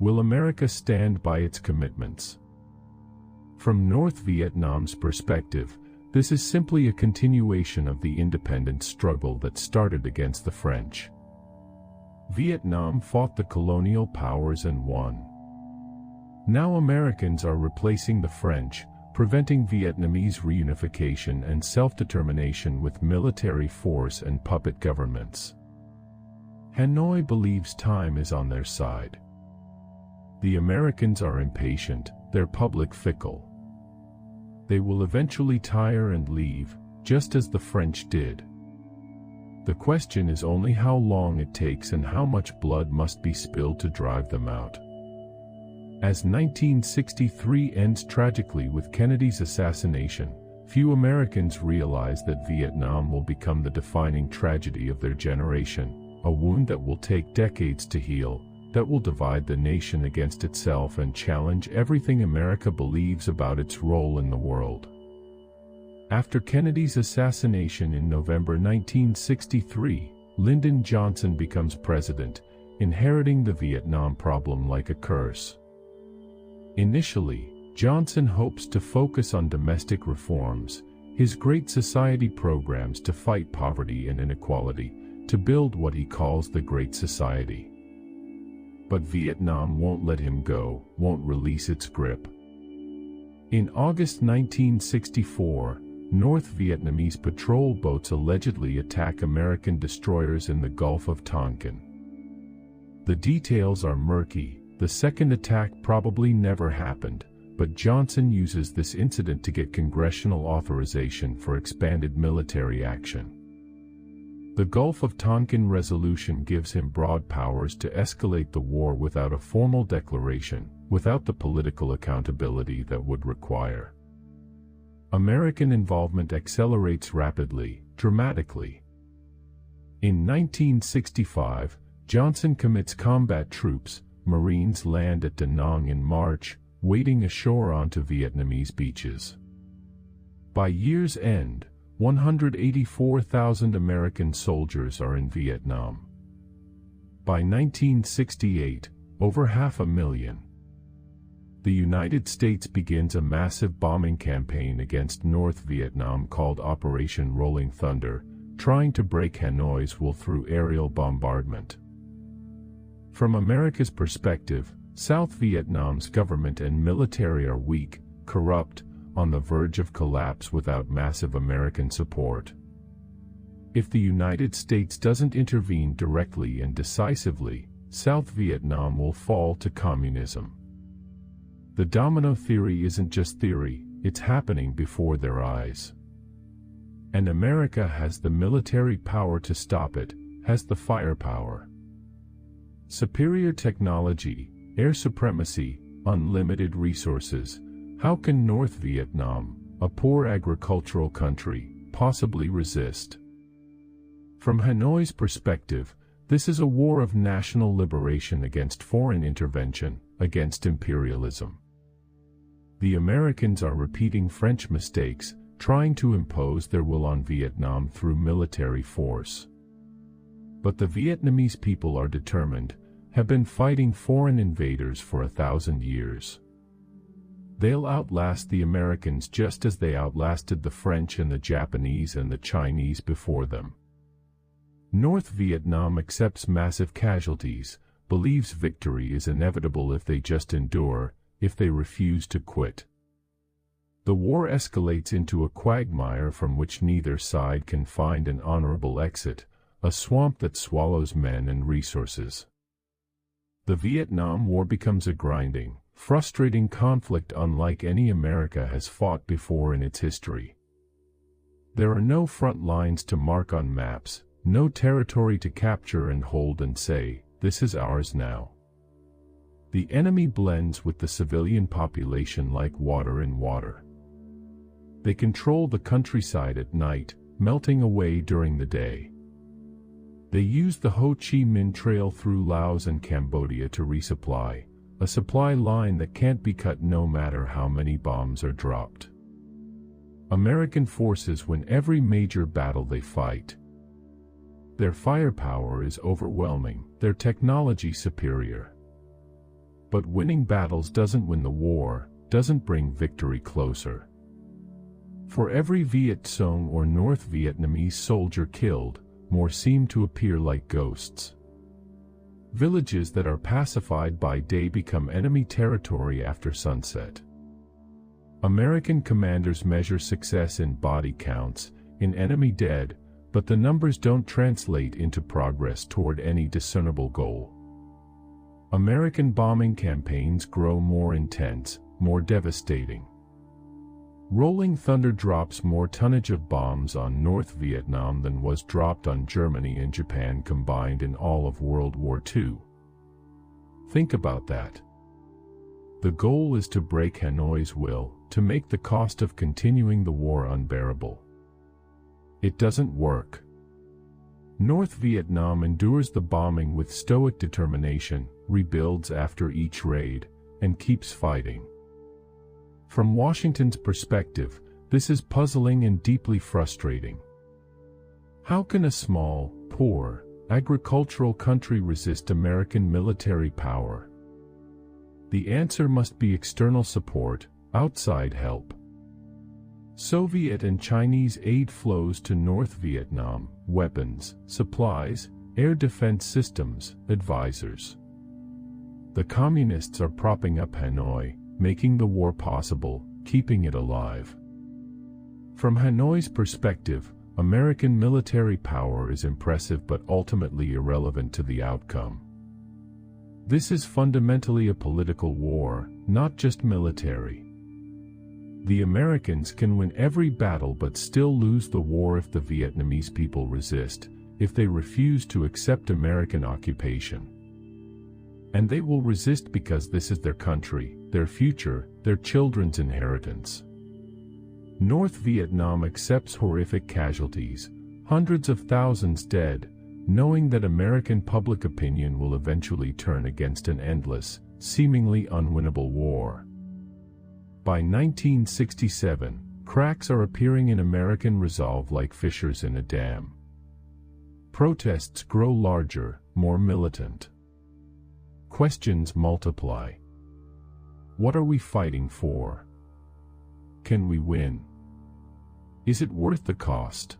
Will America stand by its commitments? From North Vietnam's perspective, this is simply a continuation of the independence struggle that started against the French. Vietnam fought the colonial powers and won. Now Americans are replacing the French, preventing Vietnamese reunification and self-determination with military force and puppet governments. Hanoi believes time is on their side. The Americans are impatient, their public fickle. They will eventually tire and leave, just as the French did. The question is only how long it takes and how much blood must be spilled to drive them out. As 1963 ends tragically with Kennedy's assassination, few Americans realize that Vietnam will become the defining tragedy of their generation, a wound that will take decades to heal, that will divide the nation against itself and challenge everything America believes about its role in the world. After Kennedy's assassination in November 1963, Lyndon Johnson becomes president, inheriting the Vietnam problem like a curse. Initially, Johnson hopes to focus on domestic reforms, his Great Society programs to fight poverty and inequality, to build what he calls the Great Society. But Vietnam won't let him go, won't release its grip. In August 1964, North Vietnamese patrol boats allegedly attack American destroyers in the Gulf of Tonkin. The details are murky. The second attack probably never happened, but Johnson uses this incident to get congressional authorization for expanded military action. The Gulf of Tonkin resolution gives him broad powers to escalate the war without a formal declaration, without the political accountability that would require. American involvement accelerates rapidly, dramatically. In 1965, Johnson commits combat troops. Marines land at Da Nang in March, wading ashore onto Vietnamese beaches. By year's end, 184,000 American soldiers are in Vietnam. By 1968, over 500,000. The United States begins a massive bombing campaign against North Vietnam called Operation Rolling Thunder, trying to break Hanoi's will through aerial bombardment. From America's perspective, South Vietnam's government and military are weak, corrupt, on the verge of collapse without massive American support. If the United States doesn't intervene directly and decisively, South Vietnam will fall to communism. The domino theory isn't just theory, it's happening before their eyes. And America has the military power to stop it, has the firepower. Superior technology, air supremacy, unlimited resources. How can North Vietnam, a poor agricultural country, possibly resist? From Hanoi's perspective, this is a war of national liberation against foreign intervention, against imperialism. The Americans are repeating French mistakes, trying to impose their will on Vietnam through military force. But the Vietnamese people are determined, have been fighting foreign invaders for 1,000 years. They'll outlast the Americans just as they outlasted the French and the Japanese and the Chinese before them. North Vietnam accepts massive casualties, believes victory is inevitable if they just endure, if they refuse to quit. The war escalates into a quagmire from which neither side can find an honorable exit, a swamp that swallows men and resources. The Vietnam War becomes a grinding, frustrating conflict unlike any America has fought before in its history. There are no front lines to mark on maps, no territory to capture and hold and say, "This is ours now." The enemy blends with the civilian population like water in water. They control the countryside at night, melting away during the day. They use the Ho Chi Minh Trail through Laos and Cambodia to resupply, a supply line that can't be cut no matter how many bombs are dropped. American forces win every major battle they fight. Their firepower is overwhelming, their technology superior. But winning battles doesn't win the war, doesn't bring victory closer. For every Viet Cong or North Vietnamese soldier killed, more seem to appear like ghosts. Villages that are pacified by day become enemy territory after sunset. American commanders measure success in body counts, in enemy dead, but the numbers don't translate into progress toward any discernible goal. American bombing campaigns grow more intense, more devastating. Rolling Thunder drops more tonnage of bombs on North Vietnam than was dropped on Germany and Japan combined in all of World War II. Think about that. The goal is to break Hanoi's will, to make the cost of continuing the war unbearable. It doesn't work. North Vietnam endures the bombing with stoic determination, rebuilds after each raid, and keeps fighting. From Washington's perspective, this is puzzling and deeply frustrating. How can a small, poor, agricultural country resist American military power? The answer must be external support, outside help. Soviet and Chinese aid flows to North Vietnam, weapons, supplies, air defense systems, advisors. The communists are propping up Hanoi, making the war possible, keeping it alive. From Hanoi's perspective, American military power is impressive but ultimately irrelevant to the outcome. This is fundamentally a political war, not just military. The Americans can win every battle but still lose the war if the Vietnamese people resist, if they refuse to accept American occupation. And they will resist because this is their country, their future, their children's inheritance. North Vietnam accepts horrific casualties, hundreds of thousands dead, knowing that American public opinion will eventually turn against an endless, seemingly unwinnable war. By 1967, cracks are appearing in American resolve like fissures in a dam. Protests grow larger, more militant. Questions multiply. What are we fighting for? Can we win? Is it worth the cost?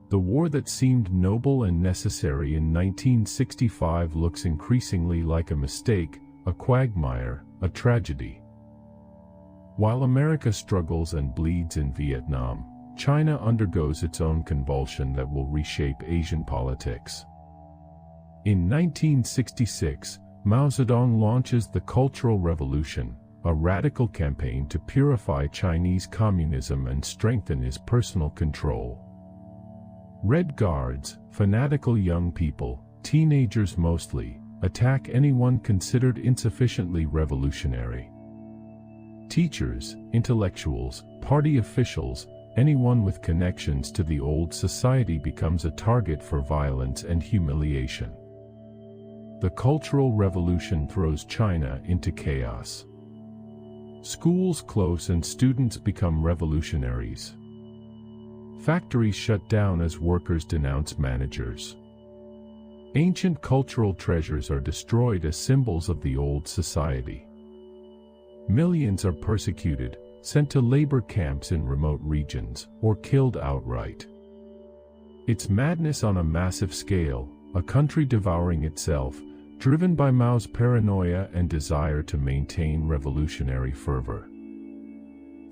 The war that seemed noble and necessary in 1965 looks increasingly like a mistake, a quagmire, a tragedy. While America struggles and bleeds in Vietnam, China undergoes its own convulsion that will reshape Asian politics. In 1966, Mao Zedong launches the Cultural Revolution, a radical campaign to purify Chinese communism and strengthen his personal control. Red Guards, fanatical young people, teenagers mostly, attack anyone considered insufficiently revolutionary. Teachers, intellectuals, party officials, anyone with connections to the old society becomes a target for violence and humiliation. The Cultural Revolution throws China into chaos. Schools close and students become revolutionaries. Factories shut down as workers denounce managers. Ancient cultural treasures are destroyed as symbols of the old society. Millions are persecuted, sent to labor camps in remote regions, or killed outright. It's madness on a massive scale, a country devouring itself, driven by Mao's paranoia and desire to maintain revolutionary fervor.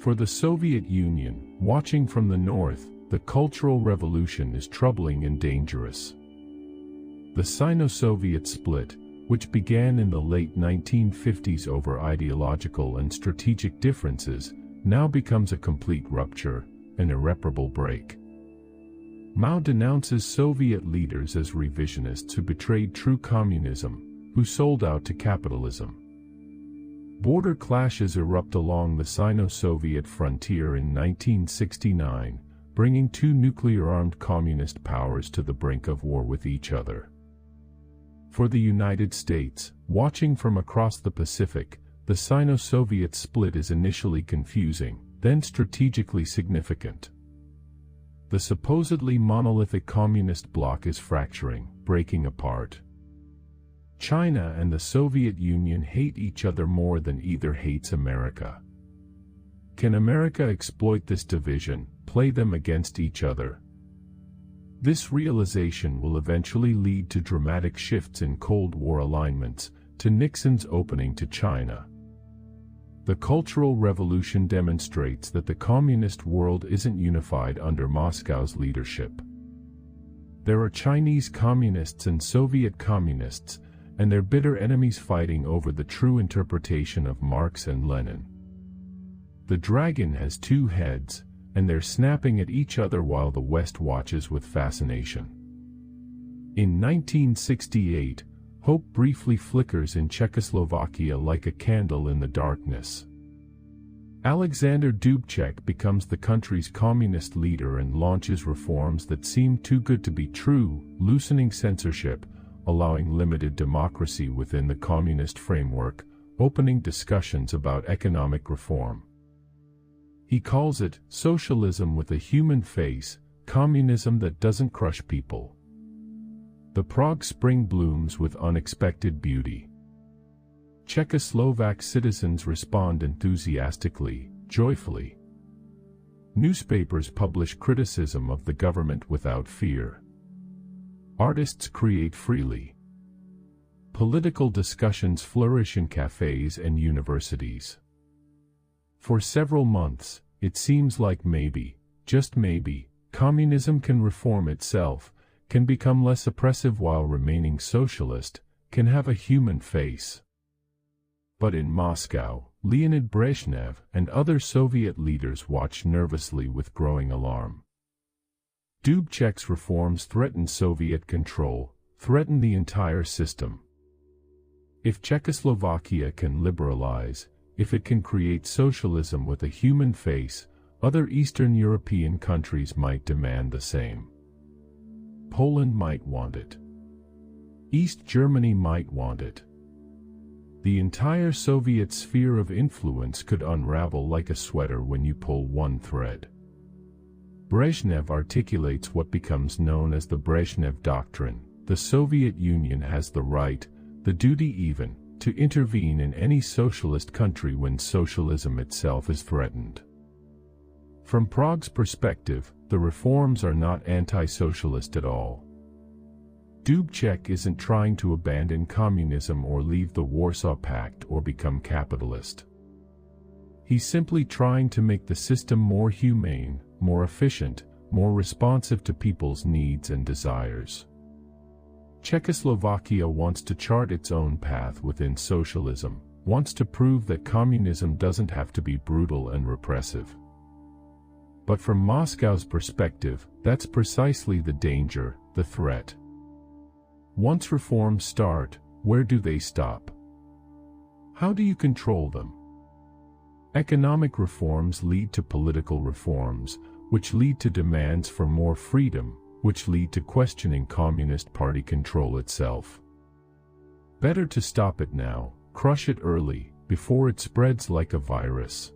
For the Soviet Union, watching from the north, the Cultural Revolution is troubling and dangerous. The Sino-Soviet split, which began in the late 1950s over ideological and strategic differences, now becomes a complete rupture, an irreparable break. Mao denounces Soviet leaders as revisionists who betrayed true communism, who sold out to capitalism. Border clashes erupt along the Sino-Soviet frontier in 1969, bringing two nuclear-armed communist powers to the brink of war with each other. For the United States, watching from across the Pacific, the Sino-Soviet split is initially confusing, then strategically significant. The supposedly monolithic communist bloc is fracturing, breaking apart. China and the Soviet Union hate each other more than either hates America. Can America exploit this division, play them against each other? This realization will eventually lead to dramatic shifts in Cold War alignments, to Nixon's opening to China. The Cultural Revolution demonstrates that the communist world isn't unified under Moscow's leadership. There are Chinese communists and Soviet communists, and their bitter enemies fighting over the true interpretation of Marx and Lenin. The dragon has two heads, and they're snapping at each other while the West watches with fascination. In 1968, hope briefly flickers in Czechoslovakia like a candle in the darkness. Alexander Dubček becomes the country's communist leader and launches reforms that seem too good to be true, loosening censorship, allowing limited democracy within the communist framework, opening discussions about economic reform. He calls it socialism with a human face, communism that doesn't crush people. The Prague Spring blooms with unexpected beauty. Czechoslovak citizens respond enthusiastically, joyfully. Newspapers publish criticism of the government without fear. Artists create freely. Political discussions flourish in cafes and universities. For several months, it seems like maybe, just maybe, communism can reform itself, can become less oppressive while remaining socialist, can have a human face. But in Moscow, Leonid Brezhnev and other Soviet leaders watch nervously with growing alarm. Dubček's reforms threaten Soviet control, threaten the entire system. If Czechoslovakia can liberalize, if it can create socialism with a human face, other Eastern European countries might demand the same. Poland might want it. East Germany might want it. The entire Soviet sphere of influence could unravel like a sweater when you pull one thread. Brezhnev articulates what becomes known as the Brezhnev Doctrine. The Soviet Union has the right, the duty even, to intervene in any socialist country when socialism itself is threatened. From Prague's perspective, the reforms are not anti-socialist at all. Dubček isn't trying to abandon communism or leave the Warsaw Pact or become capitalist. He's simply trying to make the system more humane, more efficient, more responsive to people's needs and desires. Czechoslovakia wants to chart its own path within socialism, wants to prove that communism doesn't have to be brutal and repressive. But from Moscow's perspective, that's precisely the danger, the threat. Once reforms start, where do they stop? How do you control them? Economic reforms lead to political reforms, which lead to demands for more freedom, which lead to questioning Communist Party control itself. Better to stop it now, crush it early, before it spreads like a virus.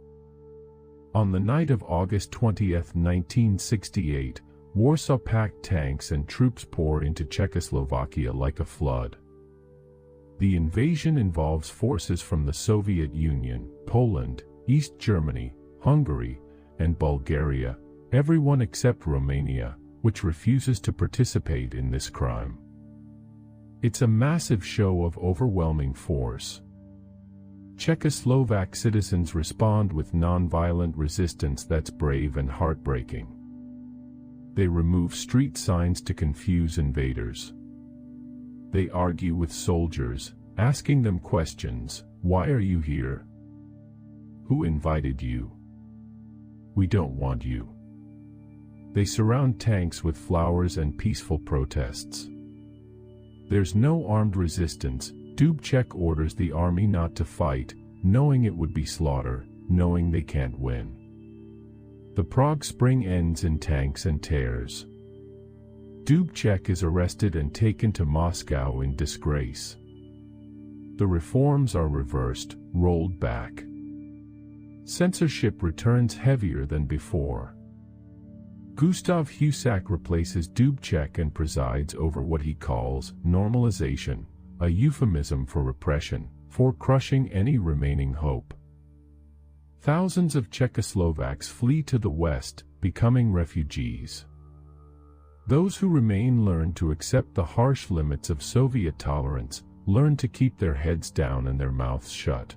On the night of August 20, 1968, Warsaw-packed tanks and troops pour into Czechoslovakia like a flood. The invasion involves forces from the Soviet Union, Poland, East Germany, Hungary, and Bulgaria, everyone except Romania, which refuses to participate in this crime. It's a massive show of overwhelming force. Czechoslovak citizens respond with non-violent resistance that's brave and heartbreaking. They remove street signs to confuse invaders. They argue with soldiers, asking them questions. Why are you here? Who invited you? We don't want you. They surround tanks with flowers and peaceful protests. There's no armed resistance. Dubček orders the army not to fight, knowing it would be slaughter, knowing they can't win. The Prague Spring ends in tanks and tears. Dubček is arrested and taken to Moscow in disgrace. The reforms are reversed, rolled back. Censorship returns heavier than before. Gustav Husak replaces Dubček and presides over what he calls normalization, a euphemism for repression, for crushing any remaining hope. Thousands of Czechoslovaks flee to the west, becoming refugees. Those who remain learn to accept the harsh limits of Soviet tolerance, learn to keep their heads down and their mouths shut.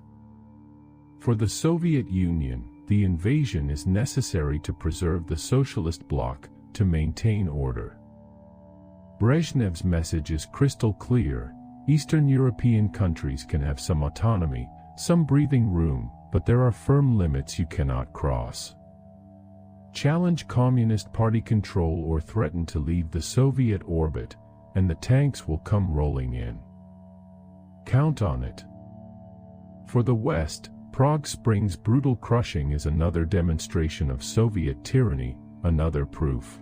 For the Soviet Union, the invasion is necessary to preserve the socialist bloc, to maintain order. Brezhnev's message is crystal clear. Eastern European countries can have some autonomy, some breathing room, but there are firm limits you cannot cross. Challenge Communist Party control or threaten to leave the Soviet orbit, and the tanks will come rolling in. Count on it. For the West, Prague Spring's brutal crushing is another demonstration of Soviet tyranny, another proof.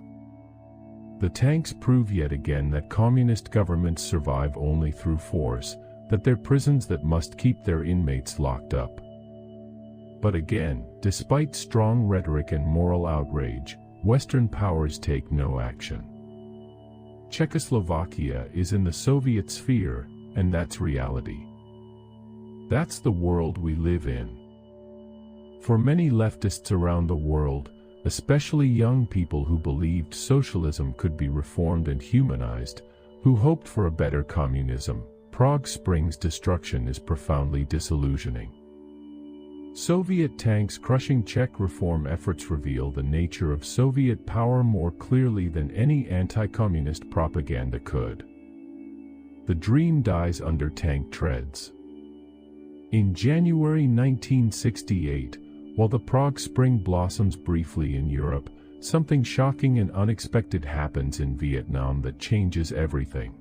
The tanks prove yet again that communist governments survive only through force, that they're prisons that must keep their inmates locked up. But again, despite strong rhetoric and moral outrage, Western powers take no action. Czechoslovakia is in the Soviet sphere, and that's reality. That's the world we live in. For many leftists around the world, especially young people who believed socialism could be reformed and humanized, who hoped for a better communism, Prague Spring's destruction is profoundly disillusioning. Soviet tanks crushing Czech reform efforts reveal the nature of Soviet power more clearly than any anti-communist propaganda could. The dream dies under tank treads. In January 1968, while the Prague Spring blossoms briefly in Europe, something shocking and unexpected happens in Vietnam that changes everything.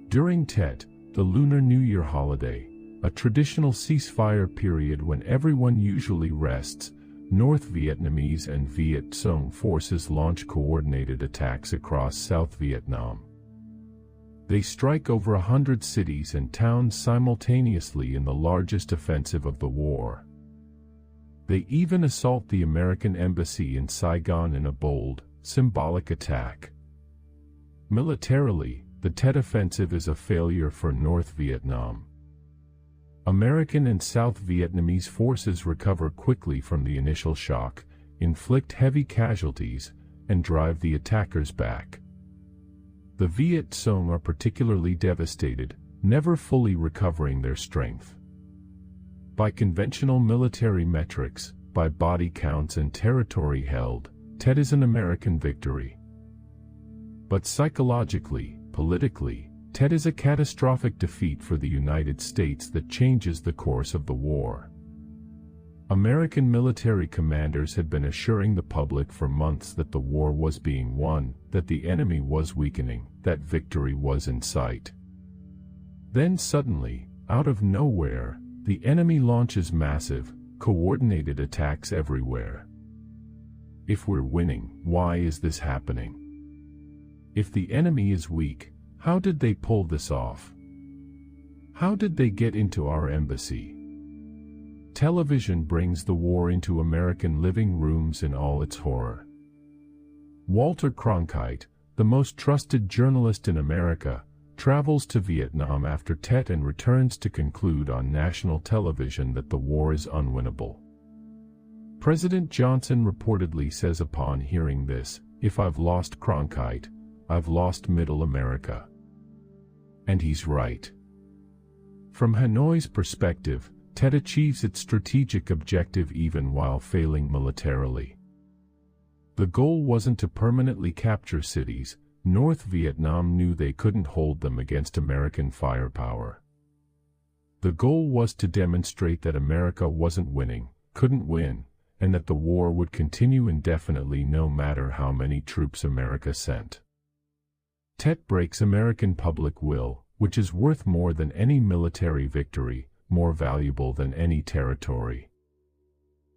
During Tet, the Lunar New Year holiday, a traditional ceasefire period when everyone usually rests, North Vietnamese and Viet Cong forces launch coordinated attacks across South Vietnam. They strike over 100 cities and towns simultaneously in the largest offensive of the war. They even assault the American embassy in Saigon in a bold, symbolic attack. Militarily, the Tet Offensive is a failure for North Vietnam. American and South Vietnamese forces recover quickly from the initial shock, inflict heavy casualties, and drive the attackers back. The Viet Cong are particularly devastated, never fully recovering their strength. By conventional military metrics, by body counts and territory held, Tet is an American victory. But psychologically, politically, Tet is a catastrophic defeat for the United States that changes the course of the war. American military commanders had been assuring the public for months that the war was being won, that the enemy was weakening, that victory was in sight. Then suddenly, out of nowhere, the enemy launches massive, coordinated attacks everywhere. If we're winning, why is this happening? If the enemy is weak, how did they pull this off? How did they get into our embassy? Television brings the war into American living rooms in all its horror. Walter Cronkite, the most trusted journalist in America, travels to Vietnam after Tet and returns to conclude on national television that the war is unwinnable. President Johnson reportedly says upon hearing this, "If I've lost Cronkite, I've lost Middle America." And he's right. From Hanoi's perspective, Tet achieves its strategic objective even while failing militarily. The goal wasn't to permanently capture cities. North Vietnam knew they couldn't hold them against American firepower. The goal was to demonstrate that America wasn't winning, couldn't win, and that the war would continue indefinitely no matter how many troops America sent. Tet breaks American public will, which is worth more than any military victory, more valuable than any territory.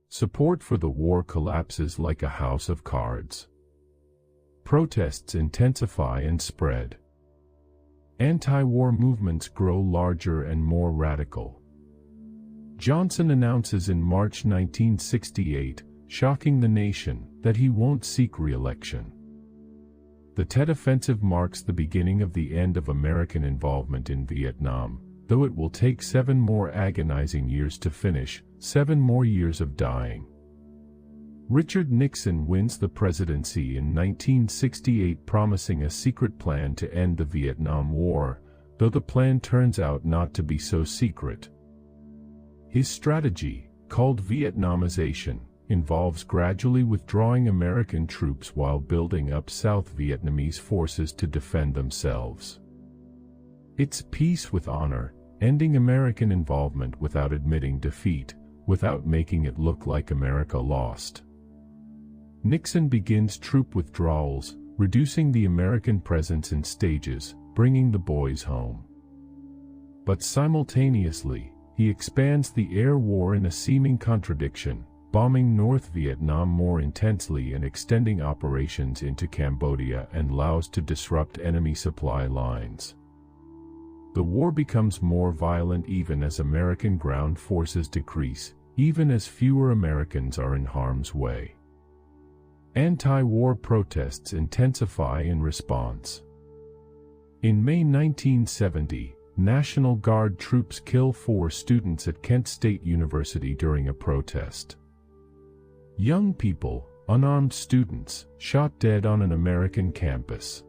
Support for the war collapses like a house of cards. Protests intensify and spread. Anti-war movements grow larger and more radical. Johnson announces in March 1968, shocking the nation, that he won't seek re-election. The Tet Offensive marks the beginning of the end of American involvement in Vietnam, though it will take 7 more agonizing years to finish, 7 more years of dying. Richard Nixon wins the presidency in 1968, promising a secret plan to end the Vietnam War, though the plan turns out not to be so secret. His strategy, called Vietnamization, involves gradually withdrawing American troops while building up South Vietnamese forces to defend themselves. It's peace with honor, ending American involvement without admitting defeat, without making it look like America lost. Nixon begins troop withdrawals, reducing the American presence in stages, bringing the boys home. But simultaneously, he expands the air war in a seeming contradiction, bombing North Vietnam more intensely and extending operations into Cambodia and Laos to disrupt enemy supply lines. The war becomes more violent even as American ground forces decrease, even as fewer Americans are in harm's way. Anti-war protests intensify in response. In May 1970, National Guard troops kill 4 students at Kent State University during a protest. Young people, unarmed students, shot dead on an American campus.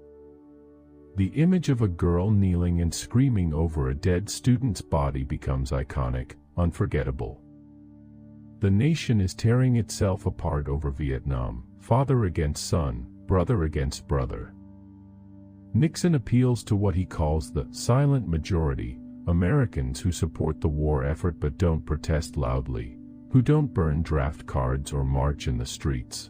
The image of a girl kneeling and screaming over a dead student's body becomes iconic, unforgettable. The nation is tearing itself apart over Vietnam, father against son, brother against brother. Nixon appeals to what he calls the silent majority, Americans who support the war effort but don't protest loudly, who don't burn draft cards or march in the streets.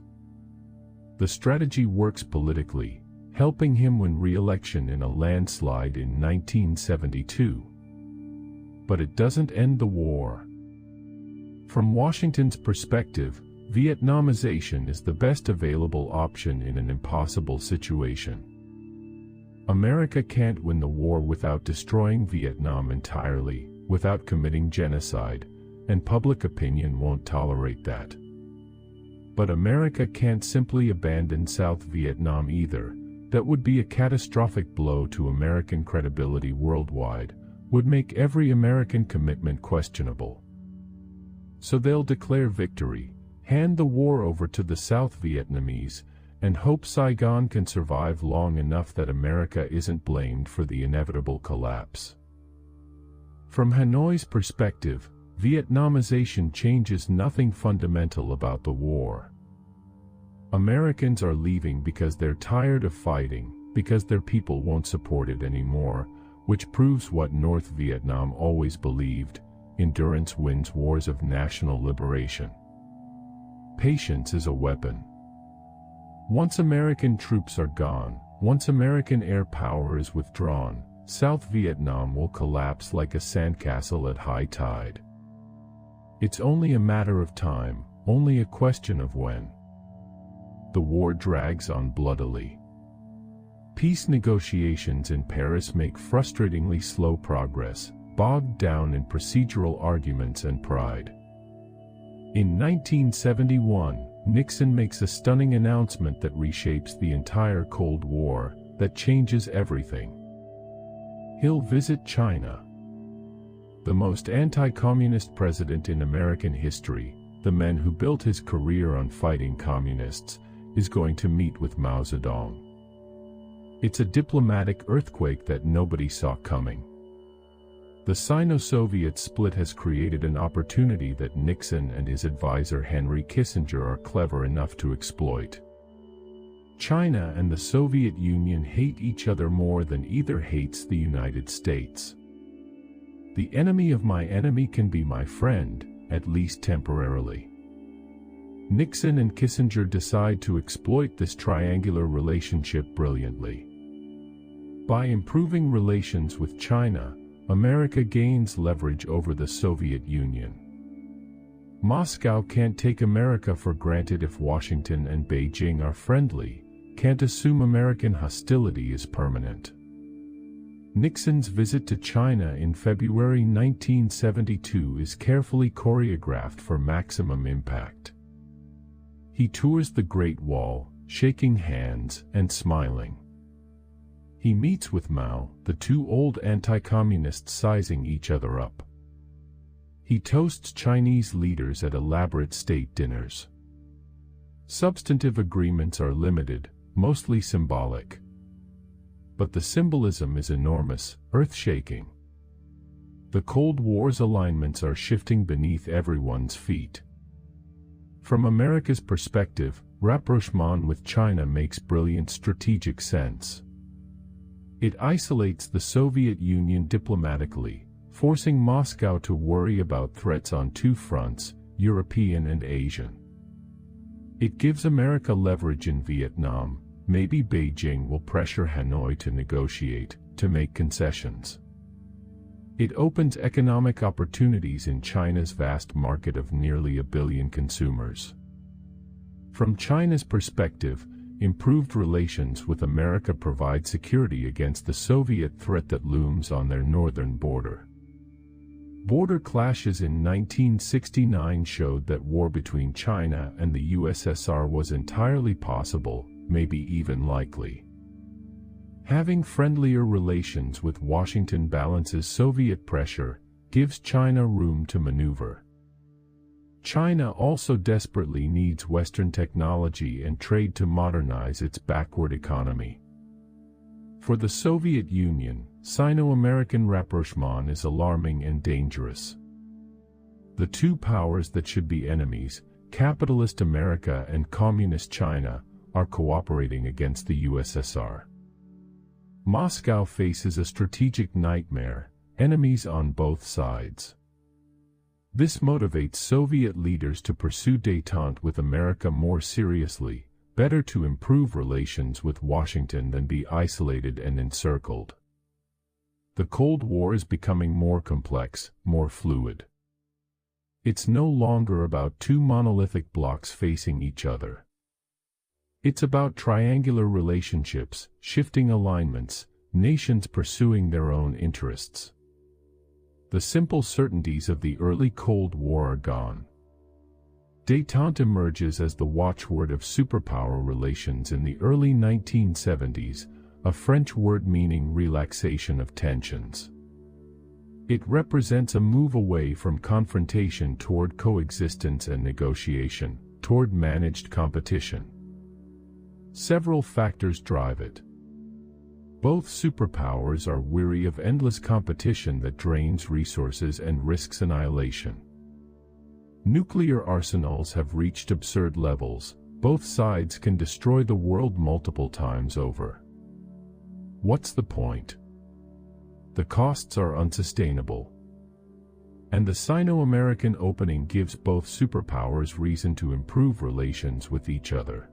The strategy works politically, helping him win re-election in a landslide in 1972. But it doesn't end the war. From Washington's perspective, Vietnamization is the best available option in an impossible situation. America can't win the war without destroying Vietnam entirely, without committing genocide, and public opinion won't tolerate that. But America can't simply abandon South Vietnam either. That would be a catastrophic blow to American credibility worldwide, would make every American commitment questionable. So they'll declare victory, hand the war over to the South Vietnamese, and hope Saigon can survive long enough that America isn't blamed for the inevitable collapse. From Hanoi's perspective, Vietnamization changes nothing fundamental about the war. Americans are leaving because they're tired of fighting, because their people won't support it anymore, which proves what North Vietnam always believed: endurance wins wars of national liberation. Patience is a weapon. Once American troops are gone, once American air power is withdrawn, South Vietnam will collapse like a sandcastle at high tide. It's only a matter of time, only a question of when. The war drags on bloodily. Peace negotiations in Paris make frustratingly slow progress, bogged down in procedural arguments and pride. In 1971, Nixon makes a stunning announcement that reshapes the entire Cold War, that changes everything. He'll visit China. The most anti-communist president in American history, the man who built his career on fighting communists, is going to meet with Mao Zedong. It's a diplomatic earthquake that nobody saw coming. The Sino-Soviet split has created an opportunity that Nixon and his advisor Henry Kissinger are clever enough to exploit. China and the Soviet Union hate each other more than either hates the United States. The enemy of my enemy can be my friend, at least temporarily. Nixon and Kissinger decide to exploit this triangular relationship brilliantly. By improving relations with China, America gains leverage over the Soviet Union. Moscow can't take America for granted if Washington and Beijing are friendly, can't assume American hostility is permanent. Nixon's visit to China in February 1972 is carefully choreographed for maximum impact. He tours the Great Wall, shaking hands and smiling. He meets with Mao, the two old anti-communists sizing each other up. He toasts Chinese leaders at elaborate state dinners. Substantive agreements are limited, mostly symbolic. But the symbolism is enormous, earth-shaking. The Cold War's alignments are shifting beneath everyone's feet. From America's perspective, rapprochement with China makes brilliant strategic sense. It isolates the Soviet Union diplomatically, forcing Moscow to worry about threats on two fronts, European and Asian. It gives America leverage in Vietnam. Maybe Beijing will pressure Hanoi to negotiate, to make concessions. It opens economic opportunities in China's vast market of nearly 1 billion consumers. From China's perspective, improved relations with America provide security against the Soviet threat that looms on their northern border. Border clashes in 1969 showed that war between China and the USSR was entirely possible, maybe even likely. Having friendlier relations with Washington balances Soviet pressure, gives China room to maneuver. China also desperately needs Western technology and trade to modernize its backward economy. For the Soviet Union, Sino-American rapprochement is alarming and dangerous. The two powers that should be enemies, capitalist America and communist China, are cooperating against the USSR. Moscow faces a strategic nightmare, enemies on both sides. This motivates Soviet leaders to pursue détente with America more seriously, better to improve relations with Washington than be isolated and encircled. The Cold War is becoming more complex, more fluid. It's no longer about two monolithic blocks facing each other. It's about triangular relationships, shifting alignments, nations pursuing their own interests. The simple certainties of the early Cold War are gone. Détente emerges as the watchword of superpower relations in the early 1970s, a French word meaning relaxation of tensions. It represents a move away from confrontation toward coexistence and negotiation, toward managed competition. Several factors drive it. Both superpowers are weary of endless competition that drains resources and risks annihilation. Nuclear arsenals have reached absurd levels. Both sides can destroy the world multiple times over. What's the point? The costs are unsustainable. And the Sino-American opening gives both superpowers reason to improve relations with each other.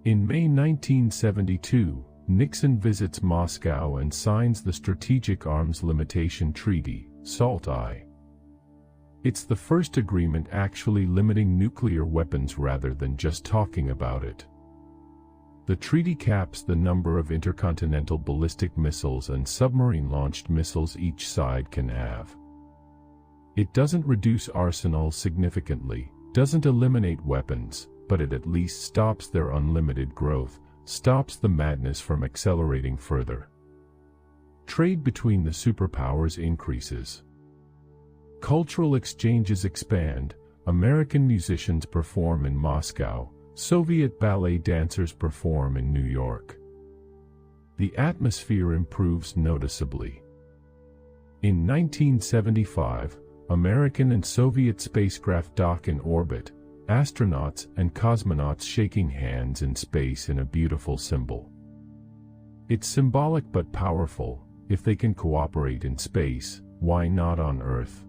In May 1972, Nixon visits Moscow and signs the Strategic Arms Limitation Treaty, SALT-I. It's the first agreement actually limiting nuclear weapons rather than just talking about it. The treaty caps the number of intercontinental ballistic missiles and submarine-launched missiles each side can have. It doesn't reduce arsenals significantly, doesn't eliminate weapons, but it at least stops their unlimited growth, stops the madness from accelerating further. Trade between the superpowers increases. Cultural exchanges expand. American musicians perform in Moscow, Soviet ballet dancers perform in New York. The atmosphere improves noticeably. In 1975, American and Soviet spacecraft dock in orbit, astronauts and cosmonauts shaking hands in space in a beautiful symbol. It's symbolic but powerful. If they can cooperate in space, why not on Earth?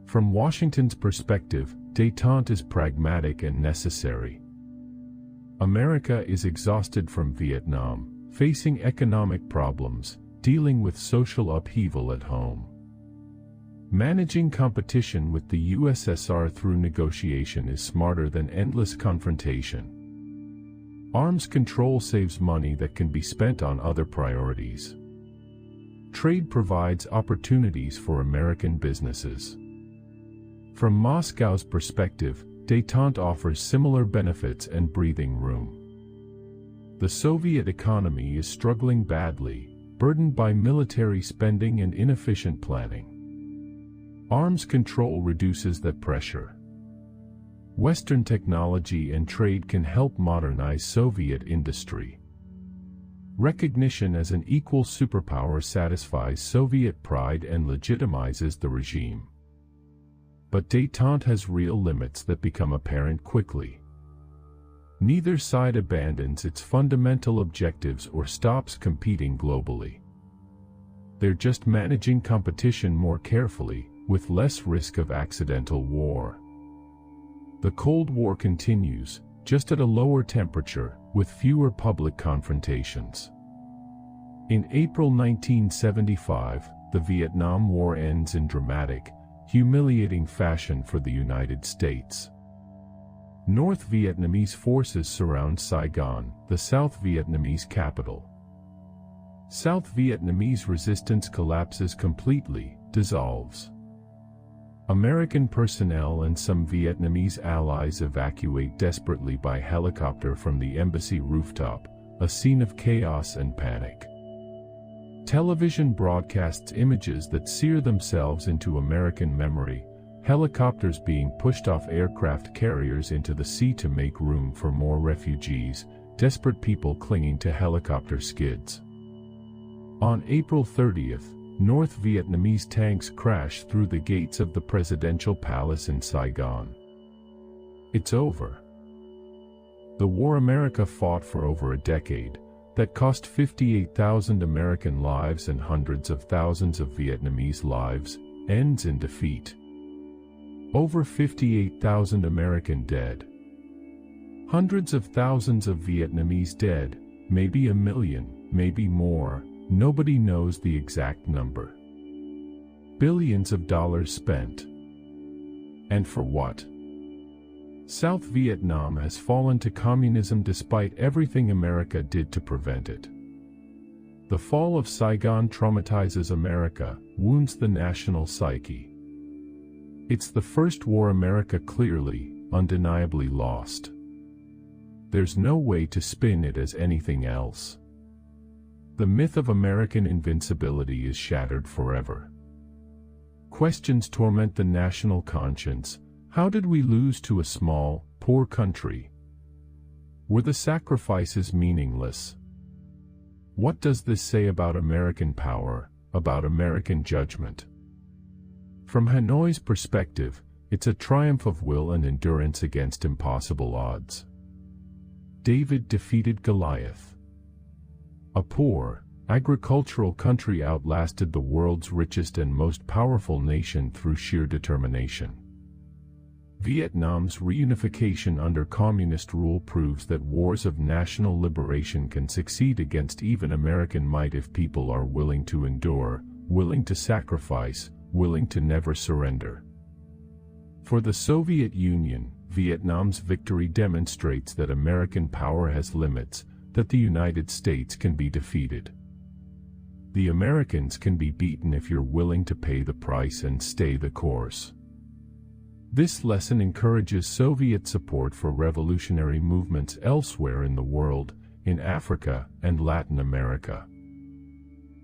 From Washington's perspective, détente is pragmatic and necessary. America is exhausted from Vietnam, facing economic problems, dealing with social upheaval at home. Managing competition with the USSR through negotiation is smarter than endless confrontation. Arms control saves money that can be spent on other priorities. Trade provides opportunities for American businesses. From Moscow's perspective, détente offers similar benefits and breathing room. The Soviet economy is struggling badly, burdened by military spending and inefficient planning. Arms control reduces that pressure. Western technology and trade can help modernize Soviet industry. Recognition as an equal superpower satisfies Soviet pride and legitimizes the regime. But détente has real limits that become apparent quickly. Neither side abandons its fundamental objectives or stops competing globally. They're just managing competition more carefully, with less risk of accidental war. The Cold War continues, just at a lower temperature, with fewer public confrontations. In April 1975, the Vietnam War ends in dramatic, humiliating fashion for the United States. North Vietnamese forces surround Saigon, the South Vietnamese capital. South Vietnamese resistance collapses completely, dissolves. American personnel and some Vietnamese allies evacuate desperately by helicopter from the embassy rooftop, a scene of chaos and panic. Television broadcasts images that sear themselves into American memory, helicopters being pushed off aircraft carriers into the sea to make room for more refugees, desperate people clinging to helicopter skids. On April 30th, North Vietnamese tanks crash through the gates of the presidential palace in Saigon. It's over. The war America fought for over a decade, that cost 58,000 American lives and hundreds of thousands of Vietnamese lives, ends in defeat. Over 58,000 American dead. Hundreds of thousands of Vietnamese dead, maybe a million, maybe more. Nobody knows the exact number. Billions of dollars spent. And for what? South Vietnam has fallen to communism despite everything America did to prevent it. The fall of Saigon traumatizes America, wounds the national psyche. It's the first war America clearly, undeniably lost. There's no way to spin it as anything else. The myth of American invincibility is shattered forever. Questions torment the national conscience. How did we lose to a small, poor country? Were the sacrifices meaningless? What does this say about American power, about American judgment? From Hanoi's perspective, it's a triumph of will and endurance against impossible odds. David defeated Goliath. A poor, agricultural country outlasted the world's richest and most powerful nation through sheer determination. Vietnam's reunification under communist rule proves that wars of national liberation can succeed against even American might if people are willing to endure, willing to sacrifice, willing to never surrender. For the Soviet Union, Vietnam's victory demonstrates that American power has limits, that the United States can be defeated. The Americans can be beaten if you're willing to pay the price and stay the course. This lesson encourages Soviet support for revolutionary movements elsewhere in the world, in Africa and Latin America.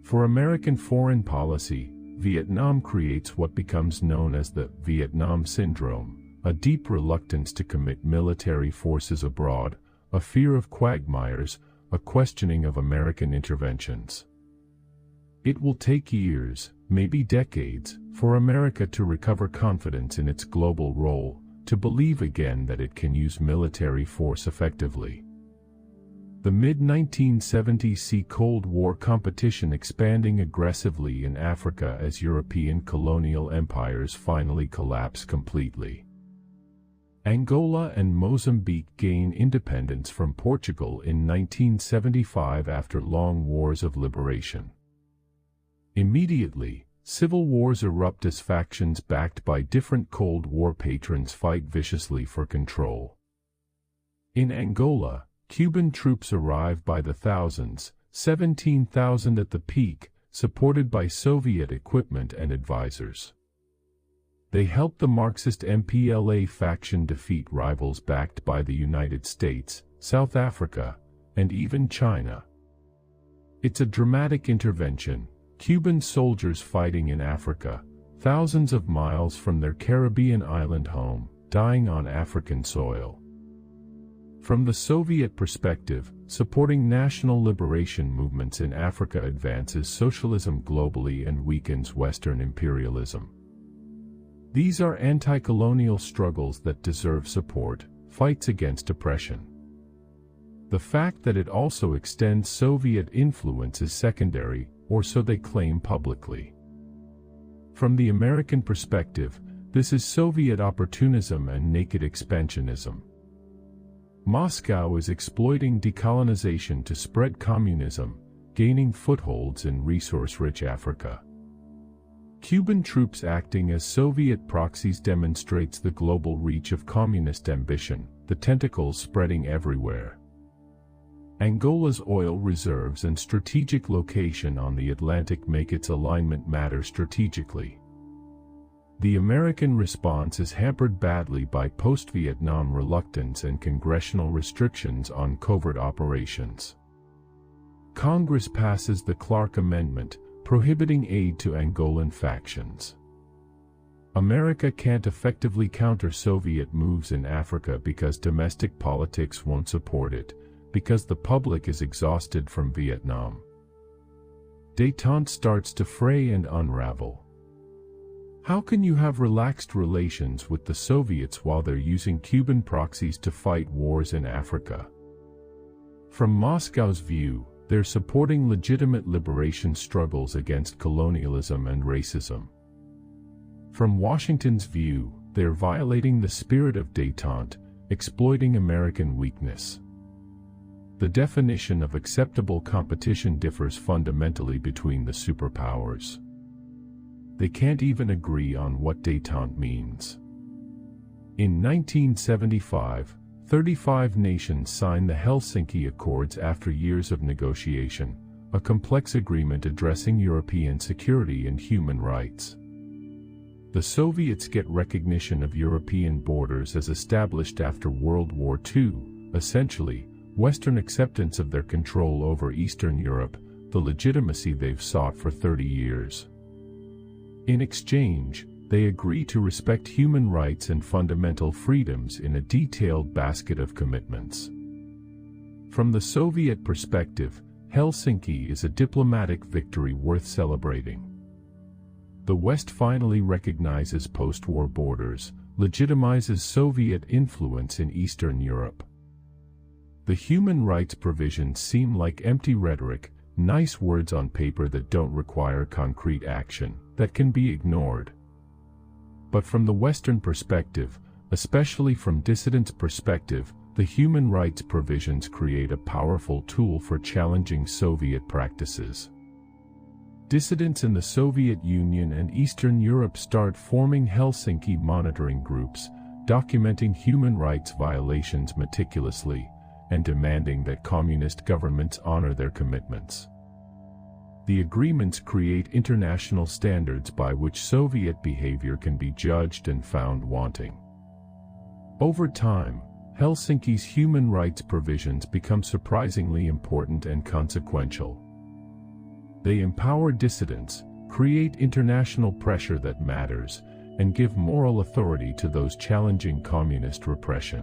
For American foreign policy, Vietnam creates what becomes known as the Vietnam Syndrome, a deep reluctance to commit military forces abroad, a fear of quagmires, a questioning of American interventions. It will take years, maybe decades, for America to recover confidence in its global role, to believe again that it can use military force effectively. The mid-1970s see Cold War competition expanding aggressively in Africa as European colonial empires finally collapse completely. Angola and Mozambique gain independence from Portugal in 1975 after long wars of liberation. Immediately, civil wars erupt as factions backed by different Cold War patrons fight viciously for control. In Angola, Cuban troops arrive by the thousands, 17,000 at the peak, supported by Soviet equipment and advisors. They help the Marxist MPLA faction defeat rivals backed by the United States, South Africa, and even China. It's a dramatic intervention. Cuban soldiers fighting in Africa, thousands of miles from their Caribbean island home, dying on African soil. From the Soviet perspective, supporting national liberation movements in Africa advances socialism globally and weakens Western imperialism. These are anti-colonial struggles that deserve support, fights against oppression. The fact that it also extends Soviet influence is secondary, or so they claim publicly. From the American perspective, this is Soviet opportunism and naked expansionism. Moscow is exploiting decolonization to spread communism, gaining footholds in resource-rich Africa. Cuban troops acting as Soviet proxies demonstrates the global reach of communist ambition, the tentacles spreading everywhere. Angola's oil reserves and strategic location on the Atlantic make its alignment matter strategically. The American response is hampered badly by post-Vietnam reluctance and congressional restrictions on covert operations. Congress passes the Clark Amendment, prohibiting aid to Angolan factions. America can't effectively counter Soviet moves in Africa because domestic politics won't support it, because the public is exhausted from Vietnam. Détente starts to fray and unravel. How can you have relaxed relations with the Soviets while they're using Cuban proxies to fight wars in Africa? From Moscow's view, they're supporting legitimate liberation struggles against colonialism and racism. From Washington's view, they're violating the spirit of détente, exploiting American weakness. The definition of acceptable competition differs fundamentally between the superpowers. They can't even agree on what détente means. In 1975, 35 nations signed the Helsinki Accords after years of negotiation, a complex agreement addressing European security and human rights. The Soviets get recognition of European borders as established after World War II, essentially, Western acceptance of their control over Eastern Europe, the legitimacy they've sought for 30 years. In exchange, they agree to respect human rights and fundamental freedoms in a detailed basket of commitments. From the Soviet perspective, Helsinki is a diplomatic victory worth celebrating. The West finally recognizes post-war borders, legitimizes Soviet influence in Eastern Europe. The human rights provisions seem like empty rhetoric, nice words on paper that don't require concrete action, that can be ignored. But from the Western perspective, especially from dissidents' perspective, the human rights provisions create a powerful tool for challenging Soviet practices. Dissidents in the Soviet Union and Eastern Europe start forming Helsinki monitoring groups, documenting human rights violations meticulously, and demanding that communist governments honor their commitments. The agreements create international standards by which Soviet behavior can be judged and found wanting. Over time, Helsinki's human rights provisions become surprisingly important and consequential. They empower dissidents, create international pressure that matters, and give moral authority to those challenging communist repression.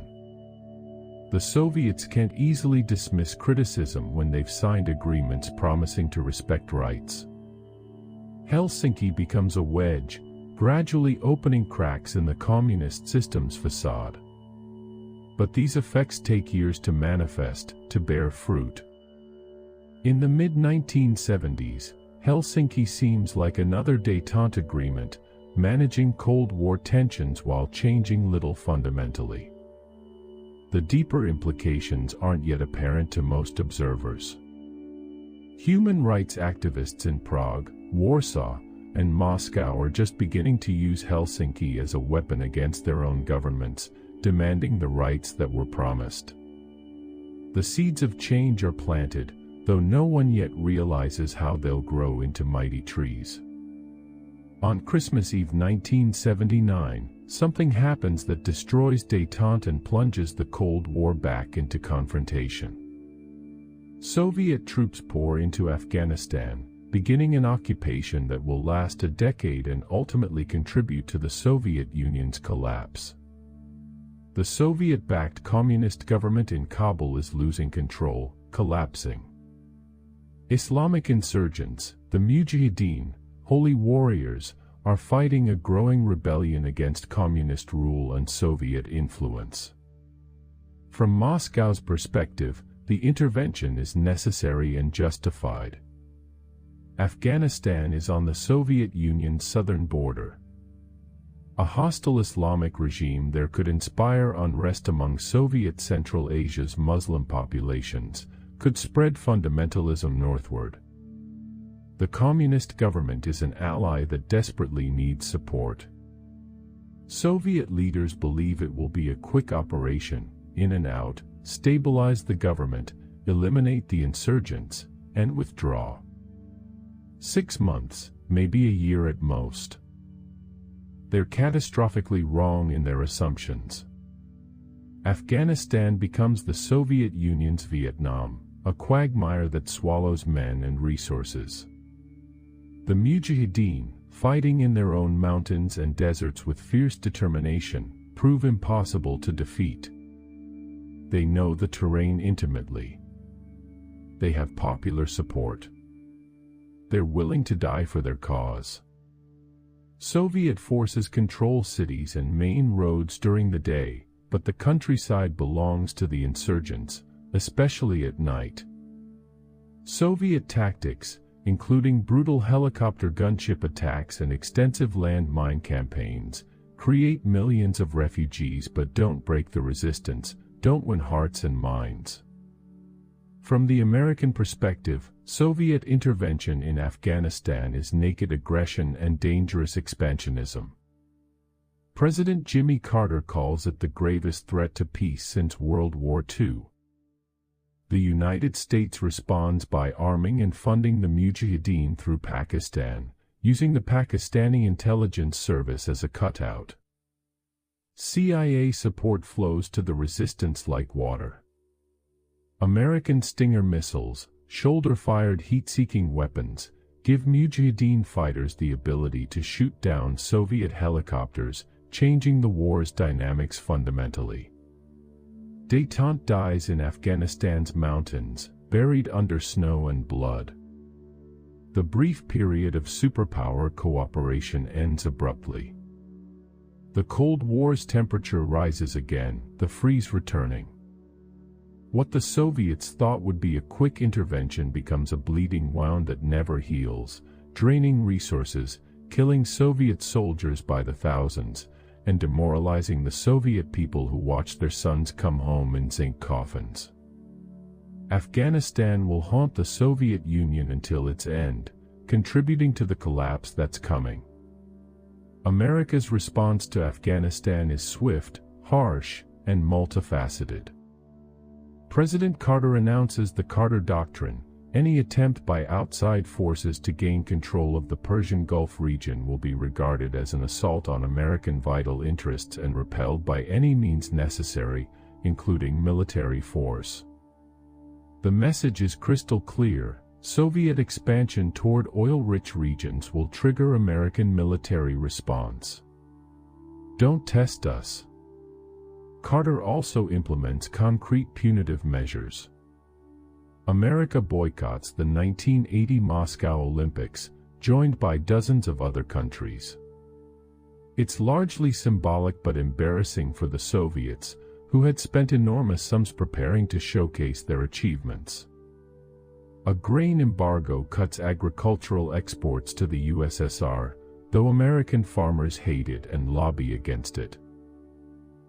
The Soviets can't easily dismiss criticism when they've signed agreements promising to respect rights. Helsinki becomes a wedge, gradually opening cracks in the communist system's facade. But these effects take years to manifest, to bear fruit. In the mid-1970s, Helsinki seems like another détente agreement, managing Cold War tensions while changing little fundamentally. The deeper implications aren't yet apparent to most observers. Human rights activists in Prague, Warsaw, and Moscow are just beginning to use Helsinki as a weapon against their own governments, demanding the rights that were promised. The seeds of change are planted, though no one yet realizes how they'll grow into mighty trees. On Christmas Eve 1979, something happens that destroys détente and plunges the Cold War back into confrontation. Soviet troops pour into Afghanistan, beginning an occupation that will last a decade and ultimately contribute to the Soviet Union's collapse. The Soviet-backed communist government in Kabul is losing control, collapsing. Islamic insurgents, the Mujahideen, holy warriors, are fighting a growing rebellion against communist rule and Soviet influence. From Moscow's perspective, the intervention is necessary and justified. Afghanistan is on the Soviet Union's southern border. A hostile Islamic regime there could inspire unrest among Soviet Central Asia's Muslim populations, could spread fundamentalism northward. The communist government is an ally that desperately needs support. Soviet leaders believe it will be a quick operation, in and out, stabilize the government, eliminate the insurgents, and withdraw. 6 months, maybe a year at most. They're catastrophically wrong in their assumptions. Afghanistan becomes the Soviet Union's Vietnam, a quagmire that swallows men and resources. The Mujahideen, fighting in their own mountains and deserts with fierce determination, prove impossible to defeat. They know the terrain intimately. They have popular support. They're willing to die for their cause. Soviet forces control cities and main roads during the day, but the countryside belongs to the insurgents, especially at night. Soviet tactics, including brutal helicopter gunship attacks and extensive landmine campaigns, create millions of refugees but don't break the resistance, don't win hearts and minds. From the American perspective, Soviet intervention in Afghanistan is naked aggression and dangerous expansionism. President Jimmy Carter calls it the gravest threat to peace since World War II. The United States responds by arming and funding the Mujahideen through Pakistan, using the Pakistani intelligence service as a cutout. CIA support flows to the resistance like water. American Stinger missiles, shoulder-fired heat-seeking weapons, give Mujahideen fighters the ability to shoot down Soviet helicopters, changing the war's dynamics fundamentally. Détente dies in Afghanistan's mountains, buried under snow and blood. The brief period of superpower cooperation ends abruptly. The Cold War's temperature rises again, the freeze returning. What the Soviets thought would be a quick intervention becomes a bleeding wound that never heals, draining resources, killing Soviet soldiers by the thousands, and demoralizing the Soviet people who watch their sons come home in zinc coffins. Afghanistan will haunt the Soviet Union until its end, contributing to the collapse that's coming. America's response to Afghanistan is swift, harsh, and multifaceted. President Carter announces the Carter Doctrine. Any attempt by outside forces to gain control of the Persian Gulf region will be regarded as an assault on American vital interests and repelled by any means necessary, including military force. The message is crystal clear: Soviet expansion toward oil-rich regions will trigger American military response. Don't test us. Carter also implements concrete punitive measures. America boycotts the 1980 Moscow Olympics, joined by dozens of other countries. It's largely symbolic but embarrassing for the Soviets, who had spent enormous sums preparing to showcase their achievements. A grain embargo cuts agricultural exports to the USSR, though American farmers hate it and lobby against it.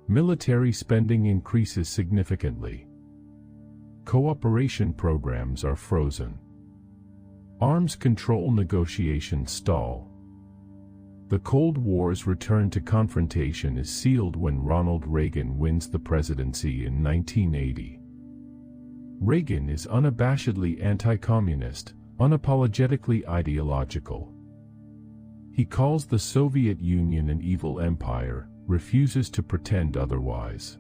Military spending increases significantly. Cooperation programs are frozen. Arms control negotiations stall. The Cold War's return to confrontation is sealed when Ronald Reagan wins the presidency in 1980. Reagan is unabashedly anti-communist, unapologetically ideological. He calls the Soviet Union an evil empire, refuses to pretend otherwise.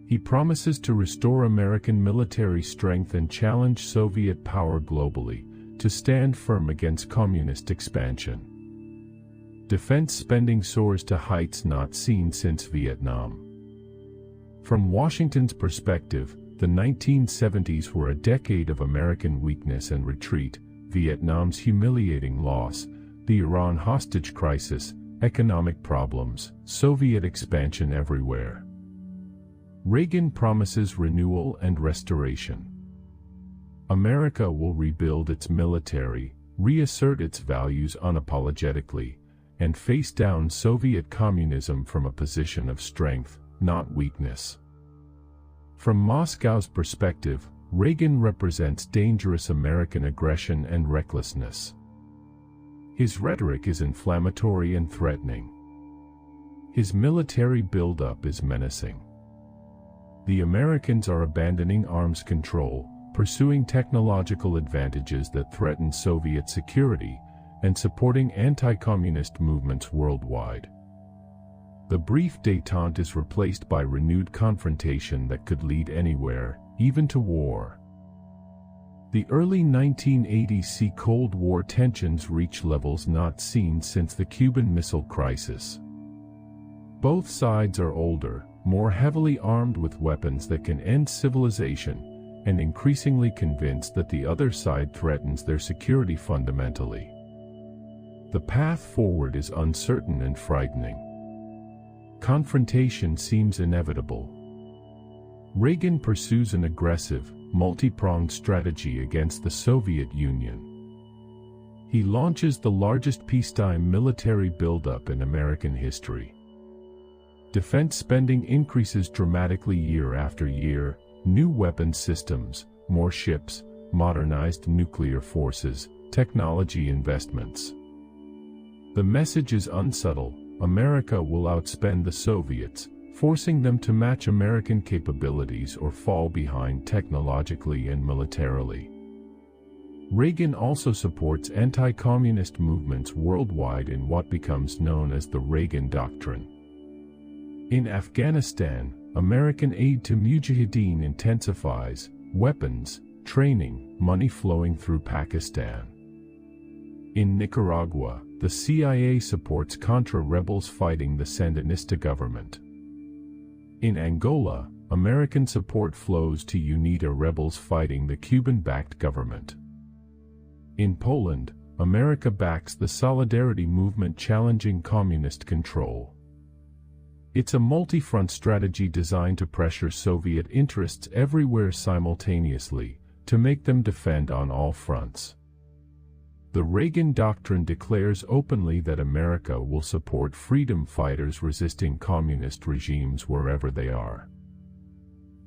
He promises to restore American military strength and challenge Soviet power globally, to stand firm against communist expansion. Defense spending soars to heights not seen since Vietnam. From Washington's perspective, the 1970s were a decade of American weakness and retreat: Vietnam's humiliating loss, the Iran hostage crisis, economic problems, Soviet expansion everywhere. Reagan promises renewal and restoration. America will rebuild its military, reassert its values unapologetically, and face down Soviet communism from a position of strength, not weakness. From Moscow's perspective, Reagan represents dangerous American aggression and recklessness. His rhetoric is inflammatory and threatening. His military buildup is menacing. The Americans are abandoning arms control, pursuing technological advantages that threaten Soviet security, and supporting anti-communist movements worldwide. The brief détente is replaced by renewed confrontation that could lead anywhere, even to war. The early 1980s see Cold War tensions reach levels not seen since the Cuban Missile Crisis. Both sides are older, more heavily armed with weapons that can end civilization, and increasingly convinced that the other side threatens their security fundamentally. The path forward is uncertain and frightening. Confrontation seems inevitable. Reagan pursues an aggressive, multi-pronged strategy against the Soviet Union. He launches the largest peacetime military buildup in American history. Defense spending increases dramatically year after year: new weapons systems, more ships, modernized nuclear forces, technology investments. The message is unsubtle: America will outspend the Soviets, forcing them to match American capabilities or fall behind technologically and militarily. Reagan also supports anti-communist movements worldwide in what becomes known as the Reagan Doctrine. In Afghanistan, American aid to Mujahideen intensifies, weapons, training, money flowing through Pakistan. In Nicaragua, the CIA supports Contra rebels fighting the Sandinista government. In Angola, American support flows to UNITA rebels fighting the Cuban-backed government. In Poland, America backs the Solidarity movement challenging communist control. It's a multi-front strategy designed to pressure Soviet interests everywhere simultaneously, to make them defend on all fronts. The Reagan Doctrine declares openly that America will support freedom fighters resisting communist regimes wherever they are.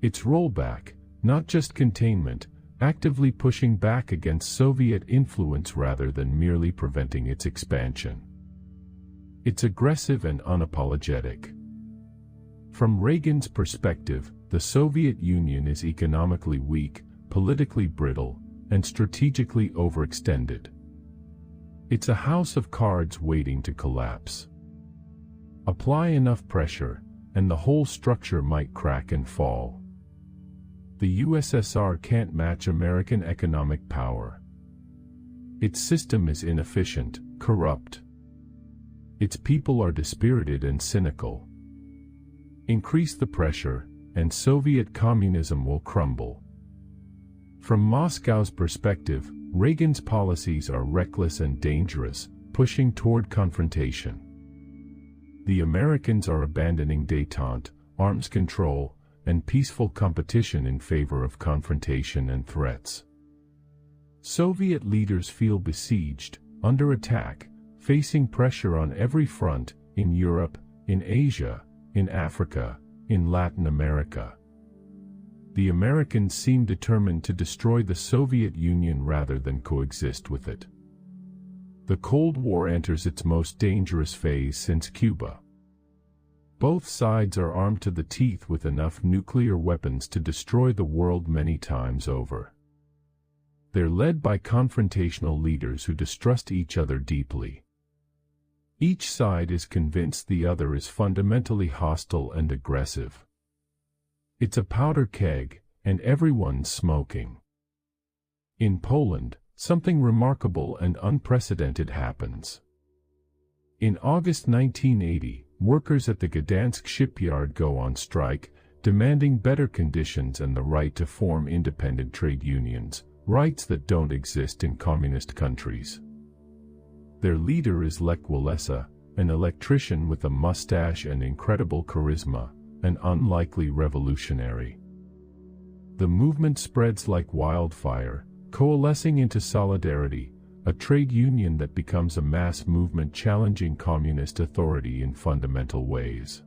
It's rollback, not just containment, actively pushing back against Soviet influence rather than merely preventing its expansion. It's aggressive and unapologetic. From Reagan's perspective, the Soviet Union is economically weak, politically brittle, and strategically overextended. It's a house of cards waiting to collapse. Apply enough pressure, and the whole structure might crack and fall. The USSR can't match American economic power. Its system is inefficient, corrupt. Its people are dispirited and cynical. Increase the pressure, and Soviet communism will crumble. From Moscow's perspective, Reagan's policies are reckless and dangerous, pushing toward confrontation. The Americans are abandoning détente, arms control, and peaceful competition in favor of confrontation and threats. Soviet leaders feel besieged, under attack, facing pressure on every front, in Europe, in Asia, in Africa, in Latin America. The Americans seem determined to destroy the Soviet Union rather than coexist with it. The Cold War enters its most dangerous phase since Cuba. Both sides are armed to the teeth with enough nuclear weapons to destroy the world many times over. They're led by confrontational leaders who distrust each other deeply. Each side is convinced the other is fundamentally hostile and aggressive. It's a powder keg, and everyone's smoking. In Poland, something remarkable and unprecedented happens. In August 1980, workers at the Gdansk shipyard go on strike, demanding better conditions and the right to form independent trade unions, rights that don't exist in communist countries. Their leader is Lech Walesa, an electrician with a mustache and incredible charisma, an unlikely revolutionary. The movement spreads like wildfire, coalescing into Solidarity, a trade union that becomes a mass movement challenging communist authority in fundamental ways.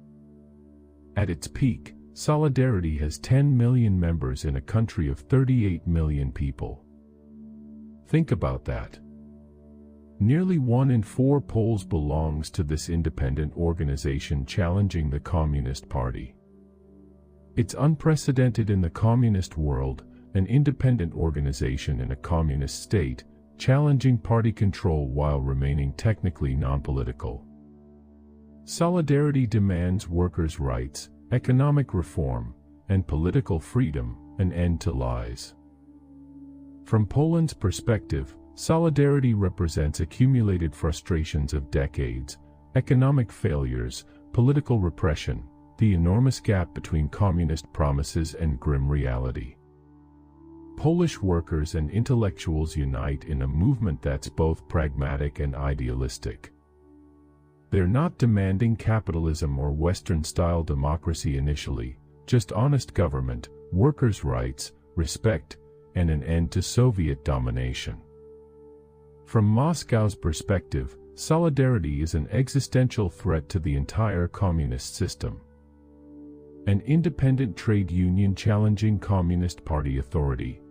At its peak, Solidarity has 10 million members in a country of 38 million people. Think about that. Nearly 1 in 4 Poles belongs to this independent organization challenging the Communist Party. It's unprecedented in the communist world, an independent organization in a communist state, challenging party control while remaining technically non-political. Solidarity demands workers' rights, economic reform, and political freedom, an end to lies. From Poland's perspective, Solidarity represents accumulated frustrations of decades, economic failures, political repression, the enormous gap between communist promises and grim reality. Polish workers and intellectuals unite in a movement that's both pragmatic and idealistic. They're not demanding capitalism or Western-style democracy initially, just honest government, workers' rights, respect, and an end to Soviet domination. From Moscow's perspective, Solidarity is an existential threat to the entire communist system. An independent trade union challenging Communist Party authority.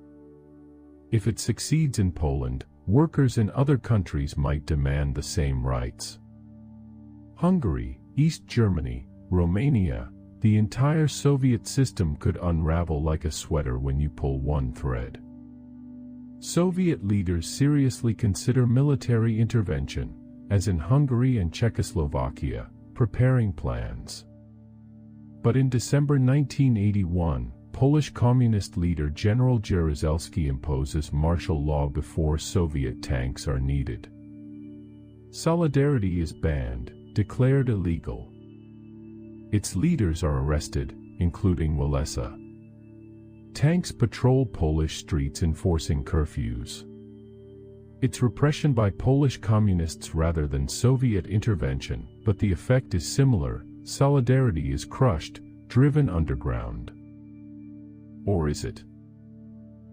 If it succeeds in Poland, workers in other countries might demand the same rights. Hungary, East Germany, Romania, the entire Soviet system could unravel like a sweater when you pull one thread. Soviet leaders seriously consider military intervention, as in Hungary and Czechoslovakia, preparing plans. But in December 1981, Polish communist leader General Jaruzelski imposes martial law before Soviet tanks are needed. Solidarity is banned, declared illegal. Its leaders are arrested, including Walesa. Tanks patrol Polish streets enforcing curfews. It's repression by Polish communists rather than Soviet intervention, but the effect is similar. solidarity is crushed, driven underground. Or is it?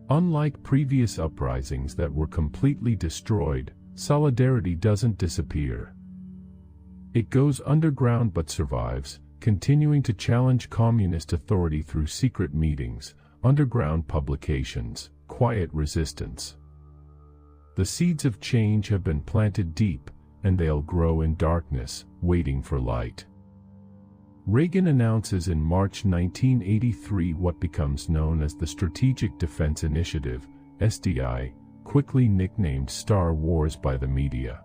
Unlike previous uprisings that were completely destroyed, solidarity doesn't disappear. It goes underground but survives, continuing to challenge communist authority through secret meetings, underground publications, quiet resistance. The seeds of change have been planted deep, and they'll grow in darkness, waiting for light. Reagan announces in March 1983 what becomes known as the Strategic Defense Initiative, SDI, quickly nicknamed Star Wars by the media.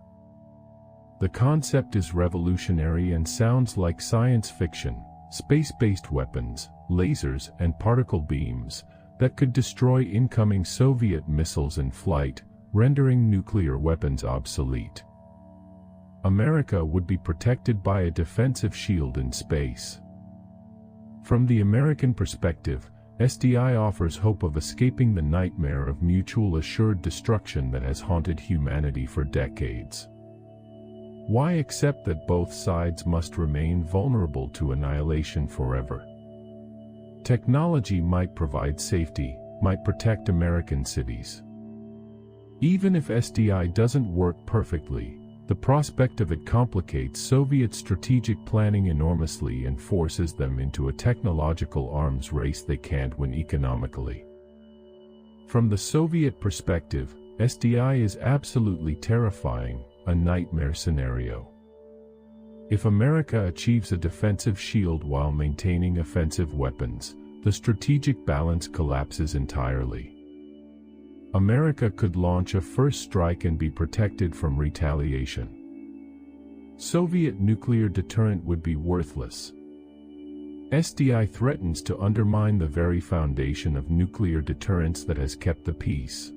The concept is revolutionary and sounds like science fiction: space-based weapons, lasers, and particle beams that could destroy incoming Soviet missiles in flight, rendering nuclear weapons obsolete. America would be protected by a defensive shield in space. From the American perspective, SDI offers hope of escaping the nightmare of mutual assured destruction that has haunted humanity for decades. Why accept that both sides must remain vulnerable to annihilation forever? Technology might provide safety, might protect American cities. Even if SDI doesn't work perfectly, the prospect of it complicates Soviet strategic planning enormously and forces them into a technological arms race they can't win economically. From the Soviet perspective, SDI is absolutely terrifying, a nightmare scenario. If America achieves a defensive shield while maintaining offensive weapons, the strategic balance collapses entirely. America could launch a first strike and be protected from retaliation. Soviet nuclear deterrent would be worthless. SDI threatens to undermine the very foundation of nuclear deterrence that has kept the peace.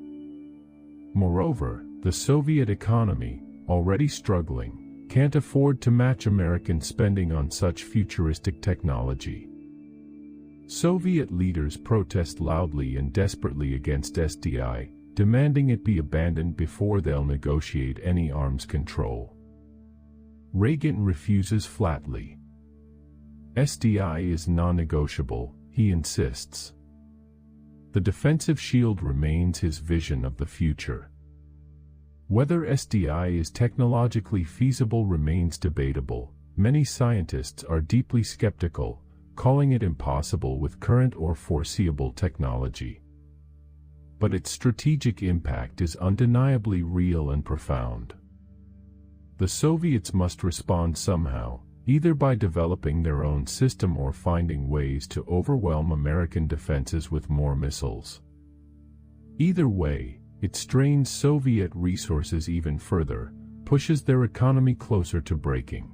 Moreover, the Soviet economy, already struggling, can't afford to match American spending on such futuristic technology. Soviet leaders protest loudly and desperately against SDI, demanding it be abandoned before they'll negotiate any arms control. Reagan refuses flatly. SDI is non-negotiable, he insists. The defensive shield remains his vision of the future. Whether SDI is technologically feasible remains debatable. Many scientists are deeply skeptical, calling it impossible with current or foreseeable technology. But its strategic impact is undeniably real and profound. The Soviets must respond somehow, either by developing their own system or finding ways to overwhelm American defenses with more missiles. Either way, it strains Soviet resources even further, pushes their economy closer to breaking.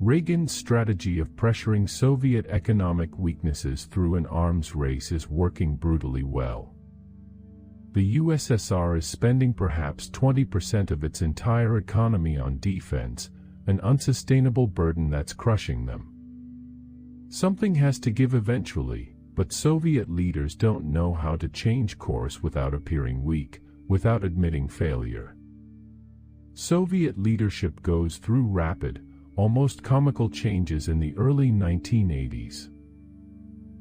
Reagan's strategy of pressuring Soviet economic weaknesses through an arms race is working brutally well. The USSR is spending perhaps 20% of its entire economy on defense, an unsustainable burden that's crushing them. Something has to give eventually, but Soviet leaders don't know how to change course without appearing weak, without admitting failure. Soviet leadership goes through rapid, almost comical changes in the early 1980s.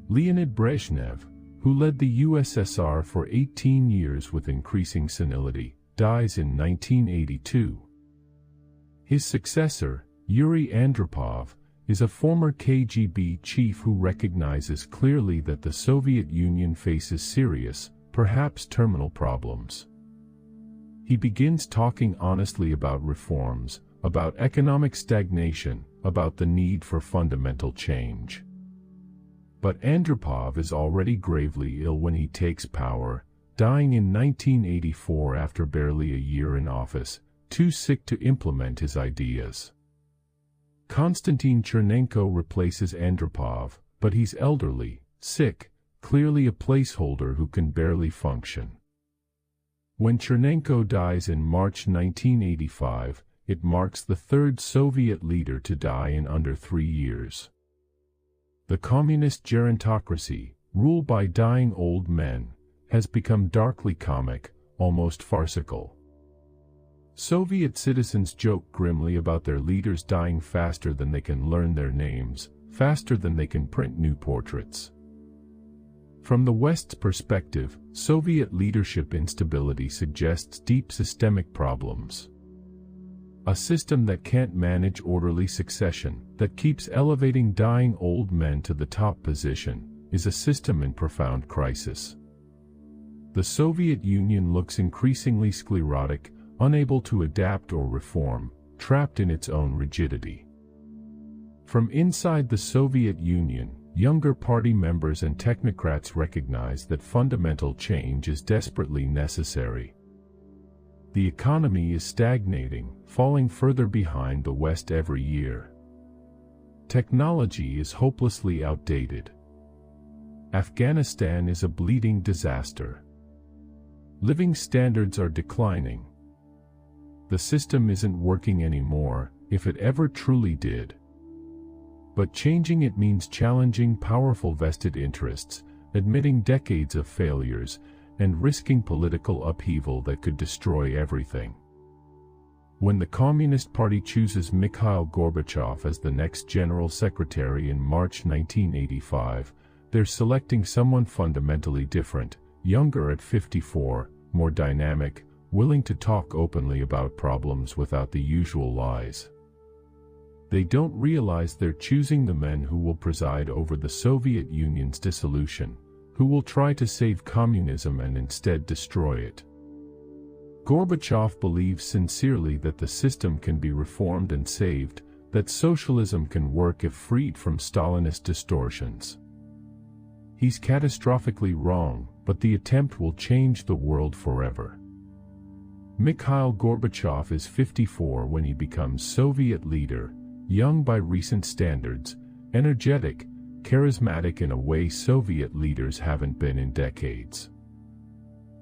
Leonid Brezhnev, who led the USSR for 18 years with increasing senility, dies in 1982. His successor, Yuri Andropov, is a former KGB chief who recognizes clearly that the Soviet Union faces serious, perhaps terminal problems. He begins talking honestly about reforms, about economic stagnation, about the need for fundamental change. But Andropov is already gravely ill when he takes power, dying in 1984 after barely a year in office, too sick to implement his ideas. Konstantin Chernenko replaces Andropov, but he's elderly, sick, clearly a placeholder who can barely function. When Chernenko dies in March 1985, it marks the third Soviet leader to die in under 3 years. The communist gerontocracy, ruled by dying old men, has become darkly comic, almost farcical. Soviet citizens joke grimly about their leaders dying faster than they can learn their names, faster than they can print new portraits. From the West's perspective, Soviet leadership instability suggests deep systemic problems. A system that can't manage orderly succession, that keeps elevating dying old men to the top position, is a system in profound crisis. The Soviet Union looks increasingly sclerotic, unable to adapt or reform, trapped in its own rigidity. From inside the Soviet Union, younger party members and technocrats recognize that fundamental change is desperately necessary. The economy is stagnating, falling further behind the West every year. Technology is hopelessly outdated. Afghanistan is a bleeding disaster. Living standards are declining. The system isn't working anymore, if it ever truly did. But changing it means challenging powerful vested interests, admitting decades of failures, and risking political upheaval that could destroy everything. When the Communist Party chooses Mikhail Gorbachev as the next General Secretary in March 1985, they're selecting someone fundamentally different, younger at 54, more dynamic, willing to talk openly about problems without the usual lies. They don't realize they're choosing the men who will preside over the Soviet Union's dissolution, who will try to save communism and instead destroy it. Gorbachev believes sincerely that the system can be reformed and saved, that socialism can work if freed from Stalinist distortions. He's catastrophically wrong, but the attempt will change the world forever. Mikhail Gorbachev is 54 when he becomes Soviet leader, young by recent standards, energetic, charismatic in a way Soviet leaders haven't been in decades.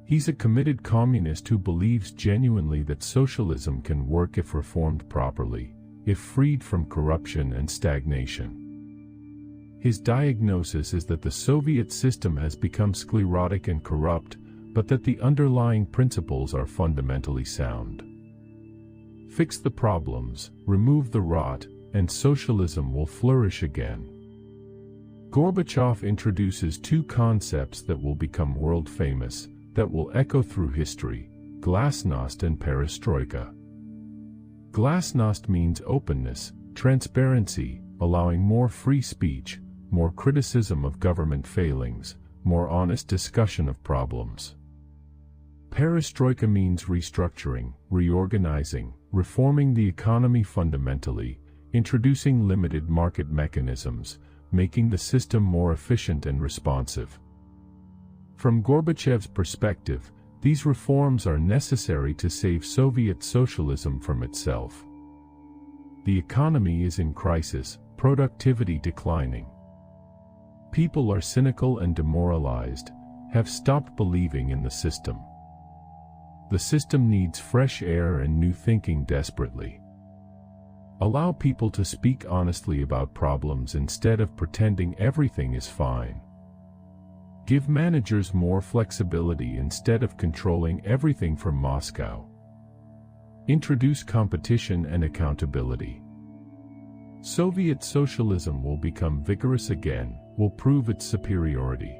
He's a committed communist who believes genuinely that socialism can work if reformed properly, if freed from corruption and stagnation. His diagnosis is that the Soviet system has become sclerotic and corrupt, but that the underlying principles are fundamentally sound. Fix the problems, remove the rot, and socialism will flourish again. Gorbachev introduces two concepts that will become world famous, that will echo through history: glasnost and perestroika. Glasnost means openness, transparency, allowing more free speech, more criticism of government failings, more honest discussion of problems. Perestroika means restructuring, reorganizing, reforming the economy fundamentally, introducing limited market mechanisms, making the system more efficient and responsive. From Gorbachev's perspective, these reforms are necessary to save Soviet socialism from itself. The economy is in crisis, productivity declining. People are cynical and demoralized, have stopped believing in the system. The system needs fresh air and new thinking desperately. Allow people to speak honestly about problems instead of pretending everything is fine. Give managers more flexibility instead of controlling everything from Moscow. Introduce competition and accountability. Soviet socialism will become vigorous again, will prove its superiority.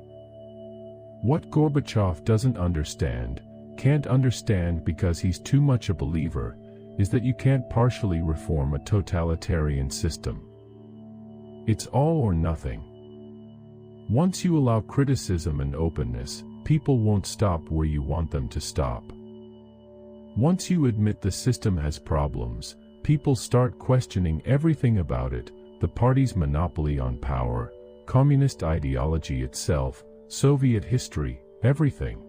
What Gorbachev doesn't understand, can't understand because he's too much a believer, is that you can't partially reform a totalitarian system. It's all or nothing. Once you allow criticism and openness, people won't stop where you want them to stop. Once you admit the system has problems, people start questioning everything about it: the party's monopoly on power, communist ideology itself, Soviet history, everything.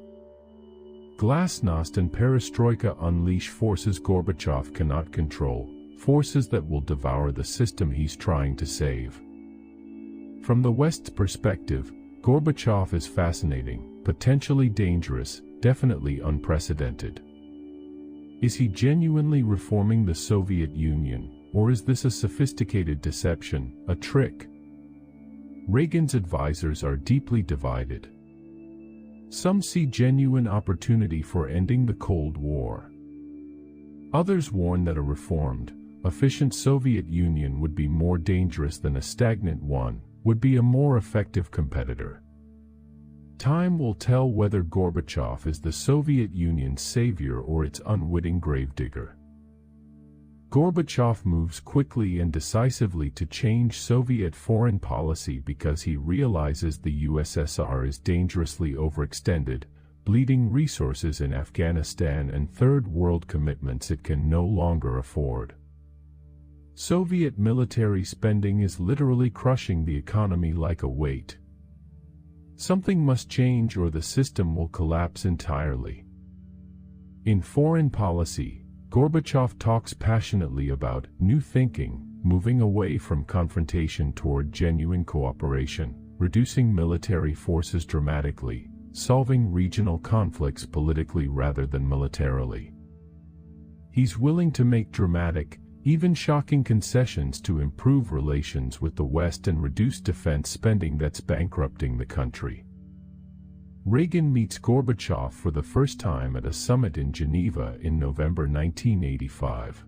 Glasnost and perestroika unleash forces Gorbachev cannot control, forces that will devour the system he's trying to save. From the West's perspective, Gorbachev is fascinating, potentially dangerous, definitely unprecedented. Is he genuinely reforming the Soviet Union, or is this a sophisticated deception, a trick? Reagan's advisors are deeply divided. Some see genuine opportunity for ending the Cold War. Others warn that a reformed, efficient Soviet Union would be more dangerous than a stagnant one, would be a more effective competitor. Time will tell whether Gorbachev is the Soviet Union's savior or its unwitting gravedigger. Gorbachev moves quickly and decisively to change Soviet foreign policy because he realizes the USSR is dangerously overextended, bleeding resources in Afghanistan and Third World commitments it can no longer afford. Soviet military spending is literally crushing the economy like a weight. Something must change or the system will collapse entirely. In foreign policy, Gorbachev talks passionately about new thinking, moving away from confrontation toward genuine cooperation, reducing military forces dramatically, solving regional conflicts politically rather than militarily. He's willing to make dramatic, even shocking concessions to improve relations with the West and reduce defense spending that's bankrupting the country. Reagan meets Gorbachev for the first time at a summit in Geneva in November 1985.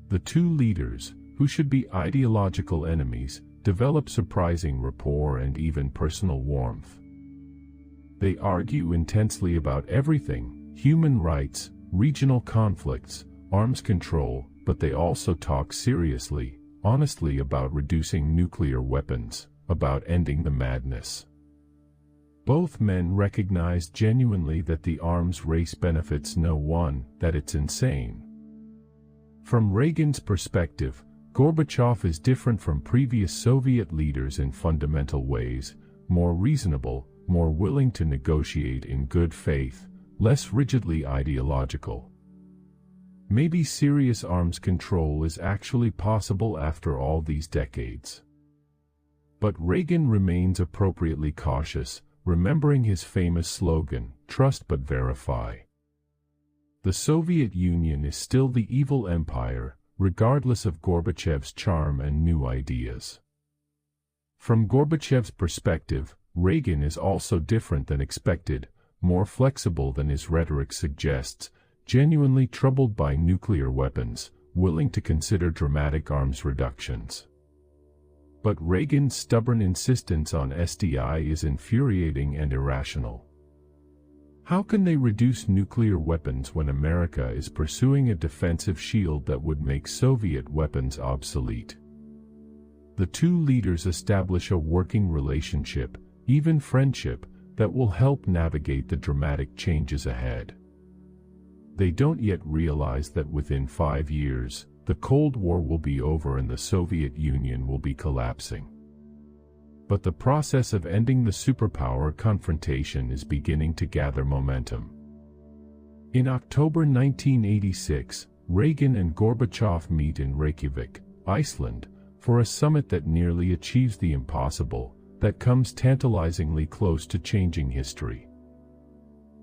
The two leaders, who should be ideological enemies, develop surprising rapport and even personal warmth. They argue intensely about everything: human rights, regional conflicts, arms control, but they also talk seriously, honestly about reducing nuclear weapons, about ending the madness. Both men recognize genuinely that the arms race benefits no one, that it's insane. From Reagan's perspective, Gorbachev is different from previous Soviet leaders in fundamental ways: more reasonable, more willing to negotiate in good faith, less rigidly ideological. Maybe serious arms control is actually possible after all these decades. But Reagan remains appropriately cautious, remembering his famous slogan, "Trust but verify." The Soviet Union is still the evil empire, regardless of Gorbachev's charm and new ideas. From Gorbachev's perspective, Reagan is also different than expected, more flexible than his rhetoric suggests, genuinely troubled by nuclear weapons, willing to consider dramatic arms reductions. But Reagan's stubborn insistence on SDI is infuriating and irrational. How can they reduce nuclear weapons when America is pursuing a defensive shield that would make Soviet weapons obsolete? The two leaders establish a working relationship, even friendship, that will help navigate the dramatic changes ahead. They don't yet realize that within 5 years, the Cold War will be over and the Soviet Union will be collapsing. But the process of ending the superpower confrontation is beginning to gather momentum. In October 1986, Reagan and Gorbachev meet in Reykjavik, Iceland, for a summit that nearly achieves the impossible, that comes tantalizingly close to changing history.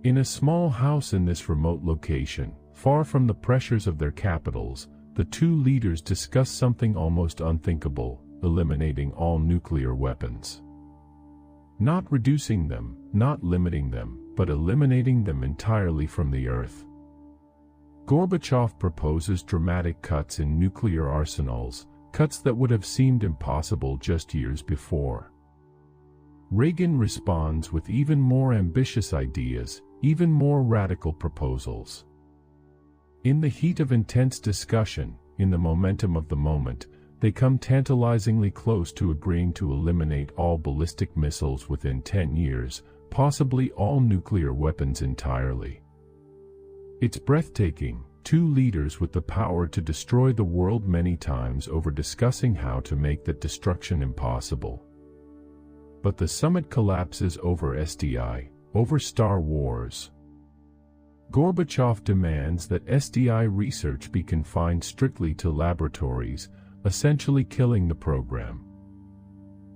In a small house in this remote location, far from the pressures of their capitals, the two leaders discuss something almost unthinkable: eliminating all nuclear weapons. Not reducing them, not limiting them, but eliminating them entirely from the earth. Gorbachev proposes dramatic cuts in nuclear arsenals, cuts that would have seemed impossible just years before. Reagan responds with even more ambitious ideas, even more radical proposals. In the heat of intense discussion, in the momentum of the moment, they come tantalizingly close to agreeing to eliminate all ballistic missiles within 10 years, possibly all nuclear weapons entirely. It's breathtaking, two leaders with the power to destroy the world many times over discussing how to make that destruction impossible. But the summit collapses over SDI, over Star Wars. Gorbachev demands that SDI research be confined strictly to laboratories, essentially killing the program.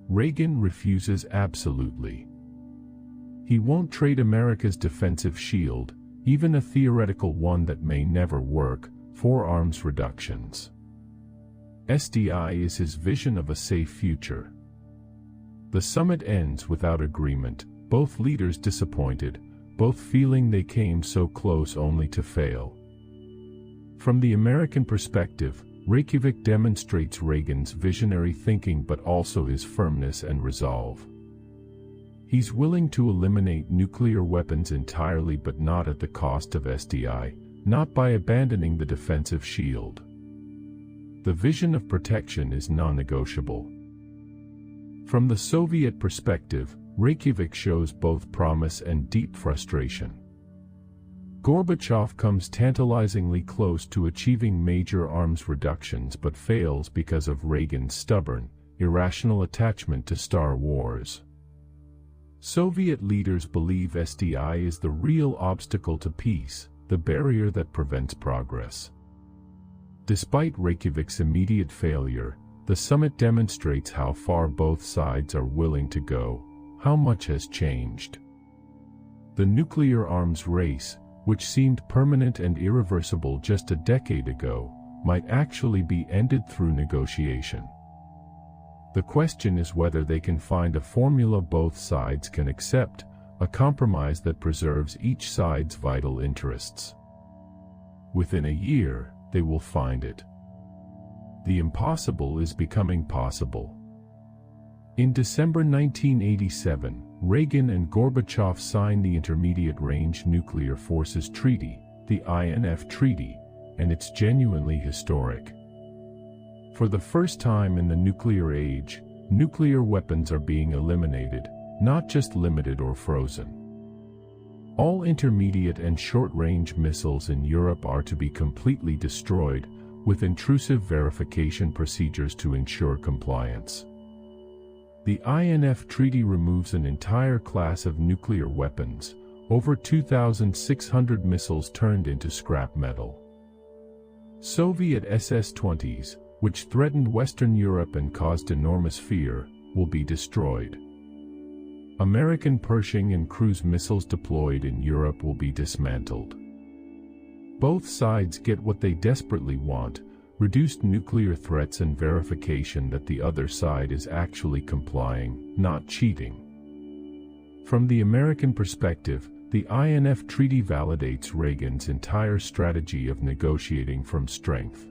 Reagan refuses absolutely. He won't trade America's defensive shield, even a theoretical one that may never work, for arms reductions. SDI is his vision of a safe future. The summit ends without agreement, both leaders disappointed, both feeling they came so close only to fail. From the American perspective, Reykjavik demonstrates Reagan's visionary thinking but also his firmness and resolve. He's willing to eliminate nuclear weapons entirely but not at the cost of SDI, not by abandoning the defensive shield. The vision of protection is non-negotiable. From the Soviet perspective, Reykjavik shows both promise and deep frustration. Gorbachev comes tantalizingly close to achieving major arms reductions but fails because of Reagan's stubborn, irrational attachment to Star Wars. Soviet leaders believe SDI is the real obstacle to peace, the barrier that prevents progress. Despite Reykjavik's immediate failure, the summit demonstrates how far both sides are willing to go, how much has changed. The nuclear arms race, which seemed permanent and irreversible just a decade ago, might actually be ended through negotiation. The question is whether they can find a formula both sides can accept, a compromise that preserves each side's vital interests. Within a year, they will find it. The impossible is becoming possible. In December 1987, Reagan and Gorbachev signed the Intermediate-Range Nuclear Forces Treaty, the INF Treaty, and it's genuinely historic. For the first time in the nuclear age, nuclear weapons are being eliminated, not just limited or frozen. All intermediate and short-range missiles in Europe are to be completely destroyed, with intrusive verification procedures to ensure compliance. The INF Treaty removes an entire class of nuclear weapons, over 2,600 missiles turned into scrap metal. Soviet SS-20s, which threatened Western Europe and caused enormous fear, will be destroyed. American Pershing and cruise missiles deployed in Europe will be dismantled. Both sides get what they desperately want: reduced nuclear threats and verification that the other side is actually complying, not cheating. From the American perspective, the INF Treaty validates Reagan's entire strategy of negotiating from strength.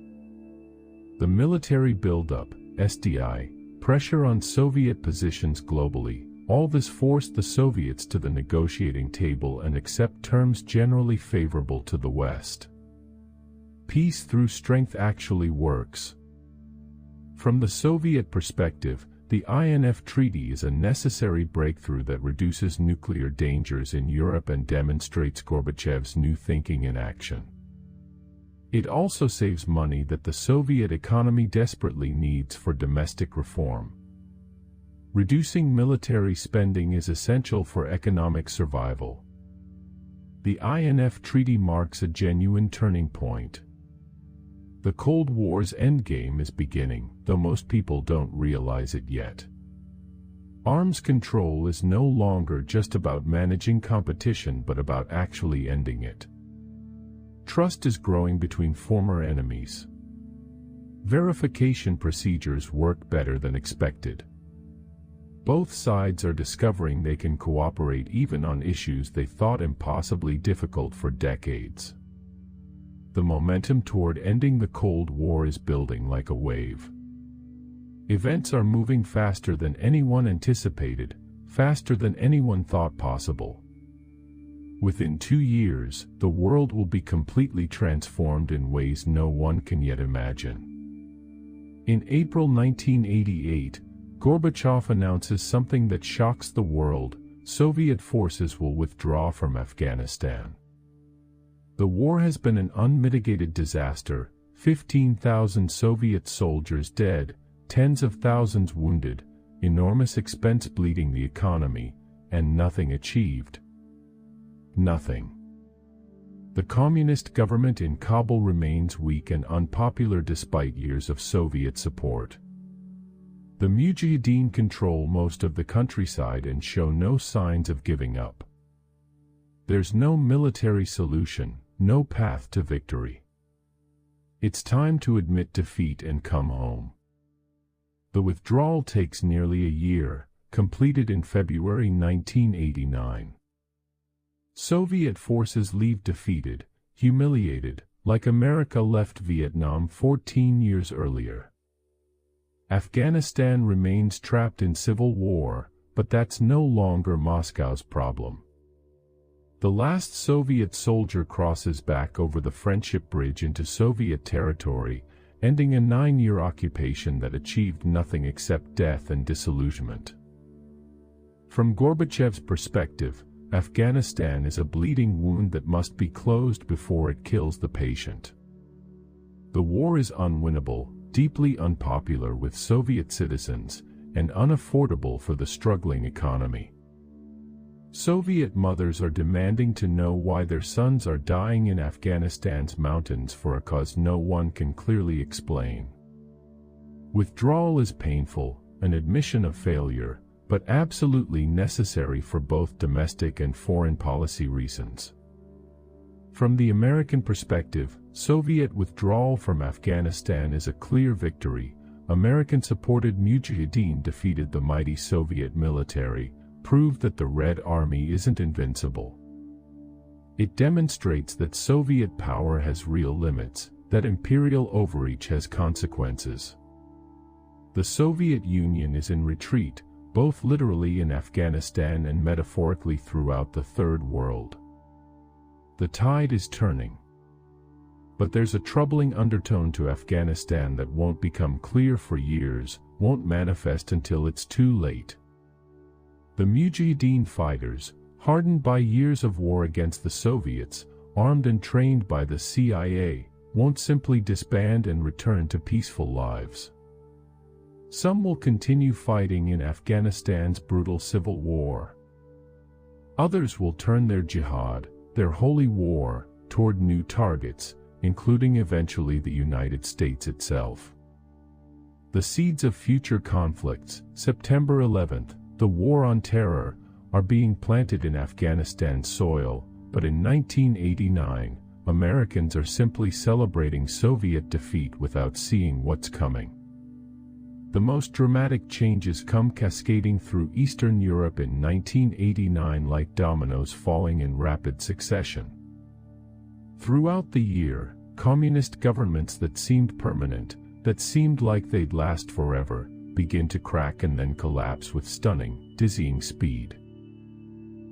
The military buildup, SDI, pressure on Soviet positions globally, all this forced the Soviets to the negotiating table and accept terms generally favorable to the West. Peace through strength actually works. From the Soviet perspective, the INF Treaty is a necessary breakthrough that reduces nuclear dangers in Europe and demonstrates Gorbachev's new thinking in action. It also saves money that the Soviet economy desperately needs for domestic reform. Reducing military spending is essential for economic survival. The INF Treaty marks a genuine turning point. The Cold War's endgame is beginning, though most people don't realize it yet. Arms control is no longer just about managing competition but about actually ending it. Trust is growing between former enemies. Verification procedures work better than expected. Both sides are discovering they can cooperate even on issues they thought impossibly difficult for decades. The momentum toward ending the Cold War is building like a wave. Events are moving faster than anyone anticipated, faster than anyone thought possible. Within 2 years, the world will be completely transformed in ways no one can yet imagine. In April 1988, Gorbachev announces something that shocks the world: Soviet forces will withdraw from Afghanistan. The war has been an unmitigated disaster, 15,000 Soviet soldiers dead, tens of thousands wounded, enormous expense bleeding the economy, and nothing achieved. Nothing. The communist government in Kabul remains weak and unpopular despite years of Soviet support. The Mujahideen control most of the countryside and show no signs of giving up. There's no military solution, no path to victory. It's time to admit defeat and come home. The withdrawal takes nearly a year, completed in February 1989. Soviet forces leave defeated, humiliated, like America left Vietnam 14 years earlier. Afghanistan remains trapped in civil war, but that's no longer Moscow's problem. The last Soviet soldier crosses back over the Friendship Bridge into Soviet territory, ending a 9-year occupation that achieved nothing except death and disillusionment. From Gorbachev's perspective, Afghanistan is a bleeding wound that must be closed before it kills the patient. The war is unwinnable, deeply unpopular with Soviet citizens, and unaffordable for the struggling economy. Soviet mothers are demanding to know why their sons are dying in Afghanistan's mountains for a cause no one can clearly explain. Withdrawal is painful, an admission of failure, but absolutely necessary for both domestic and foreign policy reasons. From the American perspective, Soviet withdrawal from Afghanistan is a clear victory. American-supported Mujahideen defeated the mighty Soviet military, proved that the Red Army isn't invincible. It demonstrates that Soviet power has real limits, that imperial overreach has consequences. The Soviet Union is in retreat, both literally in Afghanistan and metaphorically throughout the Third World. The tide is turning. But there's a troubling undertone to Afghanistan that won't become clear for years, won't manifest until it's too late. The Mujahideen fighters, hardened by years of war against the Soviets, armed and trained by the CIA, won't simply disband and return to peaceful lives. Some will continue fighting in Afghanistan's brutal civil war. Others will turn their jihad, their holy war, toward new targets, including eventually the United States itself. The seeds of future conflicts, September 11th, the War on Terror, are being planted in Afghanistan's soil, but in 1989, Americans are simply celebrating Soviet defeat without seeing what's coming. The most dramatic changes come cascading through Eastern Europe in 1989 like dominoes falling in rapid succession. Throughout the year, communist governments that seemed permanent, that seemed like they'd last forever, begin to crack and then collapse with stunning, dizzying speed.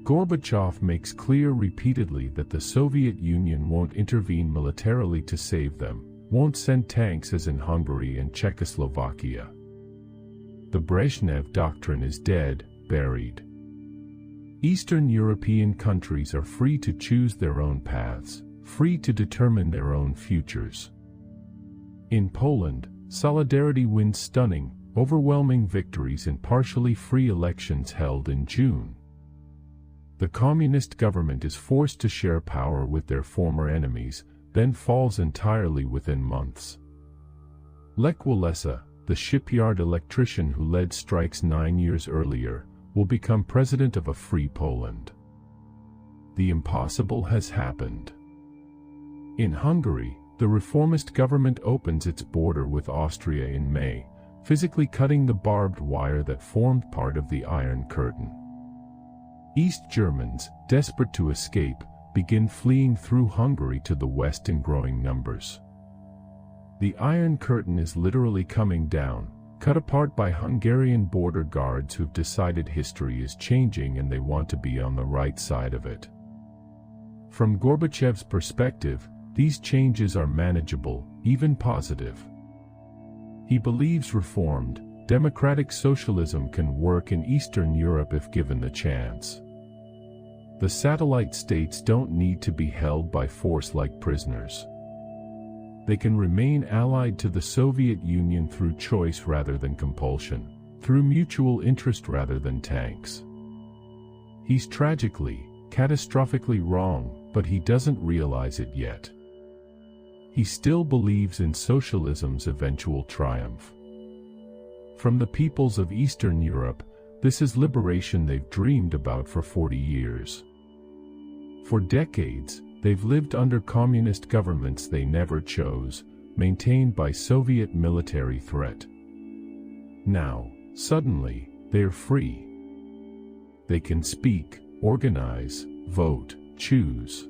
Gorbachev makes clear repeatedly that the Soviet Union won't intervene militarily to save them, won't send tanks as in Hungary and Czechoslovakia. The Brezhnev doctrine is dead, buried. Eastern European countries are free to choose their own paths, free to determine their own futures. In Poland, Solidarity wins stunning, overwhelming victories in partially free elections held in June. The communist government is forced to share power with their former enemies, then falls entirely within months. Lech Walesa, the shipyard electrician who led strikes 9 years earlier, will become president of a free Poland. The impossible has happened. In Hungary, the reformist government opens its border with Austria in May, physically cutting the barbed wire that formed part of the Iron Curtain. East Germans, desperate to escape, begin fleeing through Hungary to the west in growing numbers. The Iron Curtain is literally coming down, cut apart by Hungarian border guards who've decided history is changing and they want to be on the right side of it. From Gorbachev's perspective, these changes are manageable, even positive. He believes reformed, democratic socialism can work in Eastern Europe if given the chance. The satellite states don't need to be held by force like prisoners. They can remain allied to the Soviet Union through choice rather than compulsion, through mutual interest rather than tanks. He's tragically, catastrophically wrong, but he doesn't realize it yet. He still believes in socialism's eventual triumph. From the peoples of Eastern Europe, this is liberation they've dreamed about for 40 years. For decades, they've lived under communist governments they never chose, maintained by Soviet military threat. Now, suddenly, they're free. They can speak, organize, vote, choose.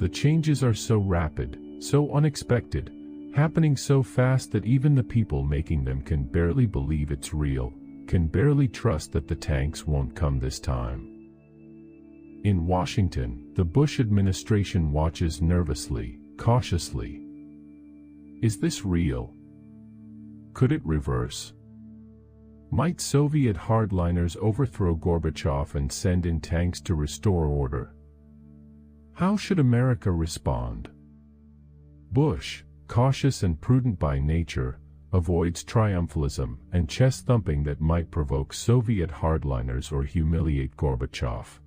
The changes are so rapid, so unexpected, happening so fast that even the people making them can barely believe it's real, can barely trust that the tanks won't come this time. In Washington, the Bush administration watches nervously, cautiously. Is this real? Could it reverse? Might Soviet hardliners overthrow Gorbachev and send in tanks to restore order? How should America respond? Bush, cautious and prudent by nature, avoids triumphalism and chest-thumping that might provoke Soviet hardliners or humiliate Gorbachev.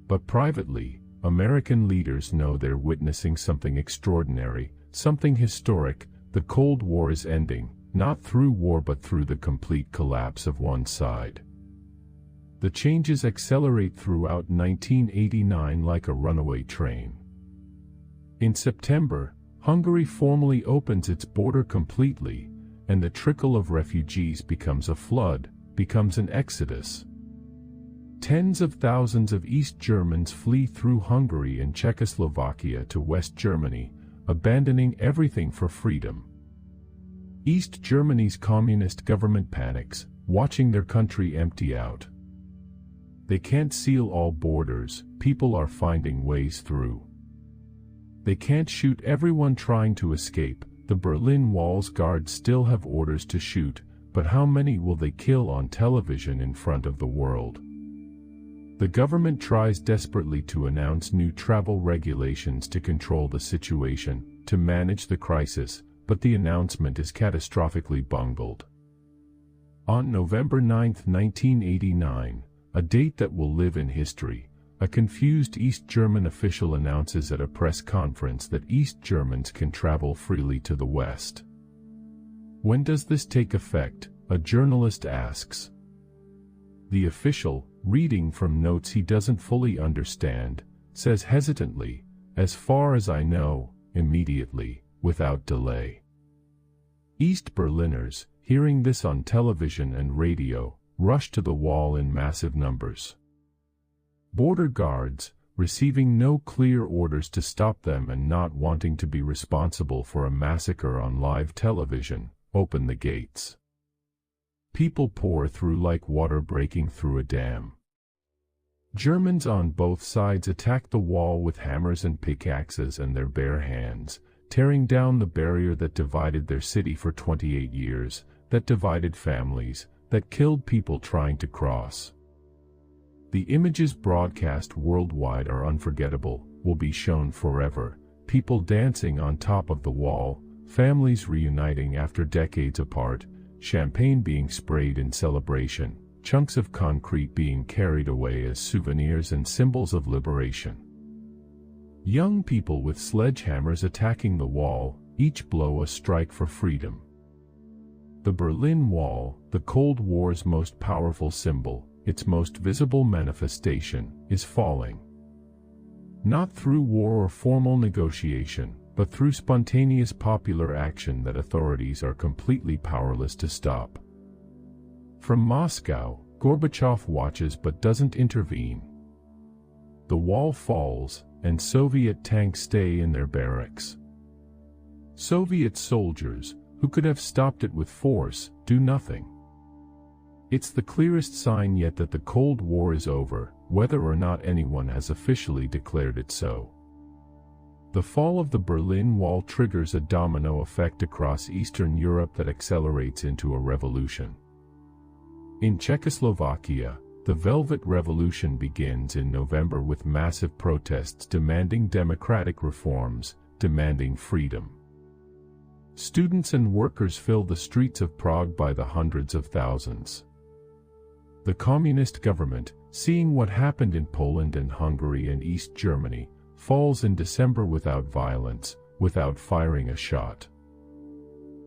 But privately, American leaders know they're witnessing something extraordinary, something historic. The Cold War is ending, not through war but through the complete collapse of one side. The changes accelerate throughout 1989 like a runaway train. In September, Hungary formally opens its border completely, and the trickle of refugees becomes a flood, becomes an exodus. Tens of thousands of East Germans flee through Hungary and Czechoslovakia to West Germany, abandoning everything for freedom. East Germany's communist government panics, watching their country empty out. They can't seal all borders, people are finding ways through. They can't shoot everyone trying to escape, the Berlin Wall's guards still have orders to shoot, but how many will they kill on television in front of the world? The government tries desperately to announce new travel regulations to control the situation, to manage the crisis, but the announcement is catastrophically bungled. On November 9, 1989, a date that will live in history, a confused East German official announces at a press conference that East Germans can travel freely to the West. When does this take effect? A journalist asks. The official, reading from notes he doesn't fully understand, says hesitantly, "As far as I know, immediately, without delay." East Berliners, hearing this on television and radio, rush to the wall in massive numbers. Border guards, receiving no clear orders to stop them and not wanting to be responsible for a massacre on live television, open the gates. People pour through like water breaking through a dam. Germans on both sides attack the wall with hammers and pickaxes and their bare hands, tearing down the barrier that divided their city for 28 years, that divided families, that killed people trying to cross. The images broadcast worldwide are unforgettable, will be shown forever, people dancing on top of the wall, families reuniting after decades apart, champagne being sprayed in celebration, chunks of concrete being carried away as souvenirs and symbols of liberation. Young people with sledgehammers attacking the wall, each blow a strike for freedom. The Berlin Wall, the Cold War's most powerful symbol, its most visible manifestation, is falling. Not through war or formal negotiation, but through spontaneous popular action that authorities are completely powerless to stop. From Moscow, Gorbachev watches but doesn't intervene. The wall falls, and Soviet tanks stay in their barracks. Soviet soldiers, who could have stopped it with force, do nothing. It's the clearest sign yet that the Cold War is over, whether or not anyone has officially declared it so. The fall of the Berlin Wall triggers a domino effect across Eastern Europe that accelerates into a revolution. In Czechoslovakia, the Velvet Revolution begins in November with massive protests demanding democratic reforms, demanding freedom. Students and workers fill the streets of Prague by the hundreds of thousands. The communist government, seeing what happened in Poland and Hungary and East Germany, falls in December without violence, without firing a shot.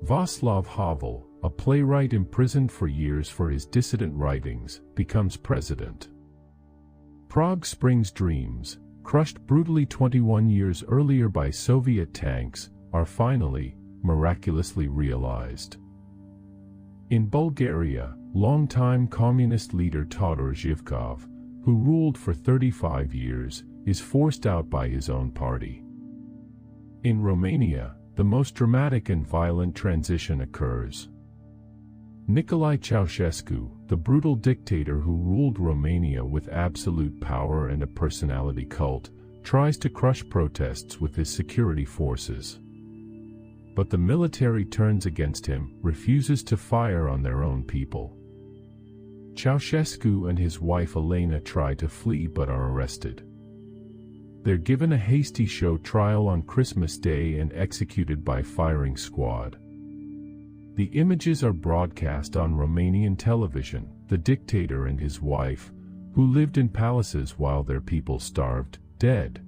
Václav Havel, a playwright imprisoned for years for his dissident writings, becomes president. Prague Spring's dreams, crushed brutally 21 years earlier by Soviet tanks, are finally, miraculously realized. In Bulgaria, longtime communist leader Todor Zhivkov, who ruled for 35 years, is forced out by his own party. In Romania, the most dramatic and violent transition occurs. Nicolae Ceausescu, the brutal dictator who ruled Romania with absolute power and a personality cult, tries to crush protests with his security forces. But the military turns against him, refuses to fire on their own people. Ceausescu and his wife Elena try to flee but are arrested. They're given a hasty show trial on Christmas Day and executed by firing squad. The images are broadcast on Romanian television, the dictator and his wife, who lived in palaces while their people starved, dead.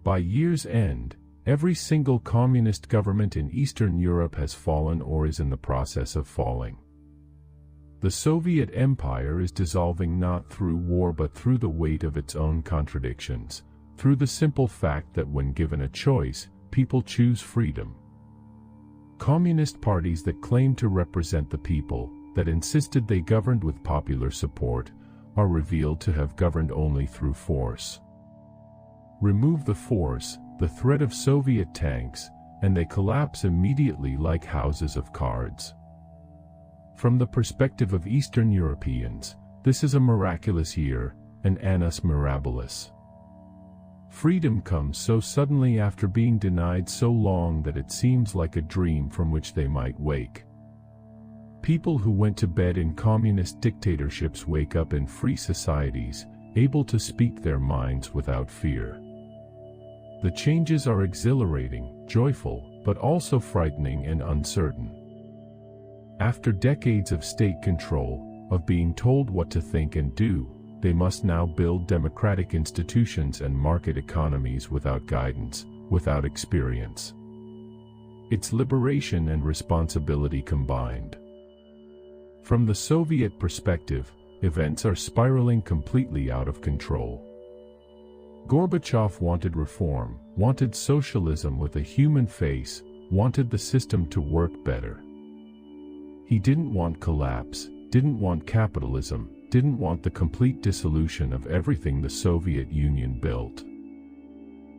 By year's end, every single communist government in Eastern Europe has fallen or is in the process of falling. The Soviet Empire is dissolving not through war but through the weight of its own contradictions, through the simple fact that when given a choice, people choose freedom. Communist parties that claim to represent the people, that insisted they governed with popular support, are revealed to have governed only through force. Remove the force, the threat of Soviet tanks, and they collapse immediately like houses of cards. From the perspective of Eastern Europeans, this is a miraculous year, an annus mirabilis. Freedom comes so suddenly after being denied so long that it seems like a dream from which they might wake. People who went to bed in communist dictatorships wake up in free societies, able to speak their minds without fear. The changes are exhilarating, joyful, but also frightening and uncertain. After decades of state control, of being told what to think and do, they must now build democratic institutions and market economies without guidance, without experience. It's liberation and responsibility combined. From the Soviet perspective, events are spiraling completely out of control. Gorbachev wanted reform, wanted socialism with a human face, wanted the system to work better. He didn't want collapse, didn't want capitalism, didn't want the complete dissolution of everything the Soviet Union built.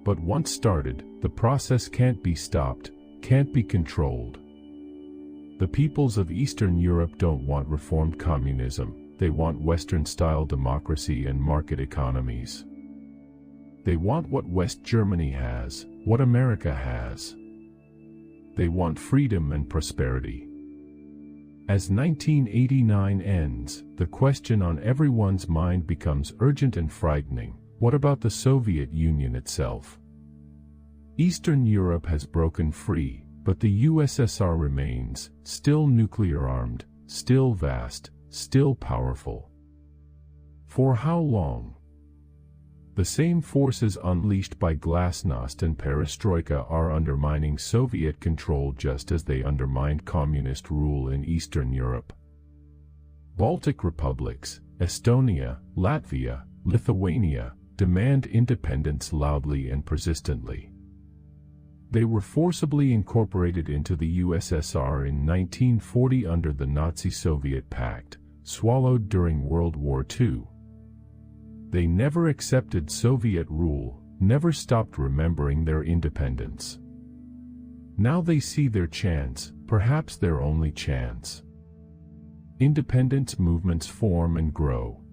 But once started, the process can't be stopped, can't be controlled. The peoples of Eastern Europe don't want reformed communism, they want Western-style democracy and market economies. They want what West Germany has, what America has. They want freedom and prosperity. As 1989 ends, the question on everyone's mind becomes urgent and frightening. What about the Soviet Union itself? Eastern Europe has broken free, but the USSR remains, still nuclear-armed, still vast, still powerful. For how long? The same forces unleashed by glasnost and perestroika are undermining Soviet control just as they undermined communist rule in Eastern Europe. Baltic republics, Estonia, Latvia, Lithuania, demand independence loudly and persistently. They were forcibly incorporated into the USSR in 1940 under the Nazi-Soviet Pact, swallowed during World War II. They never accepted Soviet rule, never stopped remembering their independence. Now they see their chance, perhaps their only chance. Independence movements form and grow.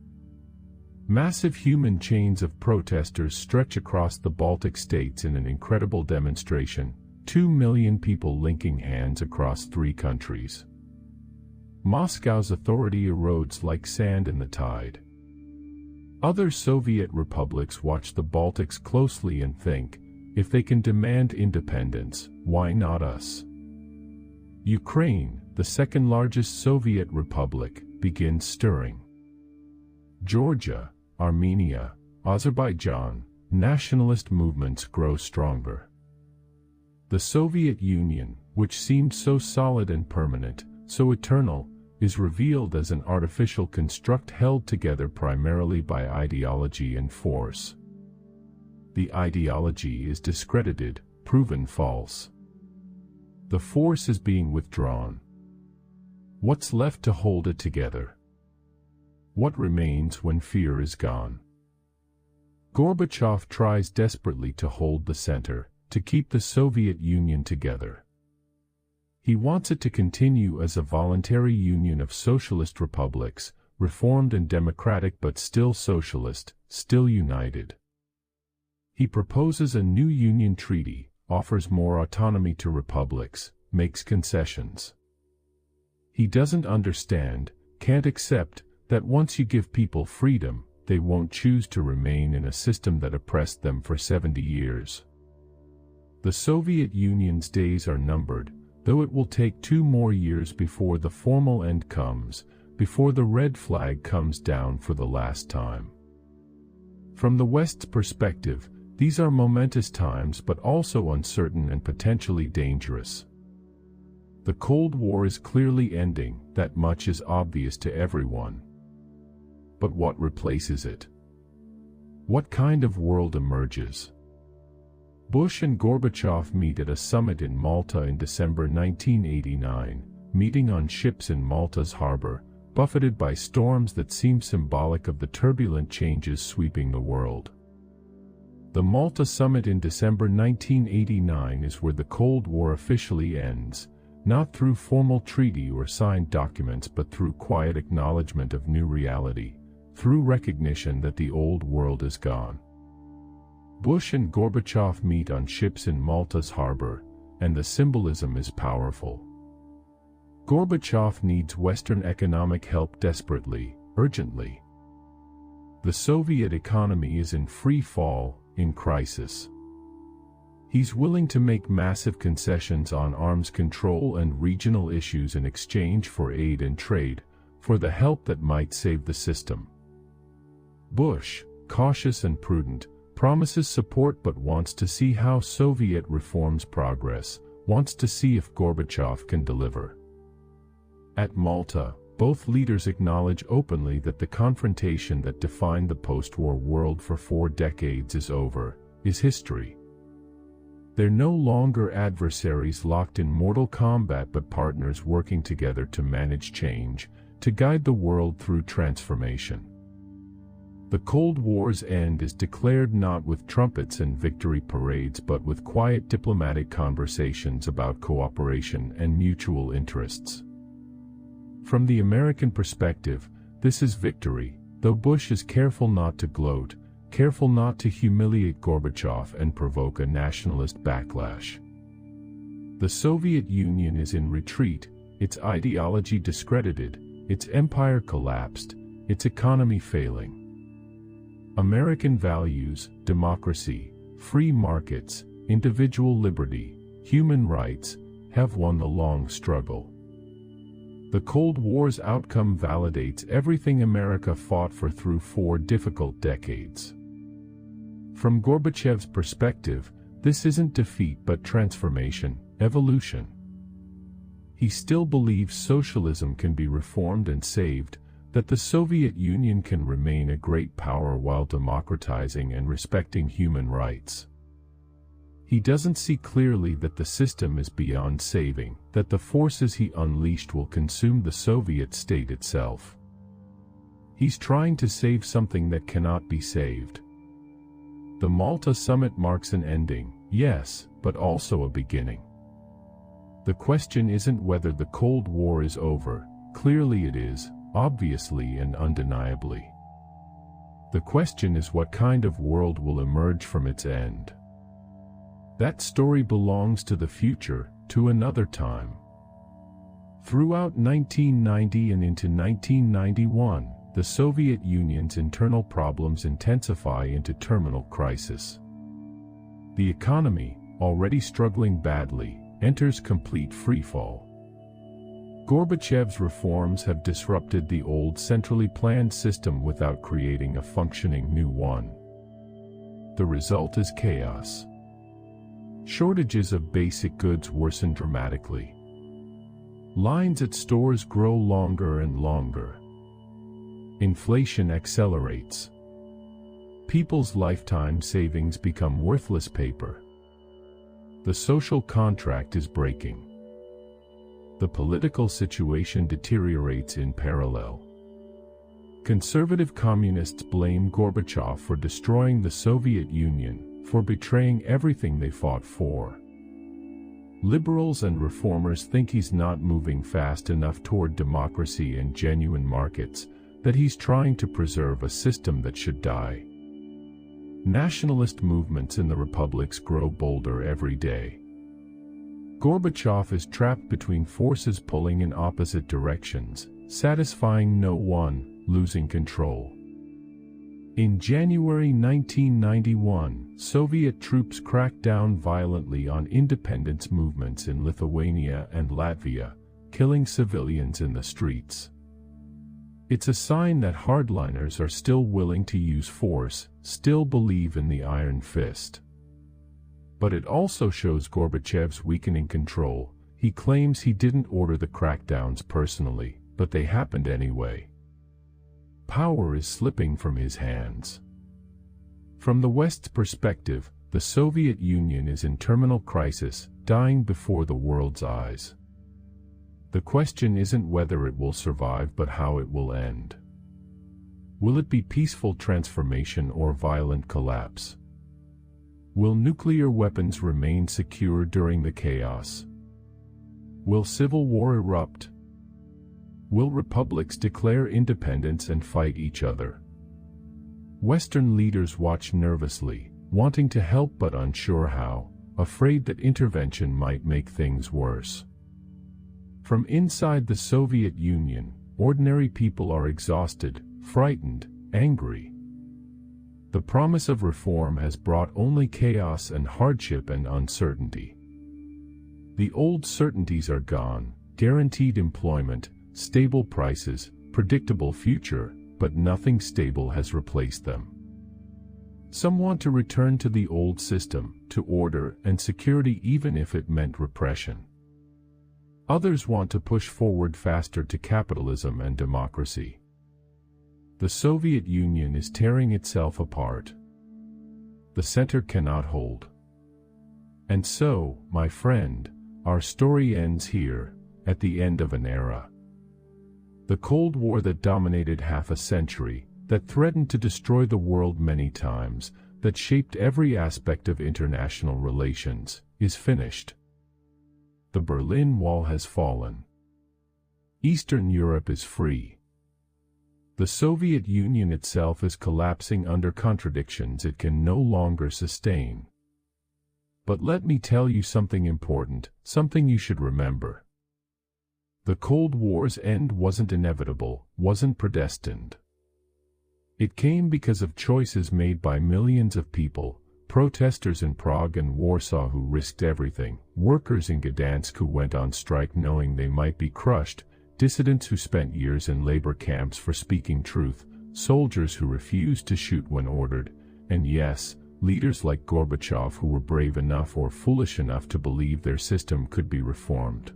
Massive human chains of protesters stretch across the Baltic states in an incredible demonstration, 2 million people linking hands across 3 countries. Moscow's authority erodes like sand in the tide. Other Soviet republics watch the Baltics closely and think, if they can demand independence, why not us? Ukraine, the second largest Soviet republic, begins stirring. Georgia, Armenia, Azerbaijan, nationalist movements grow stronger. The Soviet Union, which seemed so solid and permanent, so eternal, is revealed as an artificial construct held together primarily by ideology and force. The ideology is discredited, proven false. The force is being withdrawn. What's left to hold it together? What remains when fear is gone? Gorbachev tries desperately to hold the center, to keep the Soviet Union together. He wants it to continue as a voluntary union of socialist republics, reformed and democratic but still socialist, still united. He proposes a new union treaty, offers more autonomy to republics, makes concessions. He doesn't understand, can't accept, that once you give people freedom, they won't choose to remain in a system that oppressed them for 70 years. The Soviet Union's days are numbered, though it will take 2 more years before the formal end comes, before the red flag comes down for the last time. From the West's perspective, these are momentous times but also uncertain and potentially dangerous. The Cold War is clearly ending, that much is obvious to everyone. But what replaces it? What kind of world emerges? Bush and Gorbachev meet at a summit in Malta in December 1989, meeting on ships in Malta's harbor, buffeted by storms that seem symbolic of the turbulent changes sweeping the world. The Malta summit in December 1989 is where the Cold War officially ends, not through formal treaty or signed documents but through quiet acknowledgement of new reality, through recognition that the old world is gone. Bush and Gorbachev meet on ships in Malta's harbor, and the symbolism is powerful. Gorbachev needs Western economic help desperately, urgently. The Soviet economy is in free fall, in crisis. He's willing to make massive concessions on arms control and regional issues in exchange for aid and trade, for the help that might save the system. Bush, cautious and prudent, promises support but wants to see how Soviet reforms progress, wants to see if Gorbachev can deliver. At Malta, both leaders acknowledge openly that the confrontation that defined the post-war world for 4 decades is over, is history. They're no longer adversaries locked in mortal combat but partners working together to manage change, to guide the world through transformation. The Cold War's end is declared not with trumpets and victory parades but with quiet diplomatic conversations about cooperation and mutual interests. From the American perspective, this is victory, though Bush is careful not to gloat, careful not to humiliate Gorbachev and provoke a nationalist backlash. The Soviet Union is in retreat, its ideology discredited, its empire collapsed, its economy failing. American values, democracy, free markets, individual liberty, human rights, have won the long struggle. The Cold War's outcome validates everything America fought for through 4 difficult decades. From Gorbachev's perspective, this isn't defeat but transformation, evolution. He still believes socialism can be reformed and saved, that the Soviet Union can remain a great power while democratizing and respecting human rights. He doesn't see clearly that the system is beyond saving, that the forces he unleashed will consume the Soviet state itself. He's trying to save something that cannot be saved. The Malta summit marks an ending, yes, but also a beginning. The question isn't whether the Cold War is over, clearly it is, obviously and undeniably. The question is what kind of world will emerge from its end. That story belongs to the future, to another time. Throughout 1990 and into 1991, the Soviet Union's internal problems intensify into terminal crisis. The economy, already struggling badly, enters complete freefall. Gorbachev's reforms have disrupted the old centrally planned system without creating a functioning new one. The result is chaos. Shortages of basic goods worsen dramatically. Lines at stores grow longer and longer. Inflation accelerates. People's lifetime savings become worthless paper. The social contract is breaking. The political situation deteriorates in parallel. Conservative communists blame Gorbachev for destroying the Soviet Union, for betraying everything they fought for. Liberals and reformers think he's not moving fast enough toward democracy and genuine markets, that he's trying to preserve a system that should die. Nationalist movements in the republics grow bolder every day. Gorbachev is trapped between forces pulling in opposite directions, satisfying no one, losing control. In January 1991, Soviet troops cracked down violently on independence movements in Lithuania and Latvia, killing civilians in the streets. It's a sign that hardliners are still willing to use force, still believe in the iron fist. But it also shows Gorbachev's weakening control. He claims he didn't order the crackdowns personally, but they happened anyway. Power is slipping from his hands. From the West's perspective, the Soviet Union is in terminal crisis, dying before the world's eyes. The question isn't whether it will survive but how it will end. Will it be peaceful transformation or violent collapse? Will nuclear weapons remain secure during the chaos? Will civil war erupt? Will republics declare independence and fight each other? Western leaders watch nervously, wanting to help but unsure how, afraid that intervention might make things worse. From inside the Soviet Union, ordinary people are exhausted, frightened, angry. The promise of reform has brought only chaos and hardship and uncertainty. The old certainties are gone: guaranteed employment, stable prices, predictable future, but nothing stable has replaced them. Some want to return to the old system, to order and security even if it meant repression. Others want to push forward faster to capitalism and democracy. The Soviet Union is tearing itself apart. The center cannot hold. And so, my friend, our story ends here, at the end of an era. The Cold War that dominated half a century, that threatened to destroy the world many times, that shaped every aspect of international relations, is finished. The Berlin Wall has fallen. Eastern Europe is free. The Soviet Union itself is collapsing under contradictions it can no longer sustain. But let me tell you something important, something you should remember. The Cold War's end wasn't inevitable, wasn't predestined. It came because of choices made by millions of people, protesters in Prague and Warsaw who risked everything, workers in Gdansk who went on strike knowing they might be crushed, dissidents who spent years in labor camps for speaking truth, soldiers who refused to shoot when ordered, and yes, leaders like Gorbachev who were brave enough or foolish enough to believe their system could be reformed.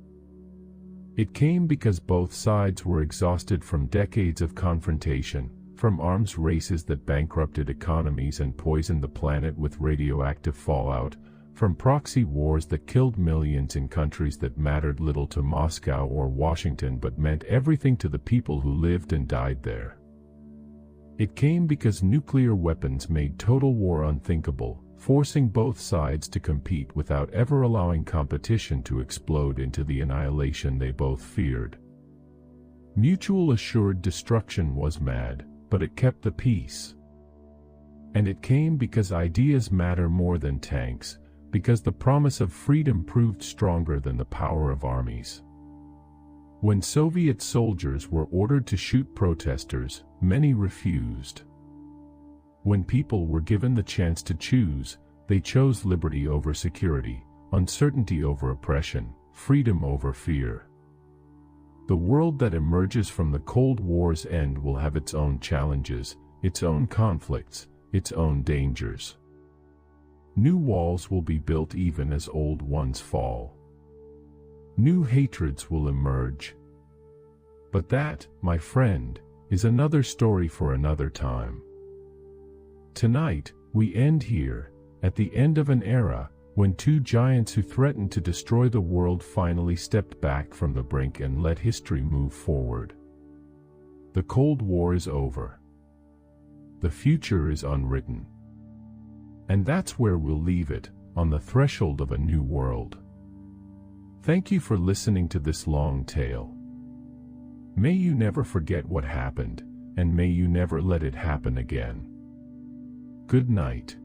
It came because both sides were exhausted from decades of confrontation, from arms races that bankrupted economies and poisoned the planet with radioactive fallout, from proxy wars that killed millions in countries that mattered little to Moscow or Washington but meant everything to the people who lived and died there. It came because nuclear weapons made total war unthinkable, forcing both sides to compete without ever allowing competition to explode into the annihilation they both feared. Mutual assured destruction was mad, but it kept the peace. And it came because ideas matter more than tanks, because the promise of freedom proved stronger than the power of armies. When Soviet soldiers were ordered to shoot protesters, many refused. When people were given the chance to choose, they chose liberty over security, uncertainty over oppression, freedom over fear. The world that emerges from the Cold War's end will have its own challenges, its own conflicts, its own dangers. New walls will be built even as old ones fall. New hatreds will emerge. But that, my friend, is another story for another time. Tonight, we end here, at the end of an era, when two giants who threatened to destroy the world finally stepped back from the brink and let history move forward. The Cold War is over. The future is unwritten. And that's where we'll leave it, on the threshold of a new world. Thank you for listening to this long tale. May you never forget what happened, and may you never let it happen again. Good night.